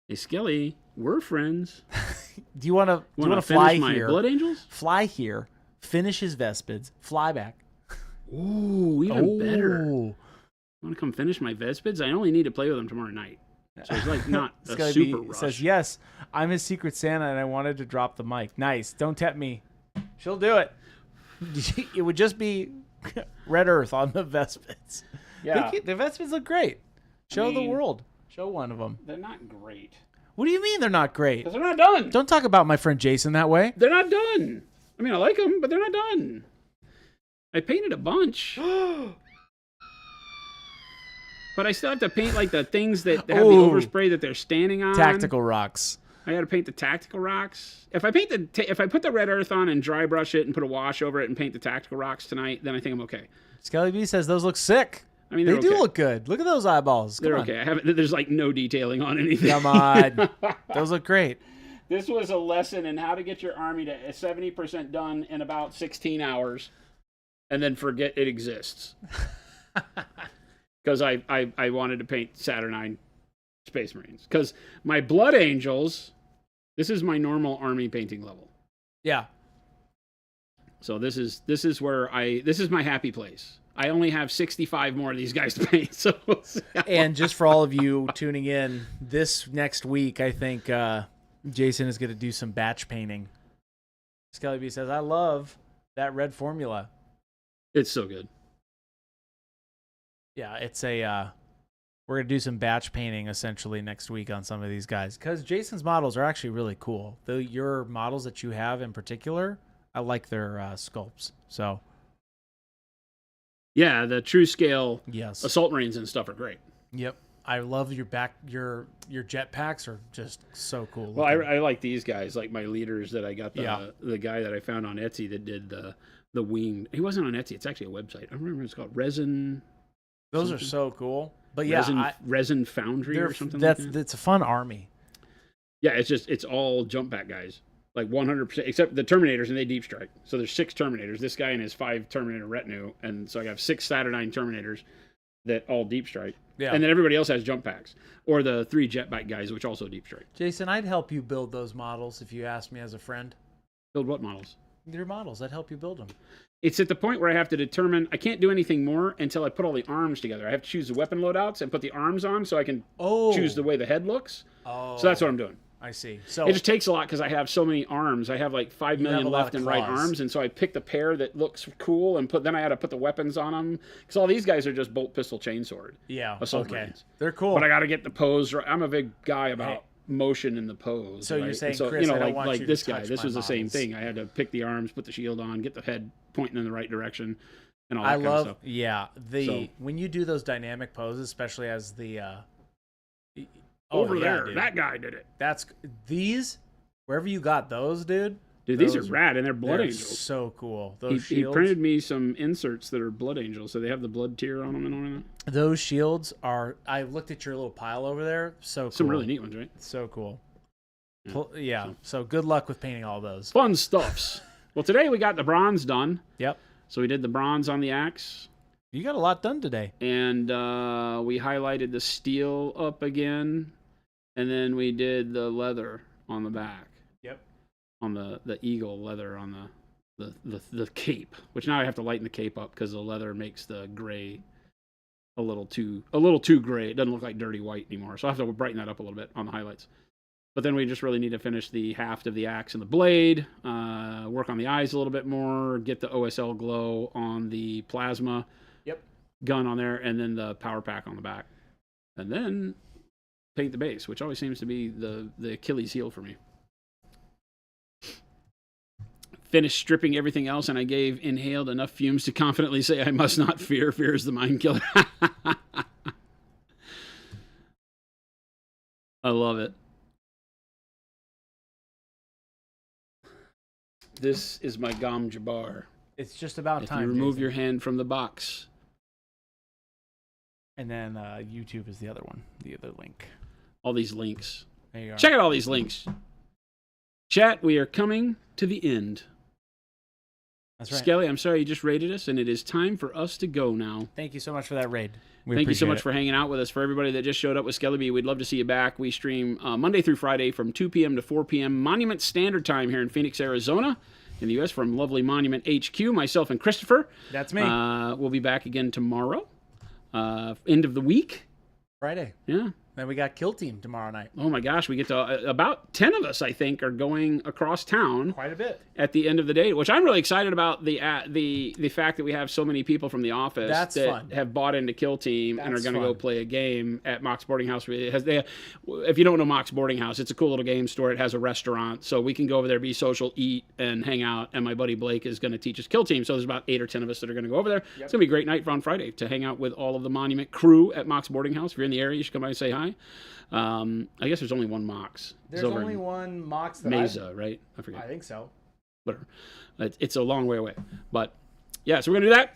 Hey, Skelly, we're friends. Do you want to fly finish my here? Blood Angels? Fly here, finish his Vespids, fly back. Ooh, even better. Oh. Want to come finish my Vespids? I only need to play with them tomorrow night. So it's like not a Skelly super B rush. says, yes, I'm his secret Santa and I wanted to drop the mic. Nice. Don't tempt me. She'll do it. It would just be Red Earth on the Vespids. Yeah. The Vespids look great. Show the mean, world. Show one of them. They're not great. What do you mean they're not great? Because they're not done. Don't talk about my friend Jason that way. They're not done. I mean, I like them, but they're not done. I painted a bunch. But I still have to paint like the things that have the overspray that they're standing on. Tactical rocks. I got to paint the tactical rocks. If I paint if I put the red earth on and dry brush it and put a wash over it and paint the tactical rocks tonight, then I think I'm okay. Skelly B says those look sick. I mean, they they're do okay. look good. Look at those eyeballs. Come They're on. okay. There's like no detailing on anything. Come on. Those look great. This was a lesson in how to get your army to 70% done in about 16 hours and then forget it exists. Because I wanted to paint Saturnine Space Marines. Because my Blood Angels, this is my normal army painting level. Yeah. So this is where this is my happy place. I only have 65 more of these guys to paint. So we'll see how And just for all of you tuning in, this next week, I think Jason is going to do some batch painting. Skelly B says, I love that red formula. it's so good. Yeah, it's we're going to do some batch painting essentially next week on some of these guys. Because Jason's models are actually really cool. Your models that you have in particular, I like their sculpts. So, Yeah, the true scale yes. Assault Marines and stuff are great. Yep. I love your jet packs are just so cool. Well, I like these guys, like my leaders that I got Yeah. the guy that I found on Etsy that did the the wing. He wasn't on Etsy. It's actually a website. I don't remember what it's called. Resin. Those something. are so cool. But yeah, Resin Foundry or something like that. It's a fun army. Yeah, it's all jump back guys. Like 100%, except the Terminators, and they deep strike. So there's 6 Terminators. This guy and his 5 Terminator retinue. And so I have 6 Saturnine Terminators that all deep strike. Yeah. And then everybody else has jump packs. Or the 3 jetback guys, which also deep strike. Jason, I'd help you build those models if you asked me as a friend. Build what models? Your models, I'd help you build them. It's at the point where I have to determine, I can't do anything more until I put all the arms together. I have to choose the weapon loadouts and put the arms on so I can choose the way the head looks. Oh. So that's what I'm doing. I see. So it just takes a lot because I have so many arms. I have like 5 million left and right arms, and so I picked the pair that looks cool and then I had to put the weapons on them because all these guys are just bolt, pistol, chainsword. Yeah, assault okay. marines. They're cool. But I got to get the pose right. I'm a big guy about motion in the pose. So right? you're saying, so, Chris, I don't like, want like you this to guy. touch This my was the same models. thing. I had to pick the arms, put the shield on, get the head pointing in the right direction, and all that kind of stuff. Yeah, when you do those dynamic poses, especially as the over there, dude. that guy did it. That's these. Wherever you got those, dude. Dude, these are rad, and they're blood angels. So cool. He Those shields. He printed me some inserts that are blood angels, so they have the blood tear on them and all that. Those shields are. I looked at your little pile over there. So cool. Some really neat ones, right? So cool. Yeah. So good luck with painting all those. Fun stuffs. Well, today we got the bronze done. Yep. So we did the bronze on the axe. You got a lot done today. And we highlighted the steel up again, and then we did the leather on the back. Yep. On the eagle leather on the cape, which now I have to lighten the cape up because the leather makes the gray a little too gray. It doesn't look like dirty white anymore. So I have to brighten that up a little bit on the highlights. But then we just really need to finish the haft of the axe and the blade, work on the eyes a little bit more, get the OSL glow on the plasma gun on there, and then the power pack on the back. And then paint the base, which always seems to be the Achilles heel for me. Finished stripping everything else, and I gave Inhaled enough fumes to confidently say, I must not fear. Fear is the mind killer. I love it. This is my Gom Jabbar. It's just about time. If you remove Jason. your hand from the box. And then YouTube is the other one, the other link. All these links. There you go. Check out all these links. Chat, we are coming to the end. That's right. Skelly, I'm sorry you just raided us, and it is time for us to go now. Thank you so much for that raid. Thank you so much for hanging out with us. For everybody that just showed up with Skelly B, we'd love to see you back. We stream Monday through Friday from 2 p.m. to 4 p.m. Monument Standard Time here in Phoenix, Arizona, in the U.S. from lovely Monument HQ. Myself and Christopher. That's me. We'll be back again tomorrow. End of the week. Friday. Yeah. Then we got Kill Team tomorrow night. Oh my gosh, we get to about 10 of us, I think, are going across town. Quite a bit. At the end of the day, which I'm really excited about the fact that we have so many people from the office that have bought into Kill Team and are going to go play a game at Mox Boarding House. If you don't know Mox Boarding House, it's a cool little game store. It has a restaurant, so we can go over there, be social, eat, and hang out. And my buddy Blake is going to teach us Kill Team. So there's about 8 or 10 of us that are going to go over there. Yep. It's going to be a great night on Friday to hang out with all of the Monument crew at Mox Boarding House. If you're in the area, you should come by and say hi. I guess there's only one Mox. There's only one Mox that Mesa, right? I forget. I think so. Whatever. It's a long way away. But, yeah, so we're going to do that.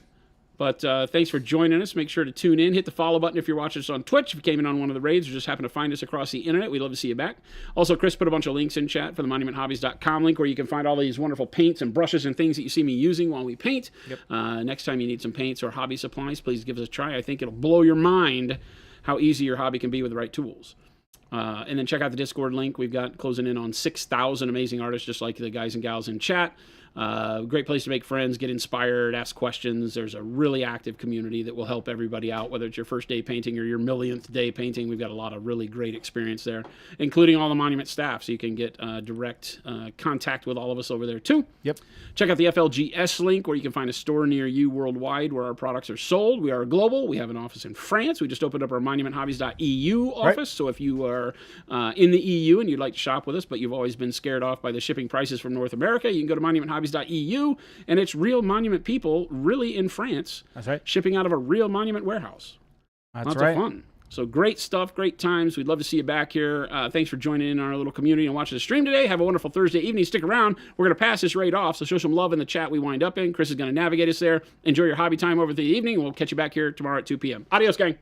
But thanks for joining us. Make sure to tune in. Hit the follow button if you're watching us on Twitch. If you came in on one of the raids or just happen to find us across the internet, we'd love to see you back. Also, Chris put a bunch of links in chat for the monumenthobbies.com link where you can find all these wonderful paints and brushes and things that you see me using while we paint. Yep. Next time you need some paints or hobby supplies, please give us a try. I think it'll blow your mind how easy your hobby can be with the right tools. And then check out the Discord link. We've got closing in on 6,000 amazing artists, just like the guys and gals in chat. Great place to make friends, get inspired, ask questions. There's a really active community that will help everybody out, whether it's your first day painting or your millionth day painting. We've got a lot of really great experience there, including all the Monument staff, so you can get direct contact with all of us over there too. Yep. Check out the FLGS link where you can find a store near you worldwide where our products are sold. We are global. We have an office in France. We just opened up our monumenthobbies.eu office, right. So if you are in the EU and you'd like to shop with us, but you've always been scared off by the shipping prices from North America, you can go to monumenthobbies.eu, and it's real Monument people, really in France. That's right. Shipping out of a real Monument warehouse. That's Lots right. of fun. So great stuff, great times. We'd love to see you back here. Thanks for joining in our little community and watching the stream today. Have a wonderful Thursday evening. Stick around. We're going to pass this raid off, so show some love in the chat we wind up in. Chris is going to navigate us there. Enjoy your hobby time over the evening. We'll catch you back here tomorrow at 2 p.m. Adios, gang.